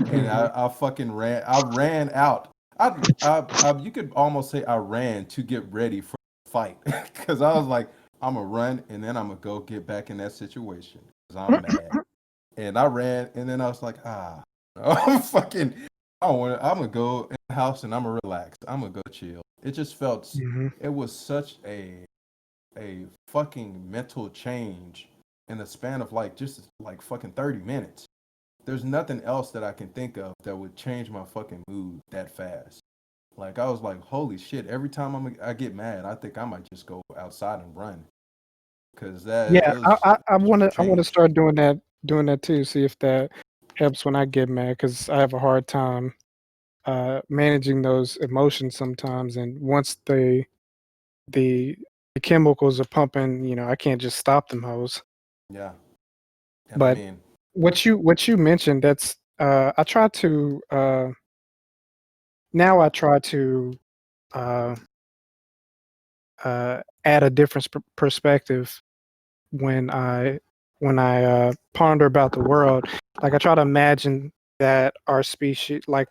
Speaker 2: And
Speaker 3: Mhm.
Speaker 2: I fucking ran. I ran out. You could almost say I ran to get ready for the fight because I was like, I'm gonna run and then I'm gonna go get back in that situation because I'm mad. And I ran and then I was like, I'm fucking. I'm gonna go in the house and I'm gonna relax. I'm gonna go chill. It just felt.
Speaker 3: Mhm.
Speaker 2: It was such a fucking mental change in the span of like just like fucking 30 minutes. There's nothing else that I can think of that would change my fucking mood that fast. Like I was like, holy shit! Every time I get mad, I think I might just go outside and run because that
Speaker 3: Yeah,
Speaker 2: it was
Speaker 3: I
Speaker 2: just
Speaker 3: wanna I wanna
Speaker 2: change.
Speaker 3: start doing that too, see if that helps when I get mad, because I have a hard time, managing those emotions sometimes, and once the the chemicals are pumping, I can't just stop them hoes.
Speaker 2: Yeah, and I
Speaker 3: But
Speaker 2: mean,
Speaker 3: what you mentioned, that's, I try to, now I try to, uh, add a different perspective when I ponder about the world. Like I try to imagine that our species, like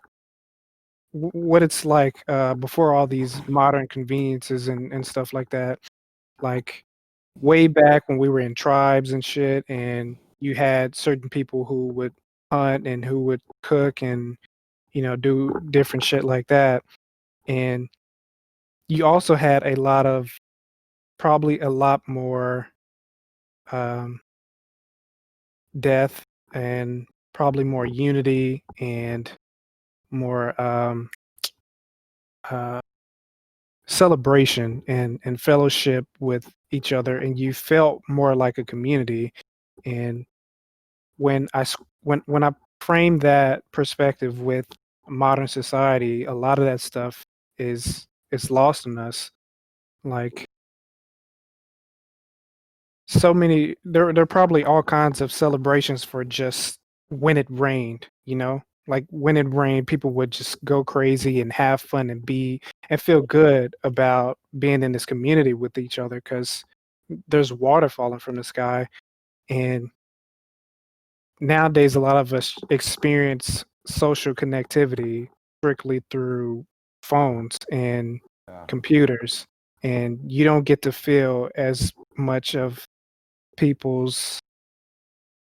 Speaker 3: what it's like before all these modern conveniences and stuff like that. Like way back when we were in tribes and shit, and you had certain people who would hunt and who would cook and do different shit like that. And you also had probably a lot more um, death and probably more unity and more uh, celebration and fellowship with each other, and you felt more like a community. And when I frame that perspective with modern society, a lot of that stuff is lost in us. Like so many there are probably all kinds of celebrations for just when it rained, you know? Like when it rained, people would just go crazy and have fun and be and feel good about being in this community with each other because there's water falling from the sky. And nowadays, a lot of us experience social connectivity strictly through phones and
Speaker 2: Yeah.
Speaker 3: computers, and you don't get to feel as much of people's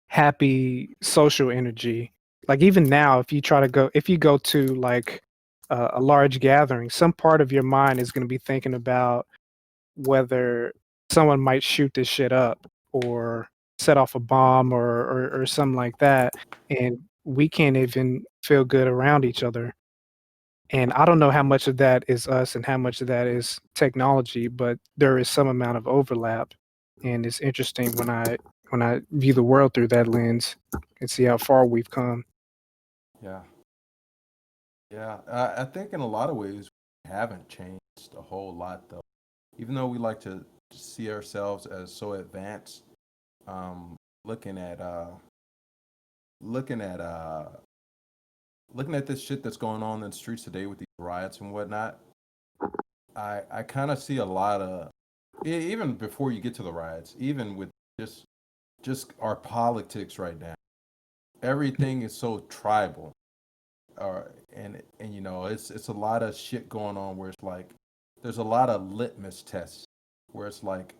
Speaker 3: happy social energy. Like even now, if you go to like a large gathering, some part of your mind is going to be thinking about whether someone might shoot this shit up or set off a bomb or something like that, and we can't even feel good around each other. And I don't know how much of that is us and how much of that is technology, but there is some amount of overlap. And it's interesting when I view the world through that lens and see how far we've come.
Speaker 2: Yeah. Yeah. I think in a lot of ways we haven't changed a whole lot though. Even though we like to see ourselves as so advanced, um, looking at looking at looking at this shit that's going on in the streets today with these riots and whatnot, I kind of see a lot of even before you get to the riots, even with just our politics right now. Everything is so tribal, and you know it's a lot of shit going on where it's like there's a lot of litmus tests where it's like,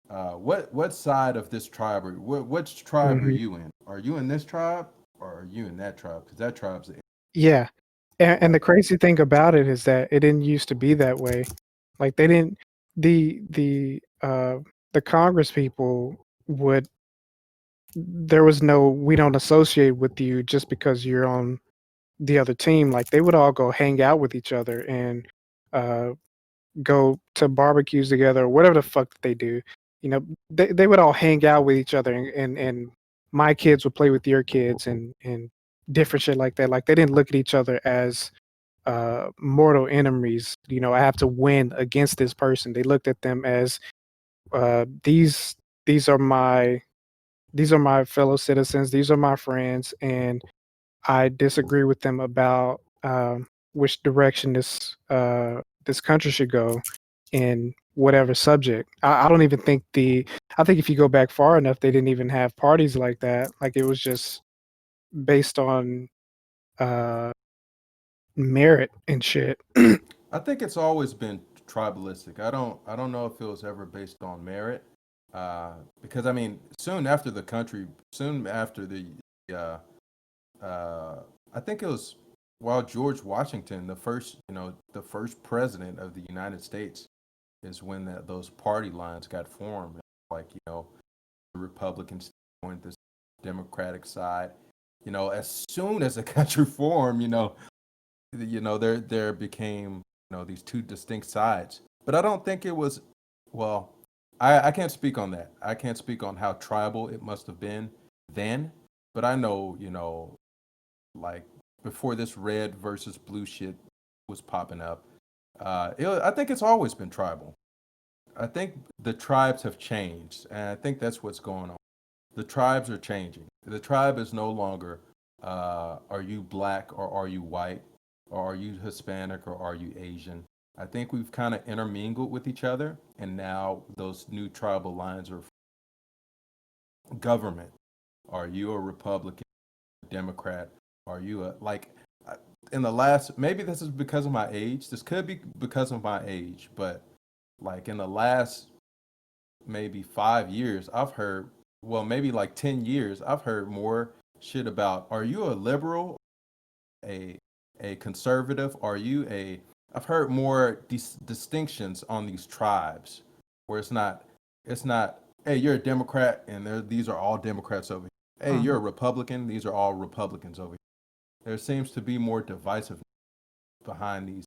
Speaker 2: what side of this tribe are which tribe are
Speaker 3: Hmm.
Speaker 2: you in? Are you in this tribe or are you in that tribe? Because that tribe's the
Speaker 3: Yeah. And
Speaker 2: right.
Speaker 3: the crazy thing about it is that it didn't used to be that way. Like they didn't the the uh the Congress people would there was no we don't associate with you just because you're on the other team. Like they would all go hang out with each other and uh go to barbecues together or whatever the fuck that they do. You know, they would all hang out with each other and my kids would play with your kids and different shit like that. Like they didn't look at each other as mortal enemies. You know, I have to win against this person. They looked at them as these are my fellow citizens. These are my friends, and I disagree with them about which direction this country should go in whatever subject. I don't even think I think if you go back far enough, they didn't even have parties like that. Like it was just based on uh, merit and shit.
Speaker 2: I think it's always been tribalistic. I don't know if it was ever based on merit, because I mean, soon after the uh, uh, I think it was while George Washington, the first president of the United States, is when those party lines got formed. Like the Republicans joined this Democratic side. As soon as the country formed, there became these two distinct sides. But I don't think it was well. I can't speak on that. I can't speak on how tribal it must have been then. But I know like before this red versus blue shit was popping up. I think it's always been tribal. I think the tribes have changed, and I think that's what's going on. The tribes are changing. The tribe is no longer, are you black or are you white, or are you Hispanic or are you Asian? I think we've kind of intermingled with each other, and now those new tribal lines are government. Are you a Republican, Democrat? Are you a like? uh, In the last, maybe this is because of my age. This could be because of my age, but like in the last maybe 5 years, I've heard, well, maybe like 10 years, I've heard more shit about, are you a liberal, a conservative? Are you I've heard more distinctions on these tribes where it's not, hey, you're a Democrat and these are all Democrats over here. Hey, you're a Republican, these are all Republicans over here. There seems to be more divisiveness behind these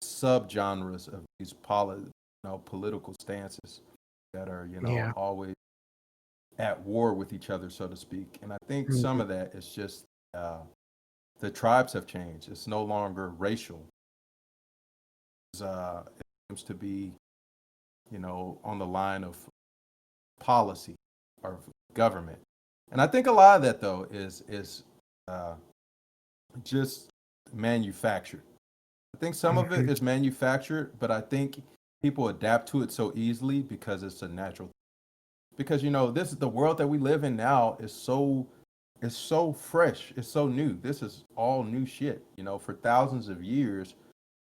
Speaker 2: subgenres of these political stances that are,
Speaker 3: Yeah.
Speaker 2: always at war with each other, so to speak. And I think some
Speaker 3: Mhm.
Speaker 2: of that is just the tribes have changed. It's no longer racial. It seems to be, on the line of policy or government. And I think a lot of that though is uh, just manufactured. I think some of it
Speaker 3: Mhm.
Speaker 2: is manufactured, but I think people adapt to it so easily because it's a natural. Because this is the world that we live in now is so fresh, it's so new. This is all new shit. For thousands of years,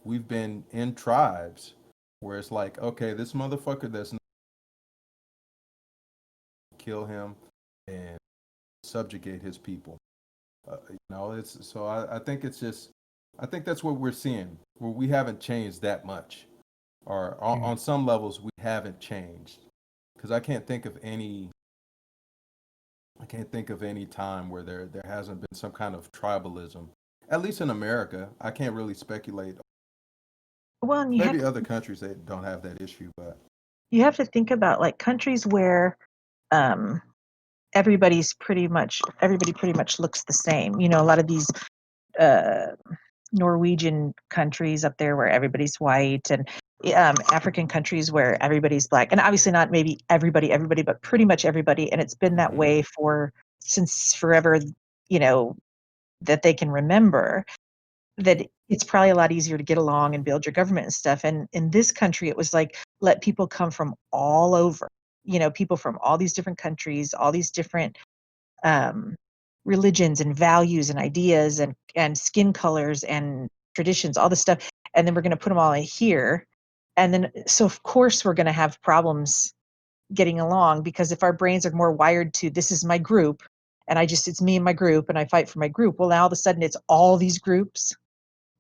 Speaker 2: we've been in tribes where it's like, okay, this motherfucker that's kill him and subjugate his people. It's so I think it's just I think that's what we're seeing where we haven't changed that much, or
Speaker 3: Mm.
Speaker 2: on some levels we haven't changed. Because I can't think of any time where there hasn't been some kind of tribalism. At least in America, I can't really speculate.
Speaker 1: Well, and
Speaker 2: Maybe other countries they don't have that issue, but
Speaker 1: you have to think about like countries where um, everybody pretty much looks the same. A lot of these uh, Norwegian countries up there where everybody's white, and African countries where everybody's black, and obviously not maybe everybody, but pretty much everybody. And it's been that
Speaker 2: hmm
Speaker 1: way since forever. You know that they can remember that it's probably a lot easier to get along and build your government and stuff. And in this country, it was like let people come from all over. People from all these different countries, all these different um, religions and values and ideas and skin colors and traditions, all this stuff, and then we're going to put them all in here. And then, so of course, we're going to have problems getting along because if our brains are more wired to this is my group, and it's me and my group, and I fight for my group. Well, now all of a sudden, it's all these groups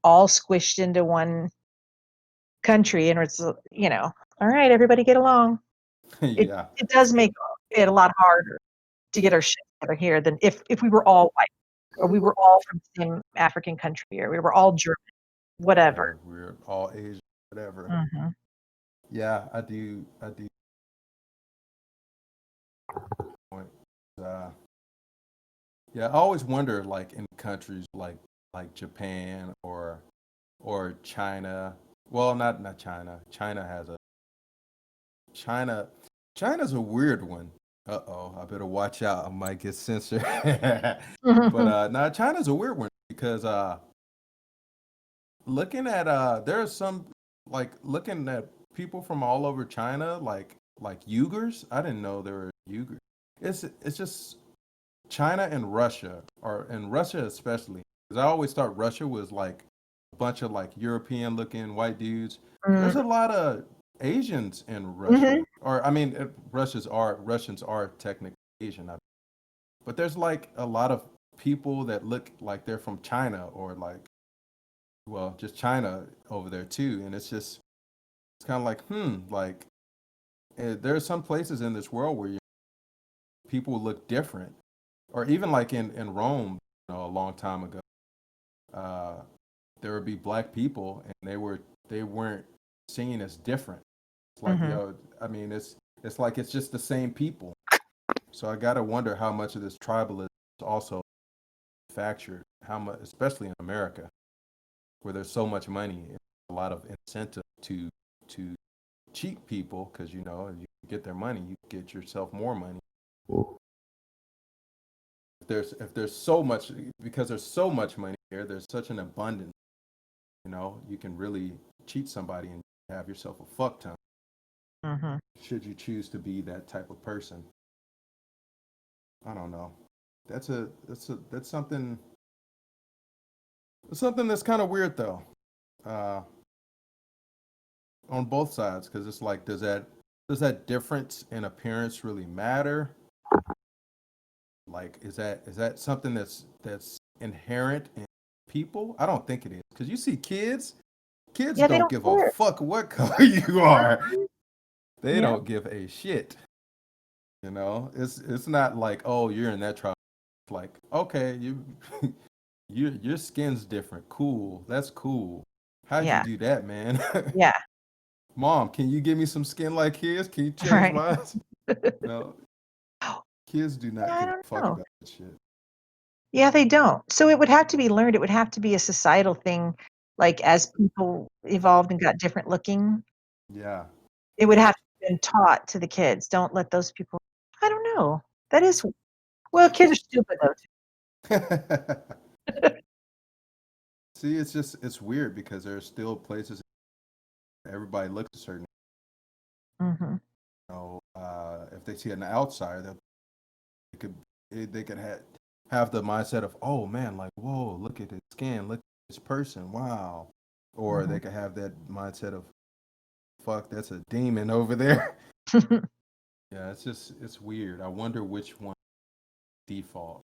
Speaker 1: all squished into one country, and it's all right, everybody get along. It
Speaker 2: yeah,
Speaker 1: it does make it a lot harder to get our shit together here than if we were all white or we were all from the same African country or we were all German, whatever.
Speaker 2: or we're all Asian, whatever.
Speaker 1: Hmm.
Speaker 2: Yeah, I do. Point. Uh, yeah, I always wonder, like in countries like Japan or China. Well, not China. China. China's a weird one. Uh-oh, I better watch out. I might get censored. But nah, China's a weird one because looking at there's some like looking at people from all over China, like Uyghurs. I didn't know there were Uyghurs. It's just China and Russia, or and Russia especially, because I always thought Russia was like a bunch of like European looking white dudes. There's a lot of Asians in
Speaker 1: Mm-hmm.
Speaker 2: Russia, or I mean, Russians are technically Asian, but there's like a lot of people that look like they're from China or like, well, just China over there too, and it's kind of like like there are some places in this world where people look different, or even like in Rome, a long time ago, uh, there would be black people, and they weren't seen as different. It's like,
Speaker 1: Hmm.
Speaker 2: I mean, it's like it's just the same people. So I gotta wonder how much of this tribalism is also manufactured, how much, especially in America, where there's so much money and a lot of incentive to cheat people, because if you get their money, you get yourself more money. If there's so much, because there's so much money here, there's such an abundance. You can really cheat somebody and have yourself a fuck ton.
Speaker 1: Hmm.
Speaker 2: Should you choose to be that type of person? I don't know. That's something that's kind of weird though, uh, on both sides, because it's like, does that difference in appearance really matter? Like, is that something that's inherent in people? I don't think it is, because you see kids
Speaker 1: Yeah, they
Speaker 2: don't
Speaker 1: don't
Speaker 2: give a
Speaker 1: care.
Speaker 2: fuck what color you are. They
Speaker 1: Yeah,
Speaker 2: don't give a shit. It's not like, oh, you're in that tribe. It's like, okay, your skin's different. Cool, that's cool. How'd you
Speaker 1: yeah,
Speaker 2: do that, man?
Speaker 1: yeah.
Speaker 2: Mom, can you give me some skin like his? Can you
Speaker 1: All
Speaker 2: change
Speaker 1: right.
Speaker 2: mine? No, kids do not
Speaker 1: I
Speaker 2: give
Speaker 1: don't
Speaker 2: a fuck
Speaker 1: know.
Speaker 2: about that shit.
Speaker 1: Yeah, they don't. So it would have to be learned. It would have to be a societal thing, like as people evolved and got different looking.
Speaker 2: Yeah.
Speaker 1: It would have to be been taught to the kids. Don't let those people. I don't know. That is well, kids are stupid though.
Speaker 2: See, it's weird because there's still places everybody looks a certain.
Speaker 1: Mm-hmm.
Speaker 2: If they see an outsider, they could they could have the mindset of, oh man, like whoa, look at his skin, look at this person, wow, or
Speaker 1: Mm-hmm.
Speaker 2: they could have that mindset of, fuck, that's a demon over there. Yeah, it's weird. I wonder which one default.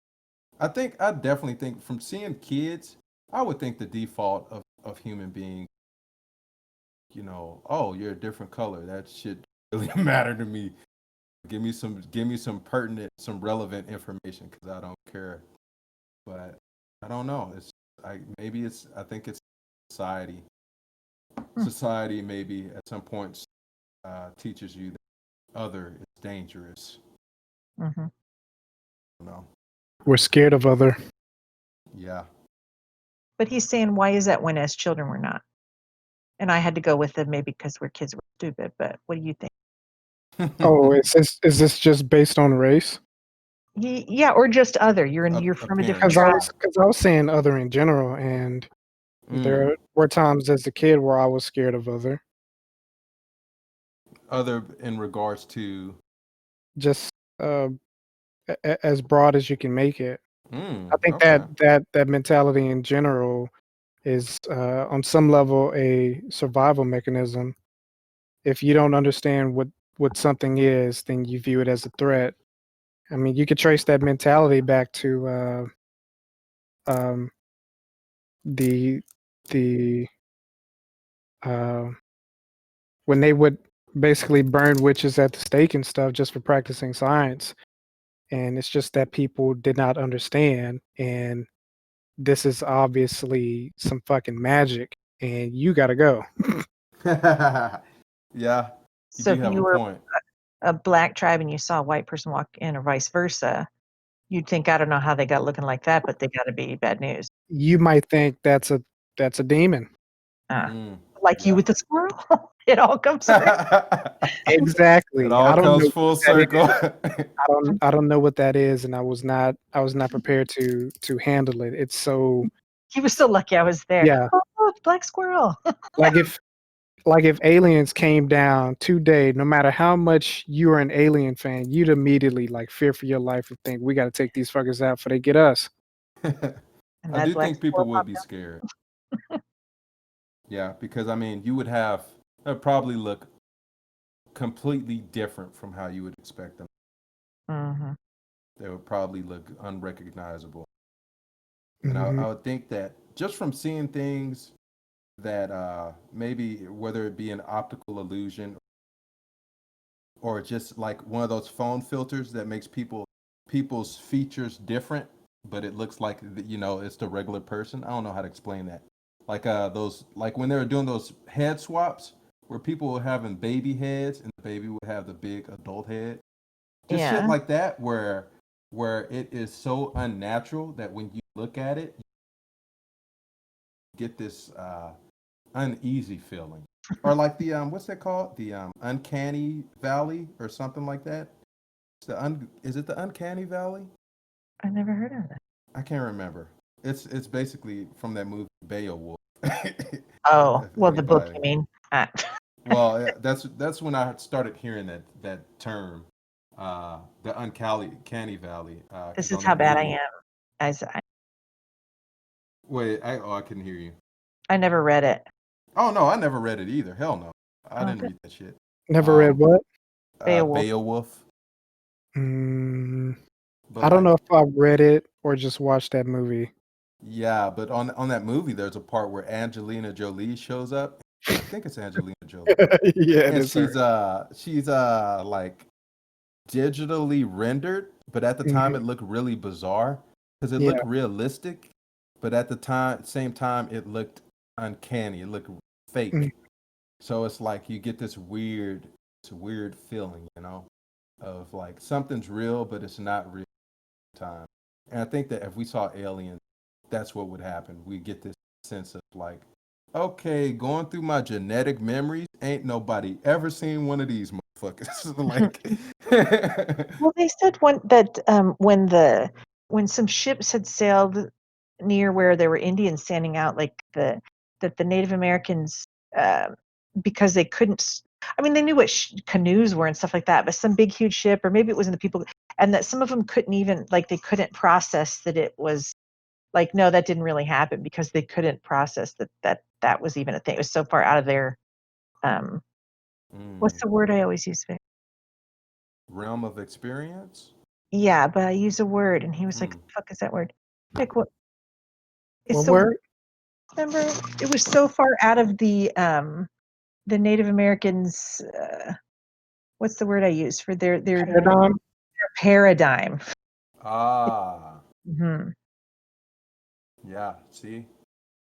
Speaker 2: I definitely think from seeing kids, I would think the default of human being, oh, you're a different color. That shit really matter to me. Give me some pertinent, some relevant information because I don't care. But I don't know. I think it's society. Society maybe at some points teaches you that other is dangerous.
Speaker 1: Mm-hmm.
Speaker 2: No.
Speaker 3: We're scared of other.
Speaker 2: Yeah.
Speaker 1: But he's saying, why is that when as children we're not? And I had to go with it maybe because we're kids were stupid. But what do you think?
Speaker 3: Oh, is this just based on race?
Speaker 1: Yeah, or just other. You're from a different
Speaker 3: Because
Speaker 2: Appearance.
Speaker 3: I
Speaker 1: tribe.
Speaker 3: was because I was saying other in general, and
Speaker 2: Mm.
Speaker 3: there were times as a kid where I was scared of other.
Speaker 2: Other in regards to.
Speaker 3: Just as broad as you can make it. I think
Speaker 2: Okay.
Speaker 3: that mentality in general is on some level a survival mechanism. If you don't understand what something is, then you view it as a threat. I mean, you could trace that mentality back to um, the the uh, when they would basically burn witches at the stake and stuff just for practicing science. And it's just that people did not understand. And this is obviously some fucking magic, and you got to go.
Speaker 2: Yeah, you
Speaker 1: So
Speaker 2: do
Speaker 1: if
Speaker 2: have a
Speaker 1: you were
Speaker 2: point.
Speaker 1: a black tribe and you saw a white person walk in or vice versa, you'd think, I don't know how they got looking like that, but they got to be bad news.
Speaker 3: You might think that's a demon.
Speaker 1: Uh,
Speaker 2: Mm,
Speaker 1: like you
Speaker 2: yeah.
Speaker 1: with the squirrel. It all comes around.
Speaker 2: It
Speaker 3: Exactly.
Speaker 2: all
Speaker 3: I don't
Speaker 2: comes
Speaker 3: know
Speaker 2: full
Speaker 3: what that is.
Speaker 2: circle.
Speaker 3: I don't know what that is, and I was not prepared to handle it. It's so
Speaker 1: He was so lucky I was there.
Speaker 3: yeah.
Speaker 1: Oh, look, black squirrel.
Speaker 3: Like if aliens came down today, no matter how much you are an alien fan, you'd immediately like fear for your life and think we got to take these fuckers out before they get us.
Speaker 1: And
Speaker 2: I
Speaker 1: that
Speaker 2: do
Speaker 1: black
Speaker 2: think people
Speaker 1: squirrel
Speaker 2: would
Speaker 1: popped
Speaker 2: be
Speaker 1: up.
Speaker 2: scared. Yeah, because I mean, it'd probably look completely different from how you would expect them.
Speaker 1: Mm-hmm.
Speaker 2: They would probably look unrecognizable. And
Speaker 3: Hmm.
Speaker 2: I would think that just from seeing things that maybe whether it be an optical illusion or just like one of those phone filters that makes people's features different, but it looks like it's the regular person. I don't know how to explain that. Like those like when they were doing those head swaps where people were having baby heads and the baby would have the big adult head. Just shit
Speaker 1: Yeah.
Speaker 2: like that where it is so unnatural that when you look at it, you get this uneasy feeling. Or like the what's that called? The uncanny valley or something like that. Is it the uncanny valley?
Speaker 1: I never heard of that.
Speaker 2: I can't remember. It's basically from that movie Beowulf.
Speaker 1: Oh,
Speaker 2: If
Speaker 1: well, the book,
Speaker 2: anybody.
Speaker 1: you mean? Ah.
Speaker 2: Well, yeah, that's when I started hearing that term, the uncanny valley.
Speaker 1: This
Speaker 2: Because
Speaker 1: is
Speaker 2: on
Speaker 1: how
Speaker 2: that
Speaker 1: bad I
Speaker 2: movie.
Speaker 1: am. As
Speaker 2: Wait, I couldn't hear you.
Speaker 1: I never read it.
Speaker 2: Oh no, I never read it either. Hell no, I
Speaker 1: Oh,
Speaker 2: didn't
Speaker 1: good.
Speaker 2: read that shit.
Speaker 3: Never read
Speaker 2: Um,
Speaker 3: what?
Speaker 1: Beowulf.
Speaker 2: Beowulf,
Speaker 3: Mm,
Speaker 2: but
Speaker 3: I don't know
Speaker 2: like,
Speaker 3: if I read it or just watched that movie.
Speaker 2: yeah, but on that movie, there's a part where Angelina Jolie shows up. I think it's Angelina Jolie,
Speaker 3: Yeah, it
Speaker 2: and
Speaker 3: is her.
Speaker 2: she's like digitally rendered, but at the time
Speaker 3: Mhm.
Speaker 2: it looked really bizarre because it
Speaker 3: Yeah.
Speaker 2: looked realistic, but at the same time it looked uncanny. It looked
Speaker 3: Mm.
Speaker 2: fake. So it's like you get this weird feeling, of like something's real, but it's not real at the time. And I think that if we saw aliens, that's what would happen. We get this sense of like, okay, going through my genetic memories, ain't nobody ever seen one of these motherfuckers. Like,
Speaker 1: Well, they said when some ships had sailed near where there were Indians standing out, like that the Native Americans, uh, because they couldn't. I mean, they knew what canoes were and stuff like that, but some big, huge ship, or maybe it wasn't the people, and that some of them couldn't even they couldn't process that it was like, no, that didn't really happen because they couldn't process that was even a thing. It was so far out of their um, what's
Speaker 2: mm,
Speaker 1: the word I always use?
Speaker 2: realm of experience.
Speaker 1: Yeah, but I use a word, and he was like,
Speaker 2: Hmm.
Speaker 1: "The fuck is that word?" Like, what? It's
Speaker 3: What
Speaker 1: so
Speaker 3: word?
Speaker 1: remember it was so far out of the Native Americans. What's the word I use for their
Speaker 3: Paradigm?
Speaker 1: paradigm?
Speaker 2: Ah,
Speaker 1: Hmm.
Speaker 2: yeah. See,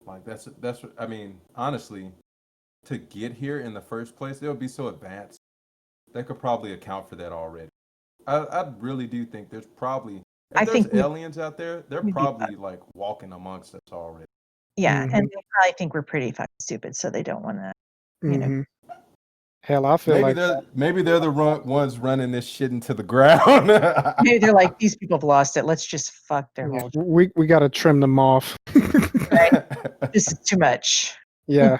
Speaker 2: like that's what I mean. Honestly, to get here in the first place, they would be so advanced. They could probably account for that already. I really do think there's probably if
Speaker 1: I
Speaker 2: there's
Speaker 1: think
Speaker 2: aliens out there, they're
Speaker 1: we'd be
Speaker 2: probably like walking amongst us already.
Speaker 1: yeah, and
Speaker 3: Hmm.
Speaker 1: they probably think we're pretty fucking stupid, so they don't want to, you know.
Speaker 3: Hmm. Hell, I feel like
Speaker 2: Maybe they're the ones running this shit into the ground.
Speaker 1: Maybe they're like, these people have lost it. Let's just fuck their
Speaker 3: yeah,
Speaker 1: whole.
Speaker 3: we got to trim them off.
Speaker 1: Right? This is too much.
Speaker 3: Yeah.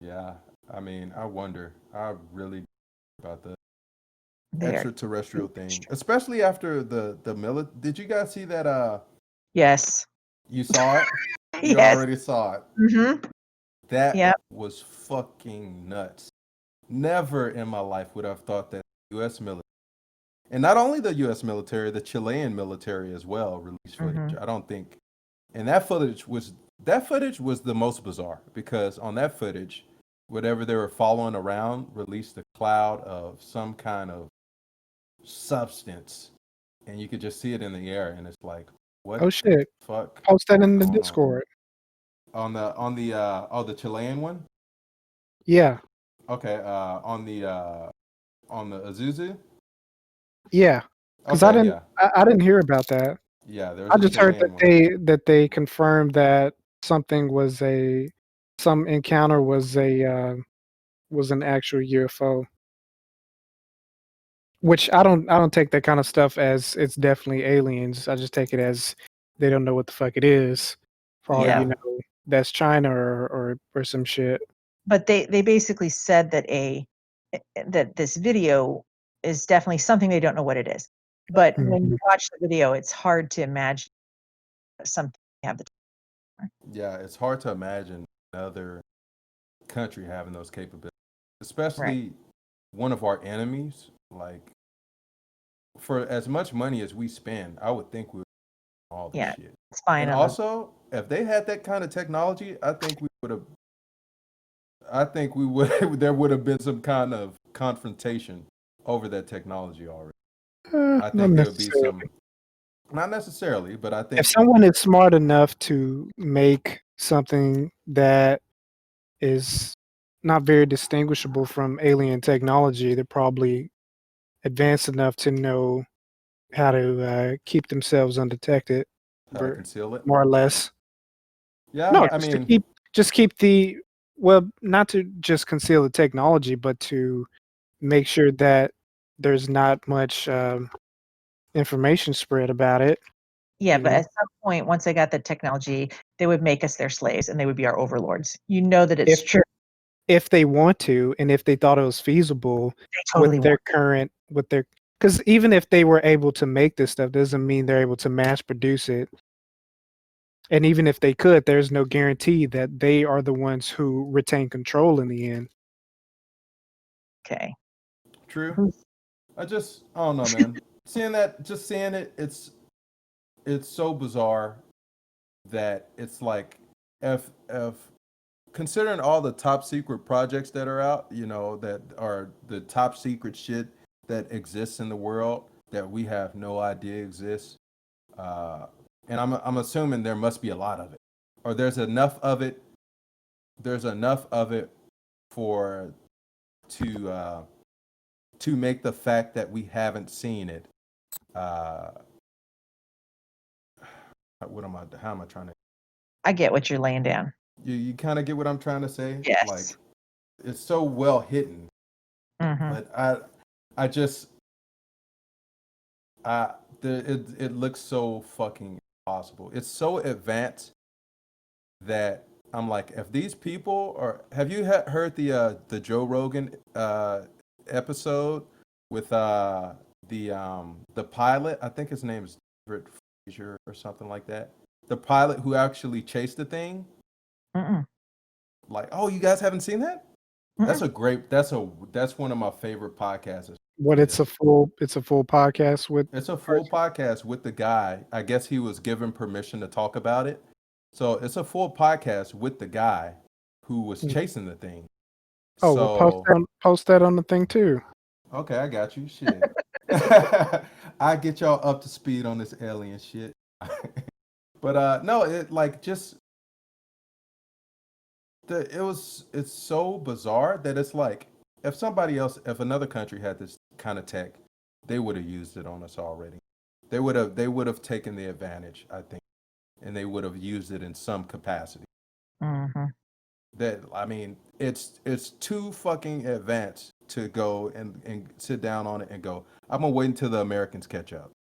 Speaker 2: Yeah, I mean, I wonder. I really about the
Speaker 1: They are.
Speaker 2: extraterrestrial thing, especially after the mili. Did you guys see that?
Speaker 1: Yes.
Speaker 2: You saw it. You
Speaker 1: Yes.
Speaker 2: already saw it.
Speaker 1: Mm-hmm.
Speaker 2: That
Speaker 1: Yeah.
Speaker 2: was fucking nuts. Never in my life would I have thought that the U.S. military, and not only the U.S. military, the Chilean military as well, released footage.
Speaker 1: Mm-hmm.
Speaker 2: I don't think, and that footage was the most bizarre because on that footage, whatever they were following around released a cloud of some kind of substance, and you could just see it in the air, and it's like, what
Speaker 3: Oh shit.
Speaker 2: the fuck
Speaker 3: Post that
Speaker 2: is
Speaker 3: in the
Speaker 2: going on?
Speaker 3: Discord.
Speaker 2: On the Chilean one?
Speaker 3: Yeah.
Speaker 2: Okay, on the Azuzu?
Speaker 3: Yeah. Because
Speaker 2: Okay, yeah.
Speaker 3: I didn't hear about that.
Speaker 2: Yeah, there's
Speaker 3: I
Speaker 2: a
Speaker 3: just heard
Speaker 2: Chilean one.
Speaker 3: that they confirmed that something was some encounter was an actual UFO. Which I don't take that kind of stuff as it's definitely aliens. I just take it as they don't know what the fuck it is. For all
Speaker 1: Yeah.
Speaker 3: you
Speaker 2: Yeah.
Speaker 3: know, that's China or some shit.
Speaker 1: But they basically said that this video is definitely something they don't know what it is. But when
Speaker 3: Mhm.
Speaker 1: you watch the video, it's hard to imagine something they have the.
Speaker 2: Yeah, it's hard to imagine another country having those capabilities,
Speaker 1: Right.
Speaker 2: especially one of our enemies. Like, for as much money as we spend, I would think we would do all this
Speaker 1: Yeah.
Speaker 2: shit.
Speaker 1: Spying
Speaker 2: And
Speaker 1: on them.
Speaker 2: also, if they had that kind of technology, I think there would have been some kind of confrontation over that technology already. I
Speaker 3: Not
Speaker 2: think there would be
Speaker 3: necessarily.
Speaker 2: some, not necessarily, but I
Speaker 3: If
Speaker 2: think,
Speaker 3: someone is smart enough to make something that is not very distinguishable from alien technology, they're probably advanced enough to know how to keep themselves undetected,
Speaker 2: how to conceal it.
Speaker 3: more or less.
Speaker 2: Yeah,
Speaker 3: No,
Speaker 1: Yeah.
Speaker 2: I
Speaker 3: just to
Speaker 2: mean,
Speaker 3: keep the well, not to just conceal the technology, but to make sure that there's not much information spread about it.
Speaker 1: Yeah,
Speaker 3: You
Speaker 1: but
Speaker 3: know,
Speaker 1: at some point, once they got the technology, they would make us their slaves and they would be our overlords. You know that it's
Speaker 3: if
Speaker 1: true.
Speaker 3: if they want to, and if they thought it was feasible
Speaker 1: They
Speaker 3: with
Speaker 1: totally
Speaker 3: their
Speaker 1: want.
Speaker 3: current with their because even if they were able to make this stuff, doesn't mean they're able to mass produce it. And even if they could, there's no guarantee that they are the ones who retain control in the end.
Speaker 1: Okay.
Speaker 2: true.
Speaker 1: Who's-
Speaker 2: I don't know, man. Just seeing it, it's so bizarre that it's like, if considering all the top secret projects that are out, that are the top secret shit that exists in the world that we have no idea exists. Uh, and I'm assuming there must be a lot of it, or there's enough of it. There's enough of it for to uh, to make the fact that we haven't seen it uh, how am I trying to?
Speaker 1: I get what you're laying down.
Speaker 2: You kind of get what I'm trying to say. Like
Speaker 1: Yes.
Speaker 2: it's so well hidden,
Speaker 1: Hmm.
Speaker 2: but I just I it looks so fucking impossible. It's so advanced that I'm like, if these people are, have you heard the Joe Rogan episode with the pilot? I think his name is David Frazier or something like that. The pilot who actually chased the thing.
Speaker 1: Mm-mm.
Speaker 2: Like, oh, you guys haven't seen that?
Speaker 1: Mm-mm.
Speaker 2: That's one of my favorite podcasts.
Speaker 3: What
Speaker 2: Is
Speaker 3: it's a full podcast with
Speaker 2: It's a
Speaker 3: the
Speaker 2: full
Speaker 3: person.
Speaker 2: podcast with the guy. I guess he was given permission to talk about it. So it's a full podcast with the guy who was
Speaker 3: Mm.
Speaker 2: chasing the thing.
Speaker 3: Oh, well,
Speaker 2: So,
Speaker 3: post that on the thing too.
Speaker 2: okay, I got you. Shit. I get y'all up to speed on this alien shit. But no, it like just it's so bizarre that it's like if another country had this kind of tech, they would have used it on us already. They would have taken the advantage, I think, and they would have used it in some capacity.
Speaker 1: Hmm.
Speaker 2: That I mean, it's too fucking advanced to go and sit down on it and go, I'm gonna wait until the Americans catch up.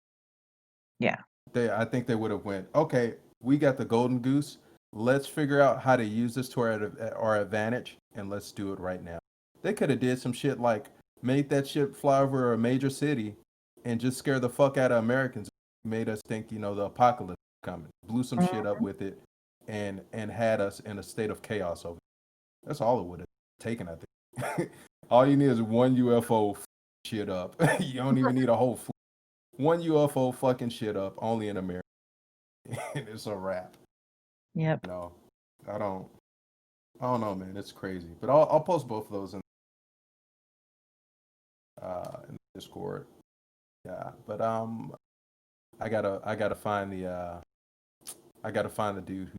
Speaker 1: Yeah.
Speaker 2: I think they would have went, okay, we got the golden goose. Let's figure out how to use this to our advantage, and let's do it right now. They could have did some shit like made that ship fly over a major city and just scare the fuck out of Americans. Made us think, the apocalypse is coming. Blew some shit up
Speaker 1: Mhm.
Speaker 2: with it, and had us in a state of chaos over. That's all it would have taken, I think. All you need is one UFO shit up. You don't even need a whole fleet. One UFO fucking shit up, only in America. And it's a wrap.
Speaker 1: Yep.
Speaker 2: No, I don't. I don't know, man. It's crazy. But I'll post both of those in Discord. Yeah. But I gotta find the dude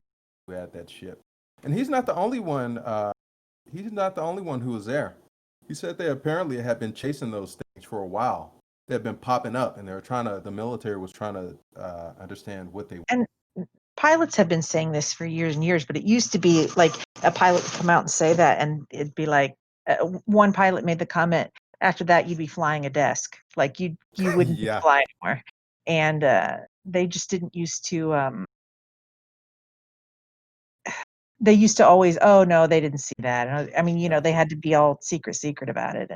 Speaker 2: who had that ship. And he's not the only one. He's not the only one who was there. He said they apparently had been chasing those things for a while. They had been popping up, and the military was trying to understand what they.
Speaker 1: And pilots have been saying this for years and years, but it used to be like a pilot would come out and say that, and it'd be like one pilot made the comment. After that, you'd be flying a desk, like you wouldn't be
Speaker 2: Yeah.
Speaker 1: flying anymore. And they just didn't used to. They used to always, oh no, they didn't see that. And I mean,
Speaker 2: Yeah.
Speaker 1: they had to be all secret about it.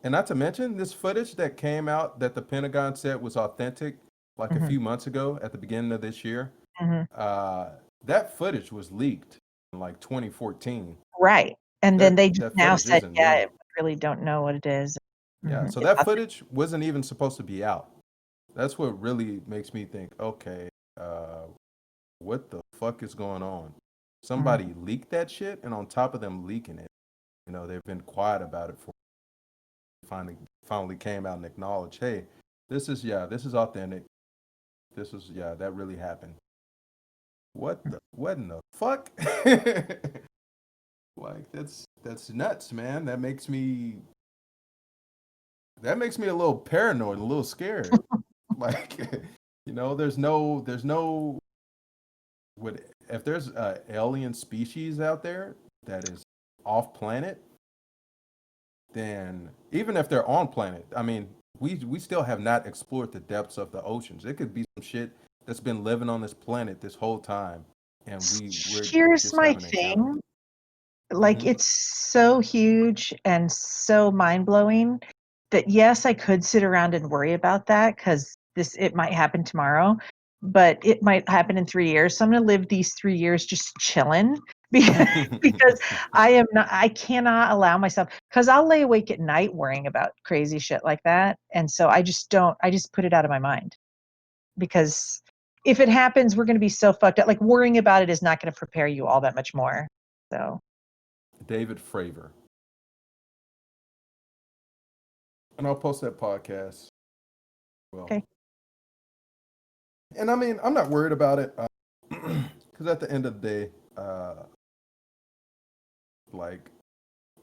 Speaker 2: And not to mention this footage that came out that the Pentagon said was authentic, like a
Speaker 1: Mhm,
Speaker 2: few months ago at the beginning of this year.
Speaker 1: mhm.
Speaker 2: Uh, that footage was leaked in like 2014.
Speaker 1: Right. And then
Speaker 2: That
Speaker 1: they just
Speaker 2: that
Speaker 1: now
Speaker 2: footage
Speaker 1: said,
Speaker 2: isn't
Speaker 1: yeah,
Speaker 2: new.
Speaker 1: we really don't know what it is.
Speaker 2: Yeah,
Speaker 1: Mhm.
Speaker 2: so
Speaker 1: It's
Speaker 2: that
Speaker 1: authentic.
Speaker 2: footage wasn't even supposed to be out. That's what really makes me think, okay, uh, what the fuck is going on?
Speaker 1: Mhm.
Speaker 2: Somebody leaked that shit, and on top of them leaking it, they've been quiet about it for finally came out and acknowledged, hey, this is authentic. That really happened. What in the fuck? Like that's nuts, man. That makes me a little paranoid, a little scared. Like, there's no would if there's a alien species out there that is off planet, then even if they're on planet, I mean, we still have not explored the depths of the oceans. It could be some shit that's been living on this planet this whole time, and we
Speaker 1: Here's
Speaker 2: just
Speaker 1: my
Speaker 2: haven't encountered
Speaker 1: thing.
Speaker 2: it.
Speaker 1: Like, it's so huge and so mind-blowing that, yes, I could sit around and worry about that because it might happen tomorrow, but it might happen in 3 years. So I'm gonna live these 3 years just chilling because because I cannot allow myself, because 'cause I'll lay awake at night worrying about crazy shit like that, and so I just put it out of my mind because if it happens, we're gonna be so fucked up. Like, worrying about it is not gonna prepare you all that much more. So,
Speaker 2: David Fravor, and I'll post that podcast. Well,
Speaker 1: okay.
Speaker 2: and I mean, I'm not worried about it because at the end of the day, like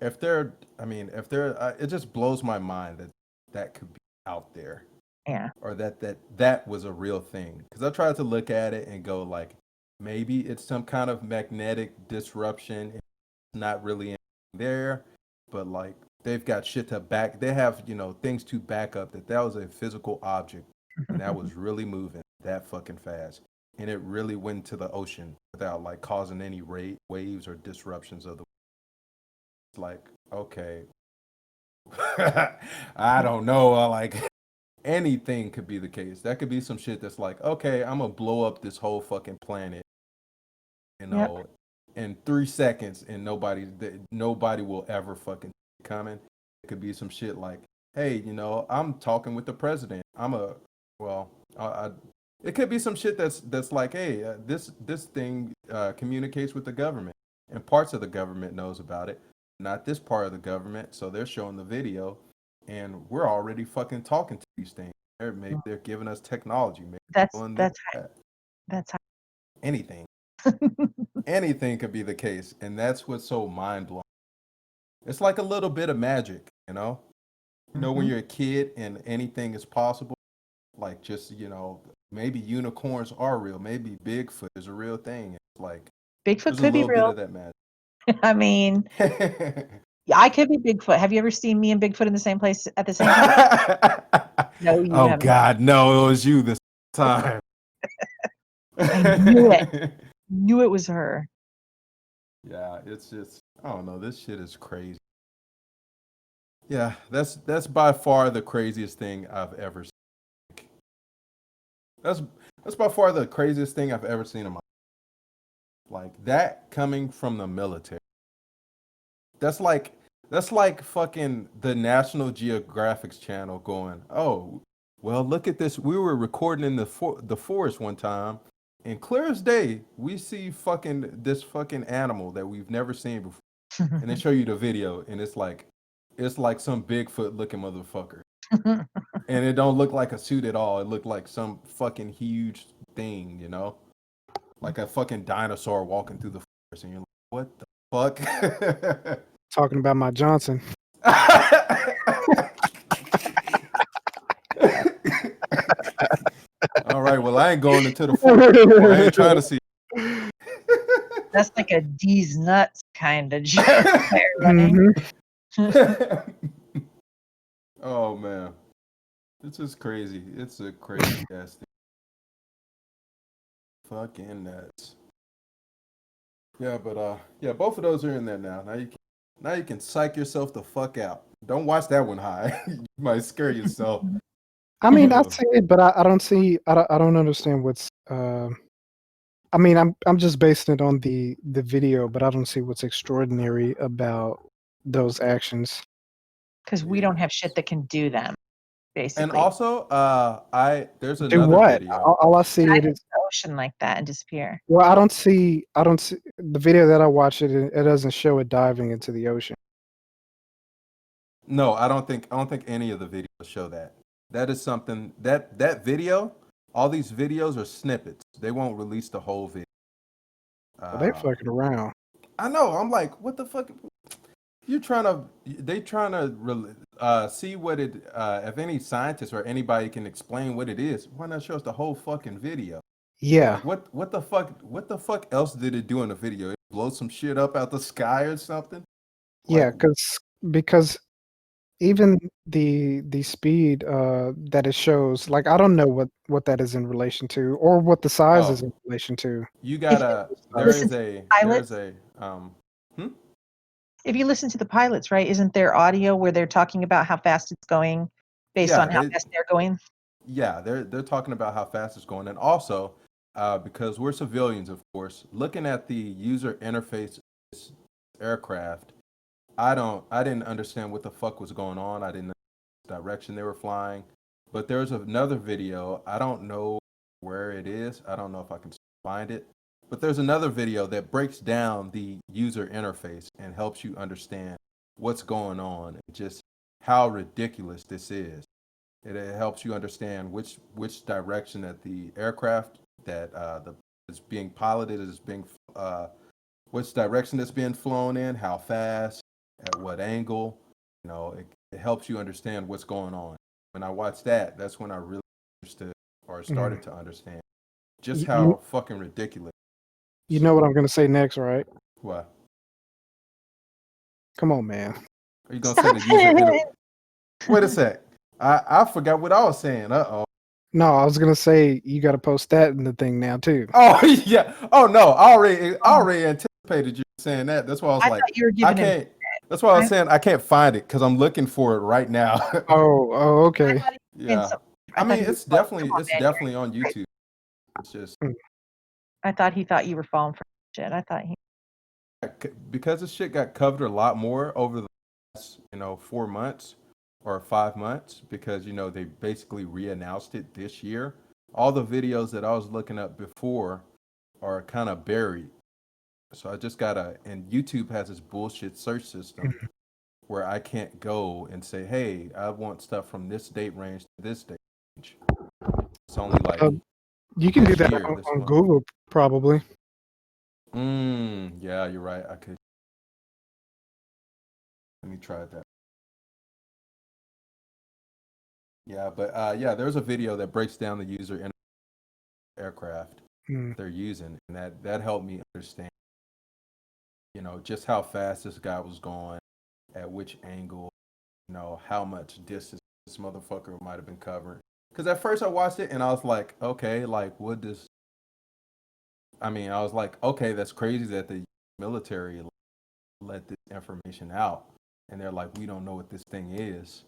Speaker 2: if they're, I mean, if they're, it just blows my mind that that could be out there.
Speaker 1: Yeah.
Speaker 2: or that was a real thing. Because I tried to look at it and go like, maybe it's some kind of magnetic disruption. It's not really there, but like they've got shit to back. They have things to back up that was a physical object and that was really moving that fucking fast, and it really went to the ocean without like causing any waves or disruptions of the. Like, okay, I don't know. Like anything could be the case. That could be some shit that's like, okay, I'm gonna blow up this whole fucking planet, you
Speaker 1: Yep.
Speaker 2: know, in 3 seconds, and nobody will ever fucking see it coming. It could be some shit like, hey, I'm talking with the president. Well, it could be some shit that's like, hey, this thing communicates with the government, and parts of the government knows about it, not this part of the government. So they're showing the video, and we're already fucking talking to these things. Maybe they're giving us technology. Maybe
Speaker 1: That's
Speaker 2: doing
Speaker 1: that's
Speaker 2: that.
Speaker 1: that's
Speaker 2: Anything. Anything could be the case, and that's what's so mind blowing. It's like a little bit of magic, you know. When
Speaker 1: Mhm.
Speaker 2: you're a kid and anything is possible. Like just maybe unicorns are real. Maybe Bigfoot is a real thing. It's like
Speaker 1: Bigfoot
Speaker 2: there's a
Speaker 1: could be
Speaker 2: little bit
Speaker 1: real.
Speaker 2: of that magic.
Speaker 1: I mean, yeah, I could be Bigfoot. Have you ever seen me and Bigfoot in the same place at the same time? No, you
Speaker 2: Oh
Speaker 1: have not.
Speaker 2: God, no! It was you this time.
Speaker 1: I knew it. Knew it was her.
Speaker 2: Yeah, it's just I don't know. This shit is crazy. Yeah, that's by far the craziest thing I've ever seen. That's that's by far the craziest thing I've ever seen in my like that coming from the military. That's like that's like fucking the National Geographic's channel going, "Oh, well, look at this. We were recording in the forest one time, and clear as day, we see fucking this fucking animal that we've never seen before." And they show you the video, and it's like some Bigfoot looking motherfucker, and it don't look like a suit at all. It looked like some fucking huge thing, like a fucking dinosaur walking through the forest, and you're like, "What the fuck?"
Speaker 3: Talking about my Johnson.
Speaker 2: All right, well, I ain't going into the forest anymore. I ain't trying to see.
Speaker 1: That's like a D's nuts kind of joke there, running.
Speaker 2: Oh man, this is crazy. It's a crazy ass thing. Fucking nuts. Yeah, but yeah, both of those are in there now. Now you can psych yourself the fuck out. Don't watch that one high. You might scare yourself.
Speaker 3: I mean, I
Speaker 2: Ugh.
Speaker 3: see it, but I don't see. I don't understand what's. I mean, I'm just basing it on the video, but I don't see what's extraordinary about those actions.
Speaker 1: Because we
Speaker 2: Yeah.
Speaker 1: don't have shit that can do them,
Speaker 2: And
Speaker 1: basically.
Speaker 2: also, there's
Speaker 3: Do
Speaker 2: another
Speaker 3: what?
Speaker 2: video.
Speaker 3: All I see
Speaker 1: Dive
Speaker 3: it
Speaker 1: into
Speaker 3: is.
Speaker 1: the ocean like that and disappear.
Speaker 3: Well, I don't see. I don't see the video that I watched. It doesn't show it diving into the ocean.
Speaker 2: No, I don't think any of the videos show that. That is something that video, all these videos are snippets. They won't release the whole video.
Speaker 3: Well, they
Speaker 2: Uh,
Speaker 3: fucking around.
Speaker 2: I know. I'm like, what the fuck? They trying to see what it. If any scientist or anybody can explain what it is, why not show us the whole fucking video?
Speaker 3: Yeah,
Speaker 2: Like, what the fuck else did it do in the video? It blow some shit up out the sky or something? Like,
Speaker 3: yeah, because even the speed that it shows, like I don't know what that is in relation to, or what the size is
Speaker 2: oh,
Speaker 3: in relation to.
Speaker 2: you
Speaker 1: If you
Speaker 2: gotta. There
Speaker 1: listen
Speaker 2: is
Speaker 1: to
Speaker 2: a.
Speaker 1: the
Speaker 2: There is
Speaker 1: pilots,
Speaker 2: a. Hmm?
Speaker 1: if you listen to the pilots, right, isn't there audio where they're talking about how fast it's going based
Speaker 2: Yeah,
Speaker 1: on how fast they're going?
Speaker 2: they're talking about how fast it's going, and also because we're civilians, of course, looking at the user interface of this aircraft, I didn't understand what the fuck was going on. I didn't know the direction they were flying. But there's another video. I don't know where it is. I don't know if I can find it. But there's another video that breaks down the user interface and helps you understand what's going on and just how ridiculous this is. It helps you understand which direction that the aircraft that is being piloted is being which direction it's being flown in, how fast, at what angle. It helps you understand what's going on. when I watched that, that's when I really understood or started to understand just
Speaker 3: You,
Speaker 2: how fucking ridiculous.
Speaker 3: you know what I'm gonna say next, right?
Speaker 2: What?
Speaker 3: Come on, man.
Speaker 2: Are you gonna say the user? Wait a sec. I forgot what I was saying. Uh-oh.
Speaker 3: No, I was gonna say you got to post that in the thing now too.
Speaker 2: Oh yeah. Oh no. I already anticipated you saying that. That's why I was
Speaker 1: I
Speaker 2: like,
Speaker 1: thought you were
Speaker 2: I
Speaker 1: giving him.
Speaker 2: can't. That's why I was saying I can't find it because I'm looking for it right now.
Speaker 3: Oh,
Speaker 1: I
Speaker 3: okay.
Speaker 1: thought he was saying
Speaker 2: Yeah.
Speaker 1: something.
Speaker 2: I
Speaker 1: thought
Speaker 2: mean,
Speaker 1: he was
Speaker 2: it's
Speaker 1: like, come on, man,
Speaker 2: definitely on YouTube. It's just
Speaker 1: I thought he thought you were falling for shit. I thought he.
Speaker 2: because this shit got covered a lot more over the last 4 months or 5 months because they basically re-announced it this year. All the videos that I was looking up before are kind of buried. So I just gotta, and YouTube has this bullshit search system where I can't go and say, hey, I want stuff from this date range to this date range. It's only like
Speaker 3: You can do
Speaker 2: this
Speaker 3: that
Speaker 2: year, this
Speaker 3: on
Speaker 2: month.
Speaker 3: Google probably.
Speaker 2: Yeah, you're right. I could. Let me try that. Yeah, but yeah, there's a video that breaks down the user in aircraft
Speaker 3: Mm.
Speaker 2: they're using, and that helped me understand, just how fast this guy was going, at which angle, how much distance this motherfucker might have been covering. Because at first I watched it and I was like, okay, like what does? I mean, I was like, okay, that's crazy that the military let this information out, and they're like, we don't know what this thing is.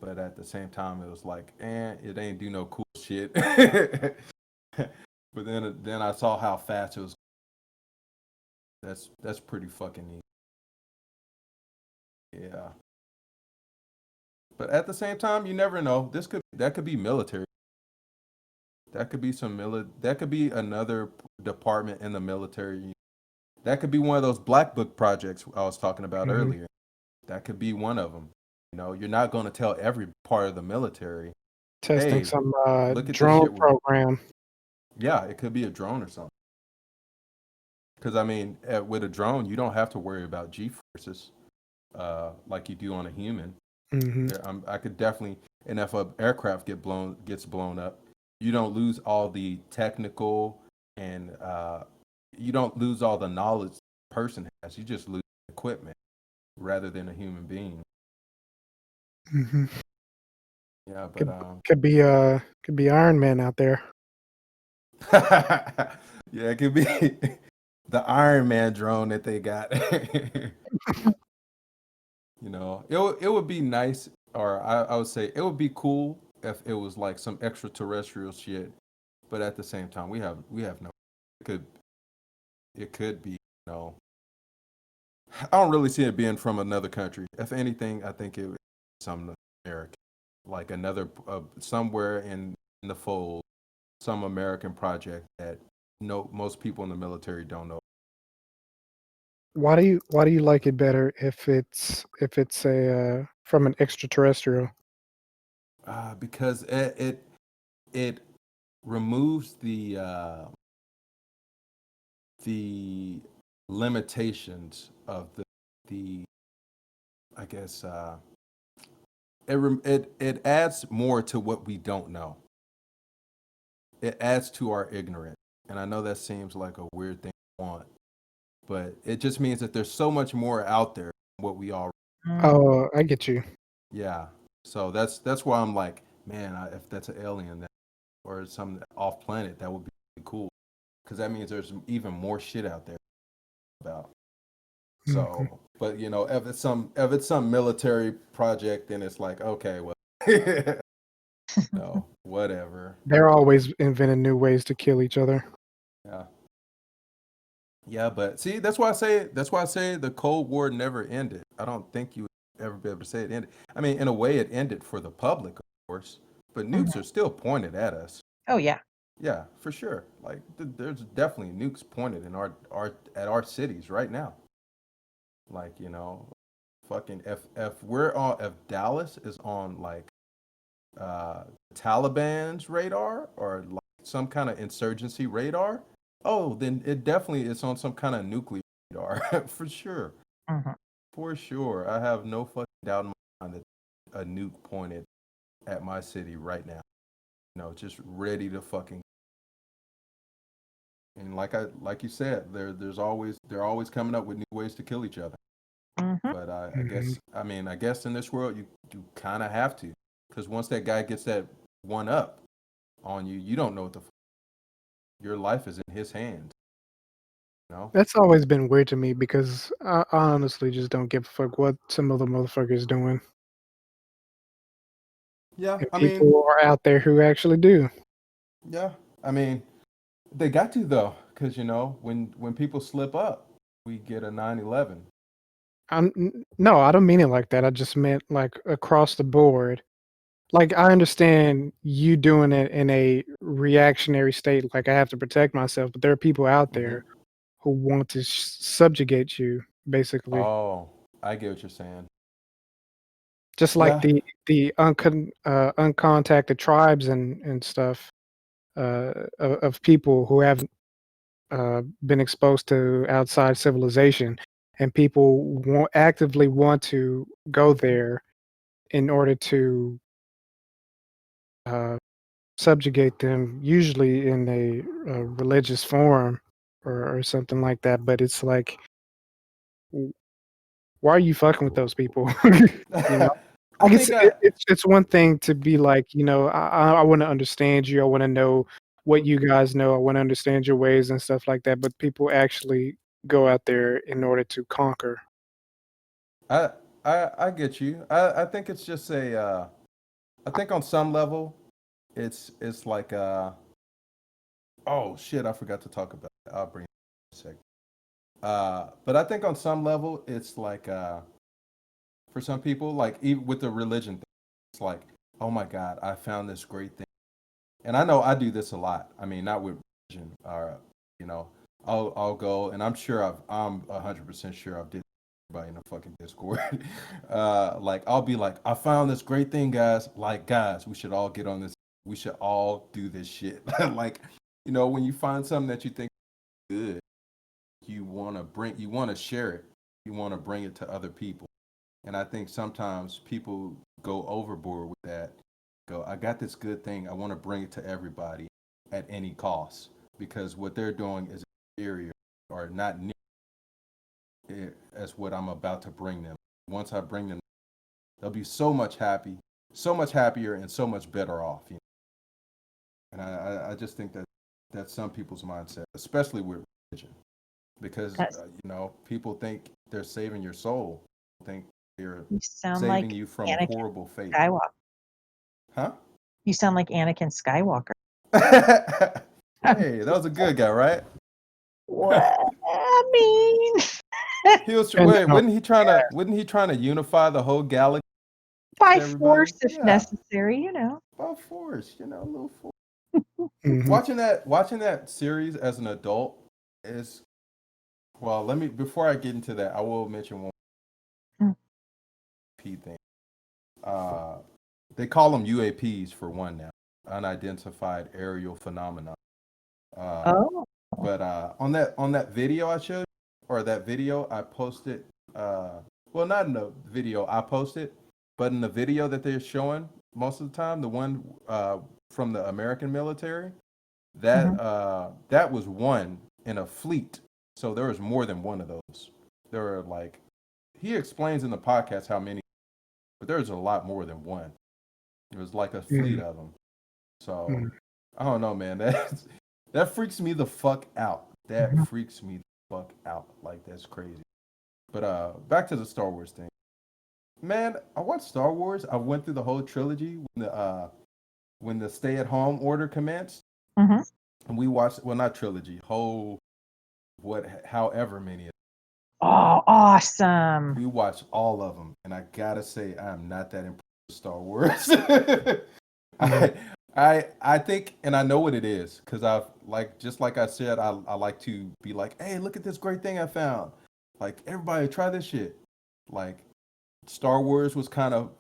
Speaker 2: But at the same time, it was like, it ain't do no cool shit. But then I saw how fast it was. That's pretty fucking neat. Yeah. But at the same time, you never know. That could be military. That could be that could be another department in the military. That could be one of those black book projects I was talking about earlier. That could be one of them. You're not going to tell every part of the military,
Speaker 3: Testing
Speaker 2: hey,
Speaker 3: some
Speaker 2: look at this
Speaker 3: drone
Speaker 2: shit.
Speaker 3: program.
Speaker 2: Yeah, it could be a drone or something. Because I mean, with a drone, you don't have to worry about G forces like you do on a human.
Speaker 3: Hmm.
Speaker 2: I could definitely, and if an aircraft gets blown up, you don't lose all the technical and you don't lose all the knowledge the person has. You just lose equipment rather than a human being.
Speaker 3: Hmm.
Speaker 2: Yeah, but
Speaker 3: Could be Iron Man out there.
Speaker 2: yeah, it could be the Iron Man drone that they got. It would be nice, or I would say it would be cool if it was like some extraterrestrial shit. But at the same time, we have no. It could be. I don't really see it being from another country. If anything, I think it would be some American, like another somewhere in the fold, some American project that most people in the military don't know.
Speaker 3: Why do you like it better if it's a from an extraterrestrial?
Speaker 2: Because it removes the limitations of the I guess it adds more to what we don't know. It adds to our ignorance, and I know that seems like a weird thing to want, but it just means that there's so much more out there than what we all.
Speaker 3: Oh, I get you.
Speaker 2: Yeah, so that's why I'm like, man, if that's an alien or some off planet, that would be really cool because that means there's even more shit out there about.
Speaker 3: Mhm.
Speaker 2: So, but if it's some military project, then it's like, okay, well, no, whatever.
Speaker 3: They're always inventing new ways to kill each other.
Speaker 2: Yeah, yeah, but see, that's why I say the Cold War never ended. I don't think you would ever be able to say it ended. I mean, in a way, it ended for the public, of course, but nukes are still pointed at us.
Speaker 1: Oh yeah.
Speaker 2: Yeah, for sure. Like, there's definitely nukes pointed in at our cities right now. Like, fucking if Dallas is on like Taliban's radar or like some kind of insurgency radar, oh, then it definitely is on some kind of nuclear radar for sure.
Speaker 1: Mhm.
Speaker 2: For sure. I have no fucking doubt in my mind that a nuke pointed at my city right now. Just ready to fucking. And like you said, they're always coming up with new ways to kill each other.
Speaker 1: Mhm.
Speaker 2: But
Speaker 3: Mhm.
Speaker 2: I guess in this world you kind of have to, because once that guy gets that one up on you, you don't know what your life is in his hands. You know?
Speaker 3: That's always been weird to me because I honestly just don't give a fuck what some other motherfuckers doing.
Speaker 2: Yeah,
Speaker 3: And
Speaker 2: I mean,
Speaker 3: people are out there who actually do.
Speaker 2: yeah, I mean, they got to though, because when people slip up, we get a 9/11.
Speaker 3: No, I don't mean it like that. I just meant like across the board. Like I understand you doing it in a reactionary state, like I have to protect myself, but there are people out
Speaker 2: Mm-hmm.
Speaker 3: there who want to subjugate you, basically.
Speaker 2: Oh, I get what you're saying.
Speaker 3: Just like
Speaker 2: Yeah.
Speaker 3: the uncontacted tribes and stuff of people who haven't been exposed to outside civilization, and people actively want to go there in order to uh, subjugate them, usually in a religious form or something like that. But it's like, w- why are you fucking with those people? you know,
Speaker 2: I
Speaker 3: like
Speaker 2: think
Speaker 3: it's one thing to be like, I want to understand you. I want to know what you guys know. I want to understand your ways and stuff like that. But people actually go out there in order to conquer.
Speaker 2: I I get you. I think it's just I think on some level it's like oh shit, I forgot to talk about it. I'll bring it in a second. But I think on some level it's like for some people, like even with the religion thing, it's like, oh my God, I found this great thing. And I know I do this a lot. I mean, not with religion, or you know, I'll go, and I'm 100% sure I've did everybody in the fucking Discord. Like I'll be like, I found this great thing, guys. Like guys, we should all get on this. We should all do this shit. Like, when you find something that you think is good, you want to share it, you want to bring it to other people. And I think sometimes people go overboard with that. Go, I got this good thing. I want to bring it to everybody at any cost, because what they're doing is inferior or not near as what I'm about to bring them. Once I bring them, they'll be so much happier, and so much better off. And I just think that's some people's mindset, especially with religion, because
Speaker 1: That's
Speaker 2: people think they're saving your soul, think they're
Speaker 1: You sound
Speaker 2: saving
Speaker 1: like
Speaker 2: you from a
Speaker 1: Anakin
Speaker 2: horrible fate.
Speaker 1: Skywalker.
Speaker 2: Huh?
Speaker 1: You sound like Anakin Skywalker.
Speaker 2: Hey, that was a good guy, right?
Speaker 1: What? I mean,
Speaker 2: He was
Speaker 3: And
Speaker 2: wait, wasn't he trying to unify the whole galaxy
Speaker 1: by
Speaker 2: to everybody?
Speaker 1: force if
Speaker 2: Yeah,
Speaker 1: necessary.
Speaker 2: by force, a little force.
Speaker 3: mhm.
Speaker 2: Watching that series as an adult is, well. Let me before I get into that, I will mention one
Speaker 1: Mm.
Speaker 2: P thing. Uh, they call them UAPs for one now, unidentified aerial phenomena. Uh,
Speaker 1: Oh.
Speaker 2: but on that video I showed, or that video I posted, well, not in the video I posted, but in the video that they're showing most of the time, the one from the American military,
Speaker 1: Hmm.
Speaker 2: that was one in a fleet. So there was more than one of those. There were like, he explains in the podcast how many, but there's a lot more than one. It was like a fleet
Speaker 3: Mhm.
Speaker 2: of them. So
Speaker 3: Mhm.
Speaker 2: I don't know, man. That freaks me the fuck out. That
Speaker 1: Hmm.
Speaker 2: freaks me the fuck out. Like that's crazy. But back to the Star Wars thing. Man, I watched Star Wars. I went through the whole trilogy when the stay-at-home order commenced,
Speaker 1: Hmm.
Speaker 2: and we watched, well, not trilogy, whole however many.
Speaker 1: Oh, awesome.
Speaker 2: We watched all of them, and I gotta say, I am not that impressed with Star Wars.
Speaker 3: Mhm.
Speaker 2: I, I think, and I know what it is, because I've just like I said, I like to be like, hey, look at this great thing I found. Like everybody, try this shit. Like Star Wars was kind of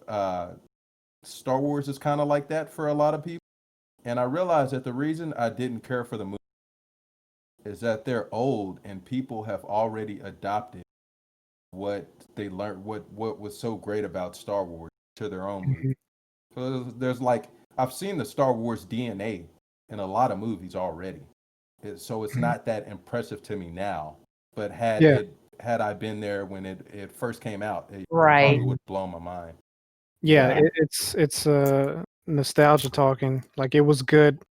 Speaker 2: Star Wars is kind of like that for a lot of people, and I realized that the reason I didn't care for the movie is that they're old, and people have already adopted what they learned, what was so great about Star Wars to their own movie.
Speaker 3: Mhm.
Speaker 2: So there's like I've seen the Star Wars DNA in a lot of movies already. So it's
Speaker 3: Mhm.
Speaker 2: not that impressive to me now. But
Speaker 3: Yeah.
Speaker 2: had I been there when it first came out, it
Speaker 1: Right.
Speaker 2: probably would blow my mind.
Speaker 3: Yeah,
Speaker 2: Yeah.
Speaker 3: it's nostalgia talking. Like it was good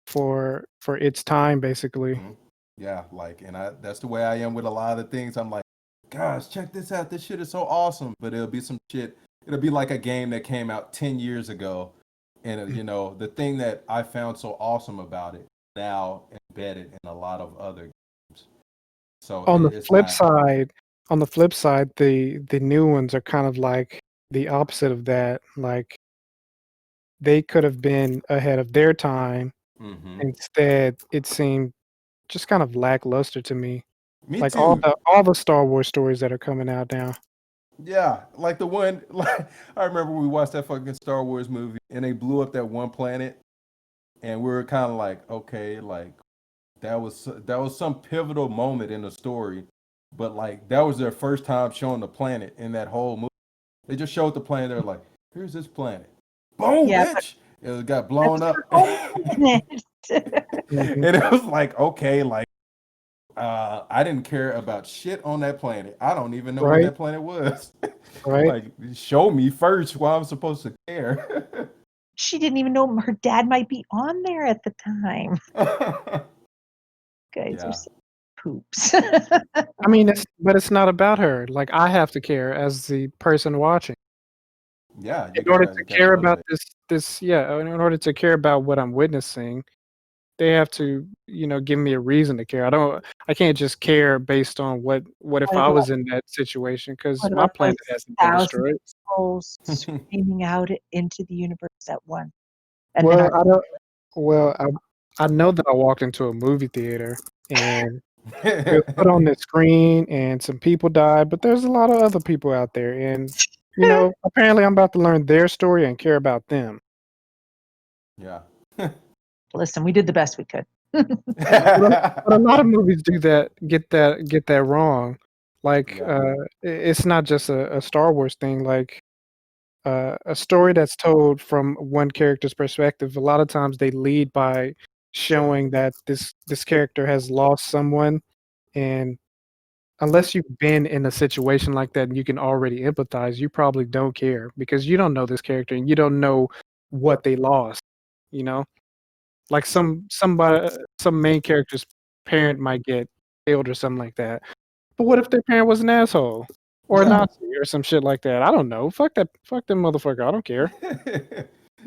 Speaker 3: for its time, basically.
Speaker 2: Mhm. Yeah, like, and that's the way I am with a lot of things. I'm like, gosh, check this out. This shit is so awesome. But it'll be some shit. It'll be like a game that came out 10 years ago. And,
Speaker 3: Mm.
Speaker 2: the thing that I found so awesome about it now embedded in a lot of other games. So
Speaker 3: On the
Speaker 2: it's
Speaker 3: flip
Speaker 2: not,
Speaker 3: side, the new ones are kind of like the opposite of that. Like they could have been ahead of their time.
Speaker 2: hmm.
Speaker 3: Instead, it seemed just kind of lackluster to me.
Speaker 2: Me
Speaker 3: Like
Speaker 2: too.
Speaker 3: all the Star Wars stories that are coming out now.
Speaker 2: Yeah, like the one, like, I remember we watched that fucking Star Wars movie and they blew up that one planet. And we were kind of like, okay, like, that was some pivotal moment in the story, but like that was their first time showing the planet in that whole movie. They just showed the planet. They're like, "Here's this planet." Boom,
Speaker 1: Yeah, but
Speaker 2: bitch! It got
Speaker 1: that
Speaker 2: blown
Speaker 1: was her
Speaker 2: up,
Speaker 1: own
Speaker 2: and
Speaker 1: planet.
Speaker 3: Mhm.
Speaker 2: it was like, okay, like I didn't care about shit on that planet. I don't even know what
Speaker 3: Right,
Speaker 2: that planet was.
Speaker 3: right.
Speaker 2: Like, show me first why I'm supposed to care.
Speaker 1: She didn't even know her dad might be on there at the time. Guys are
Speaker 2: Yeah,
Speaker 1: so poops.
Speaker 3: I mean, it's not about her. Like I have to care as the person watching.
Speaker 2: yeah,
Speaker 3: In order
Speaker 2: you
Speaker 3: to
Speaker 2: gotta
Speaker 3: care about
Speaker 2: motivate.
Speaker 3: in order to care about what I'm witnessing, they have to, give me a reason to care. I can't just care based on what if
Speaker 1: What
Speaker 3: I
Speaker 1: about
Speaker 3: was in that situation because
Speaker 1: what
Speaker 3: my
Speaker 1: about those
Speaker 3: planet hasn't been
Speaker 1: thousands
Speaker 3: destroyed.
Speaker 1: of souls screaming out into the universe at once? And then
Speaker 3: Well,
Speaker 1: our
Speaker 3: I don't. Well, I know that I walked into a movie theater and it was put on the screen and some people died, but there's a lot of other people out there, and apparently I'm about to learn their story and care about them.
Speaker 2: Yeah.
Speaker 1: listen, we did the best we could.
Speaker 3: But a lot of movies do that, get that wrong. Like,
Speaker 2: Yeah.
Speaker 3: it's not just a Star Wars thing. Like, a story that's told from one character's perspective. A lot of times they lead by showing that this character has lost someone, and unless you've been in a situation like that and you can already empathize, you probably don't care because you don't know this character and you don't know what they lost. You know, like some main character's parent might get killed or something like that. But what if their parent was an asshole or a Nazi or some shit like that? I don't know. Fuck that. Fuck that motherfucker. I don't care,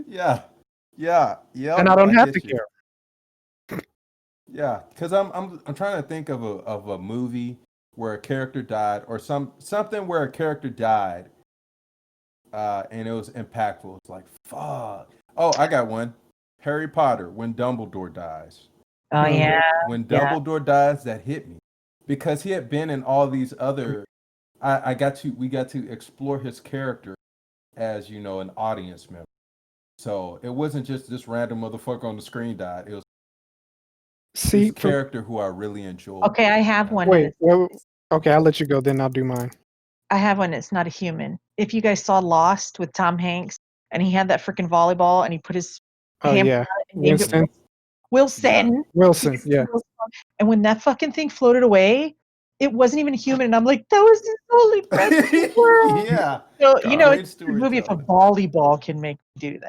Speaker 2: Yeah. Yeah.
Speaker 3: and
Speaker 2: Yep.
Speaker 3: I don't
Speaker 2: I
Speaker 3: have to
Speaker 2: get you.
Speaker 3: care.
Speaker 2: Yeah, because I'm trying to think of a movie where a character died or something where a character died, and it was impactful. It's like fuck. Oh, I got one. Harry Potter when Dumbledore dies.
Speaker 1: Oh
Speaker 3: Mm,
Speaker 1: yeah,
Speaker 2: When
Speaker 1: yeah.
Speaker 2: Dumbledore dies, that hit me because he had been in all these other. We got to explore his character as an audience member. So it wasn't just this random motherfucker on the screen died. It was this
Speaker 3: see,
Speaker 2: character who I really enjoyed.
Speaker 1: Okay, I have one, and
Speaker 3: wait, well, okay, I'll let you go. Then I'll do mine.
Speaker 1: I have one. It's not a human. If you guys saw Lost with Tom Hanks, and he had that freaking volleyball, and he put his
Speaker 3: Oh
Speaker 1: hammer
Speaker 3: yeah,
Speaker 1: on it and named it
Speaker 2: Hmm.
Speaker 3: Winston,
Speaker 2: Yeah.
Speaker 1: Wilson.
Speaker 3: Wilson.
Speaker 1: Because
Speaker 3: Yeah.
Speaker 1: and when that fucking thing floated away, it wasn't even human. And I'm like, that was the only friend in the world.
Speaker 2: Yeah.
Speaker 1: So, it's
Speaker 2: Great
Speaker 1: a good movie if a
Speaker 2: storytelling.
Speaker 1: volleyball can make me do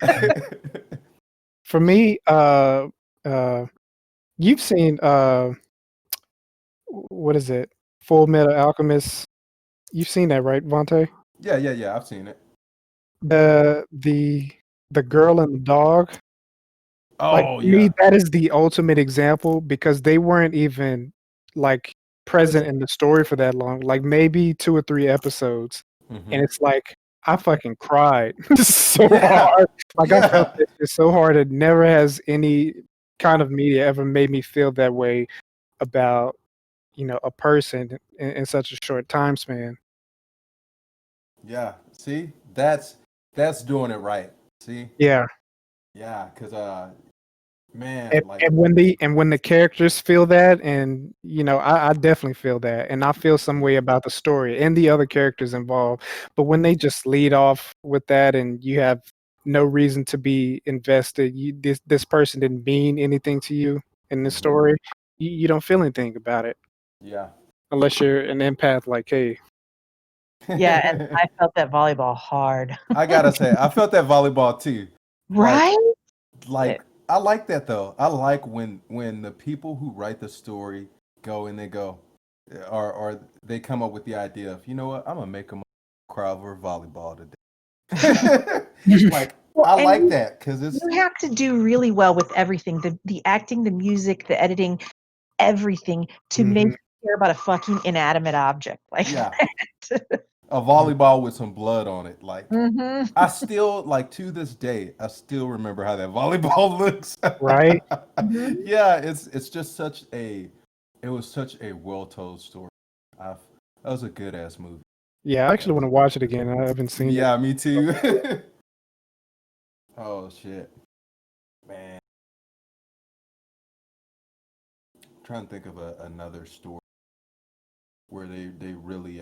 Speaker 1: that.
Speaker 3: For me, uh, you've seen what is it? Full Metal Alchemist. You've seen that, right, Vontae?
Speaker 2: Yeah. I've seen it.
Speaker 3: The the girl and the dog. Like
Speaker 2: Oh
Speaker 3: to me,
Speaker 2: yeah.
Speaker 3: that is the ultimate example because they weren't even like present in the story for that long. Like maybe 2 or 3 episodes, and
Speaker 2: Hmm.
Speaker 3: it's like I fucking cried so
Speaker 2: Yeah.
Speaker 3: hard. Like I felt
Speaker 2: Yeah.
Speaker 3: this shit so hard. It never has any kind of media ever made me feel that way about a person in such a short time span.
Speaker 2: Yeah. See, that's doing it right. See.
Speaker 3: Yeah.
Speaker 2: Yeah. Cause man,
Speaker 3: And,
Speaker 2: like.
Speaker 3: and when the characters feel that, and I definitely feel that, and I feel some way about the story and the other characters involved. But when they just lead off with that, and you have no reason to be invested. This person didn't mean anything to you in this story. You don't feel anything about it
Speaker 2: Yeah.
Speaker 3: unless you're an empath like, hey.
Speaker 1: Yeah, and I felt that volleyball hard.
Speaker 2: I gotta say, I felt that volleyball too.
Speaker 1: Right?
Speaker 2: Like I like that though. I like when the people who write the story go and they go, or they come up with the idea of, you know what, I'm gonna make them cry over volleyball today. Like I
Speaker 1: and
Speaker 2: like that because it's
Speaker 1: you have to do really well with everything, the acting, the music, the editing, everything, to make you care about a fucking inanimate object like
Speaker 2: yeah,
Speaker 1: that.
Speaker 2: a volleyball with some blood on it. Like
Speaker 1: Mhm.
Speaker 2: I still like to this day, I still remember how that volleyball looks.
Speaker 3: Right?
Speaker 1: Mhm.
Speaker 2: Yeah, it's just such a it was such a well told story. That was a good ass movie.
Speaker 3: Yeah, I actually want to watch it again. I haven't seen it.
Speaker 2: Yeah, me too. Oh shit, man. I'm trying to think of another story where they really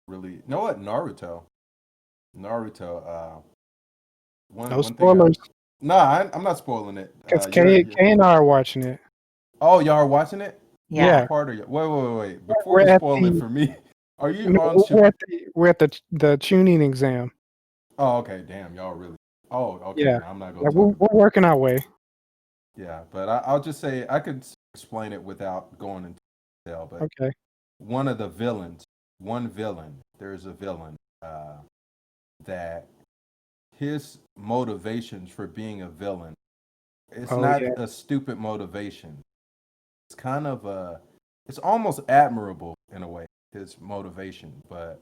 Speaker 2: really you know what Naruto
Speaker 3: No
Speaker 2: one thing
Speaker 3: spoilers,
Speaker 2: I'm not spoiling it.
Speaker 3: because K and I are watching it.
Speaker 2: Oh, y'all are watching it?
Speaker 1: Yeah.
Speaker 2: What part are you? Wait. Before
Speaker 3: We're
Speaker 2: you
Speaker 3: at
Speaker 2: spoil it
Speaker 3: the
Speaker 2: for me, are you
Speaker 3: no,
Speaker 2: on?
Speaker 3: we're at the tuning exam.
Speaker 2: Oh, okay. Damn, y'all really. Oh, okay.
Speaker 3: Yeah,
Speaker 2: Now I'm not gonna
Speaker 3: like
Speaker 2: talk.
Speaker 3: we're working our way.
Speaker 2: Yeah, but I'll just say I could explain it without going into detail. But
Speaker 3: Okay.
Speaker 2: one of the villains, there's a villain that his motivations for being a villain, it's
Speaker 3: Oh
Speaker 2: not
Speaker 3: yeah.
Speaker 2: a stupid motivation. It's kind of it's almost admirable in a way, his motivation. But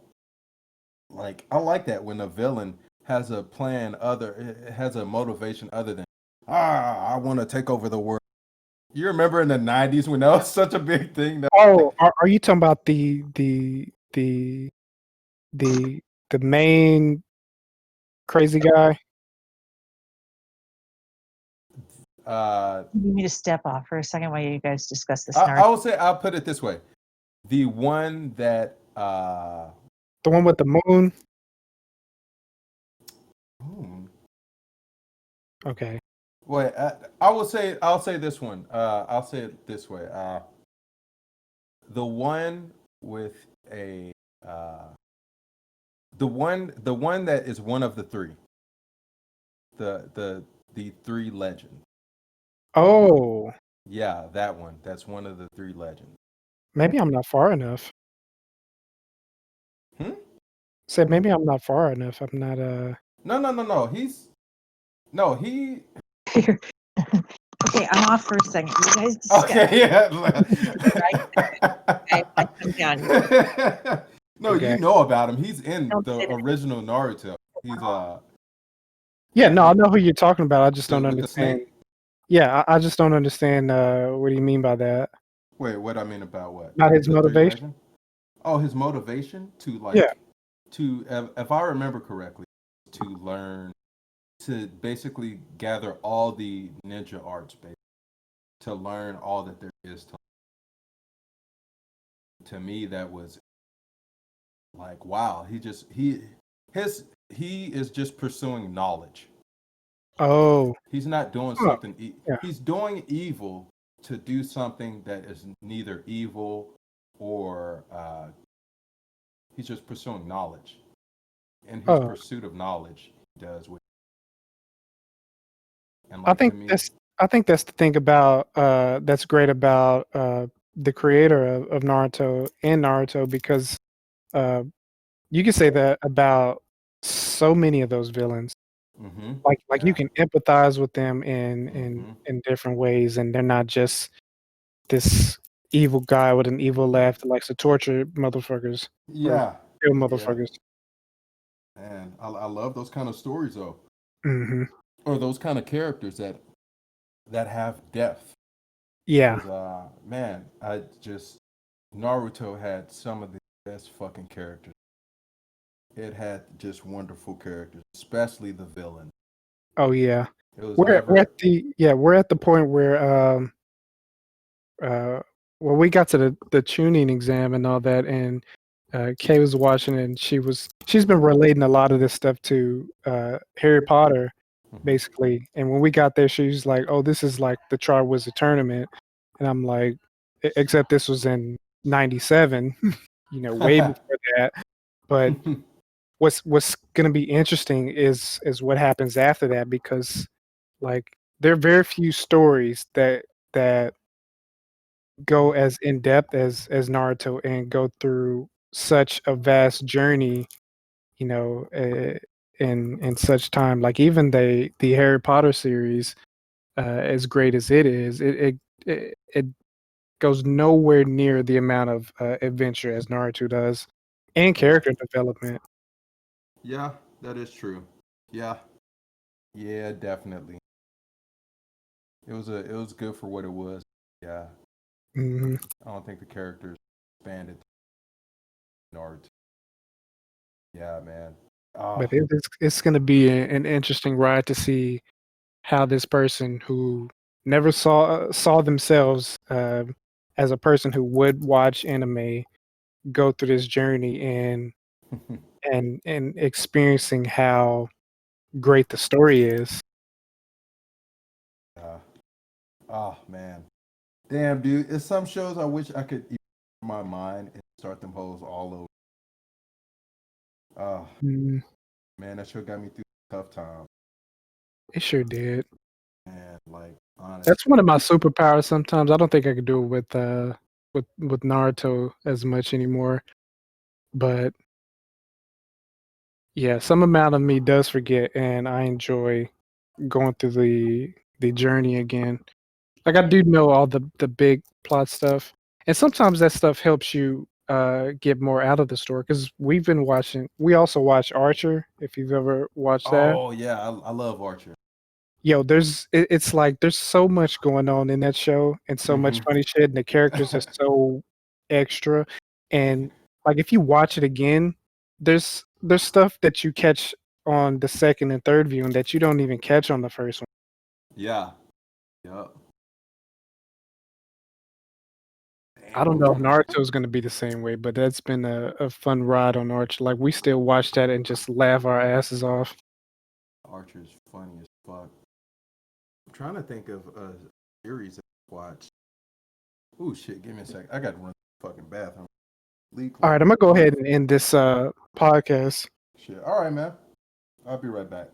Speaker 2: like, I like that when a villain has a plan has a motivation other than, I want to take over the world. You remember in the 90s when that was such a big thing? That,
Speaker 3: Oh,
Speaker 2: like,
Speaker 3: are you talking about the main crazy guy?
Speaker 1: You need me to step off for a second while you guys discuss this
Speaker 2: I
Speaker 1: narrative.
Speaker 2: would say, I'll put it this way. The one that,
Speaker 3: The one with the moon?
Speaker 2: hmm,
Speaker 3: Okay.
Speaker 2: wait, I'll say this one. I'll say it this way. The one with a, uh, the one that is one of the three, the three legends.
Speaker 3: Oh,
Speaker 2: Yeah, that one. That's one of the three legends.
Speaker 3: maybe I'm not far enough.
Speaker 2: Hmm?
Speaker 3: Said maybe I'm not far enough. I'm not
Speaker 2: No. He.
Speaker 1: Okay, I'm off for a second. You guys discuss.
Speaker 2: Okay, yeah.
Speaker 1: Okay, I come down.
Speaker 2: No,
Speaker 3: Okay.
Speaker 2: you know about him. He's in
Speaker 1: Don't
Speaker 2: the
Speaker 1: say that.
Speaker 2: original Naruto. He's
Speaker 3: Yeah, no, I know who you're talking about. I just don't
Speaker 2: with the
Speaker 3: understand.
Speaker 2: snake.
Speaker 3: Yeah, I just don't understand what do you mean by that?
Speaker 2: Wait, what I mean about what?
Speaker 3: Not his
Speaker 2: The three
Speaker 3: motivation?
Speaker 2: legend? Oh, his motivation to
Speaker 3: Yeah.
Speaker 2: if I remember correctly, to learn to basically gather all the ninja arts, basically, to learn all that there is to me. That was like, wow, he is just pursuing knowledge.
Speaker 3: Oh.
Speaker 2: He's not doing
Speaker 3: Huh.
Speaker 2: something
Speaker 3: Yeah.
Speaker 2: he's doing evil to do something that is neither evil or he's just pursuing knowledge. In his
Speaker 3: Oh.
Speaker 2: pursuit of knowledge, he does what, and
Speaker 3: I
Speaker 2: like to
Speaker 3: think
Speaker 2: me.
Speaker 3: that's the thing about that's great about the creator of Naruto and Naruto, because uh you can say that about so many of those villains.
Speaker 2: Mm-hmm.
Speaker 3: Like you
Speaker 2: Yeah.
Speaker 3: can empathize with them
Speaker 2: Mm-hmm.
Speaker 3: in different ways, and they're not just this evil guy with an evil laugh that likes to torture motherfuckers or
Speaker 2: Yeah.
Speaker 3: kill
Speaker 2: Yeah.
Speaker 3: motherfuckers.
Speaker 2: And I love those kind of stories though.
Speaker 3: Hmm.
Speaker 2: Or those kind of characters that have depth.
Speaker 3: Yeah.
Speaker 2: Because man, I just Naruto had some of the best fucking characters. It had just wonderful characters, especially the villain.
Speaker 3: Oh yeah.
Speaker 2: It was
Speaker 3: We're
Speaker 2: never.
Speaker 3: at the point where uh well, we got to the tuning exam and all that, and Kay was watching, and she's been relating a lot of this stuff to Harry Potter, basically. And when we got there, she was like, "Oh, this is like the Triwizard Tournament," and I'm like, "Except this was in '97, way before that." But what's gonna be interesting is what happens after that, because like there are very few stories that go as in depth as Naruto and go through such a vast journey, in such time. Like even the Harry Potter series, as great as it is, it goes nowhere near the amount of adventure as Naruto does, and
Speaker 2: Yeah.
Speaker 3: character development.
Speaker 2: Yeah, that is true. Yeah. Yeah, definitely. It was good for what it was. Yeah.
Speaker 3: hmm
Speaker 2: I don't think the characters expanded in order to. Yeah, man.
Speaker 3: But
Speaker 2: Oh,
Speaker 3: it's going to be an interesting ride to see how this person who never saw themselves as a person who would watch anime go through this journey and experiencing how great the story is.
Speaker 2: yeah. Oh man. Damn, dude. It's some shows I wish I could erase my mind and start them hoes all over. Oh
Speaker 3: Mm,
Speaker 2: man, that show got me through a tough time.
Speaker 3: it sure did.
Speaker 2: Man, like honest.
Speaker 3: That's one of my superpowers. Sometimes I don't think I could do it with Naruto as much anymore. But yeah, some amount of me does forget, and I enjoy going through the journey again. Like I do know all the big plot stuff, and sometimes that stuff helps you get more out of the story. Because we also watch Archer. If you've ever watched that,
Speaker 2: Oh yeah, I love Archer.
Speaker 3: yo, it's like there's so much going on in that show, and so much funny shit, and the characters are so extra. And like if you watch it again, there's stuff that you catch on the second and third viewing that you don't even catch on the first one.
Speaker 2: Yeah. Yup.
Speaker 3: I
Speaker 2: Damn,
Speaker 3: don't
Speaker 2: what was
Speaker 3: know if
Speaker 2: I gonna say?
Speaker 3: Naruto is gonna be the same way, but that's been a fun ride on Archer. Like we still watch that and just laugh our asses off.
Speaker 2: Archer's funny as fuck. I'm trying to think of a series I watched. Ooh shit, give me a sec. I gotta run to the fucking bathroom. Leak
Speaker 3: All
Speaker 2: like
Speaker 3: right, I'm gonna go ahead and end this podcast.
Speaker 2: shit. All right, man. I'll be right back.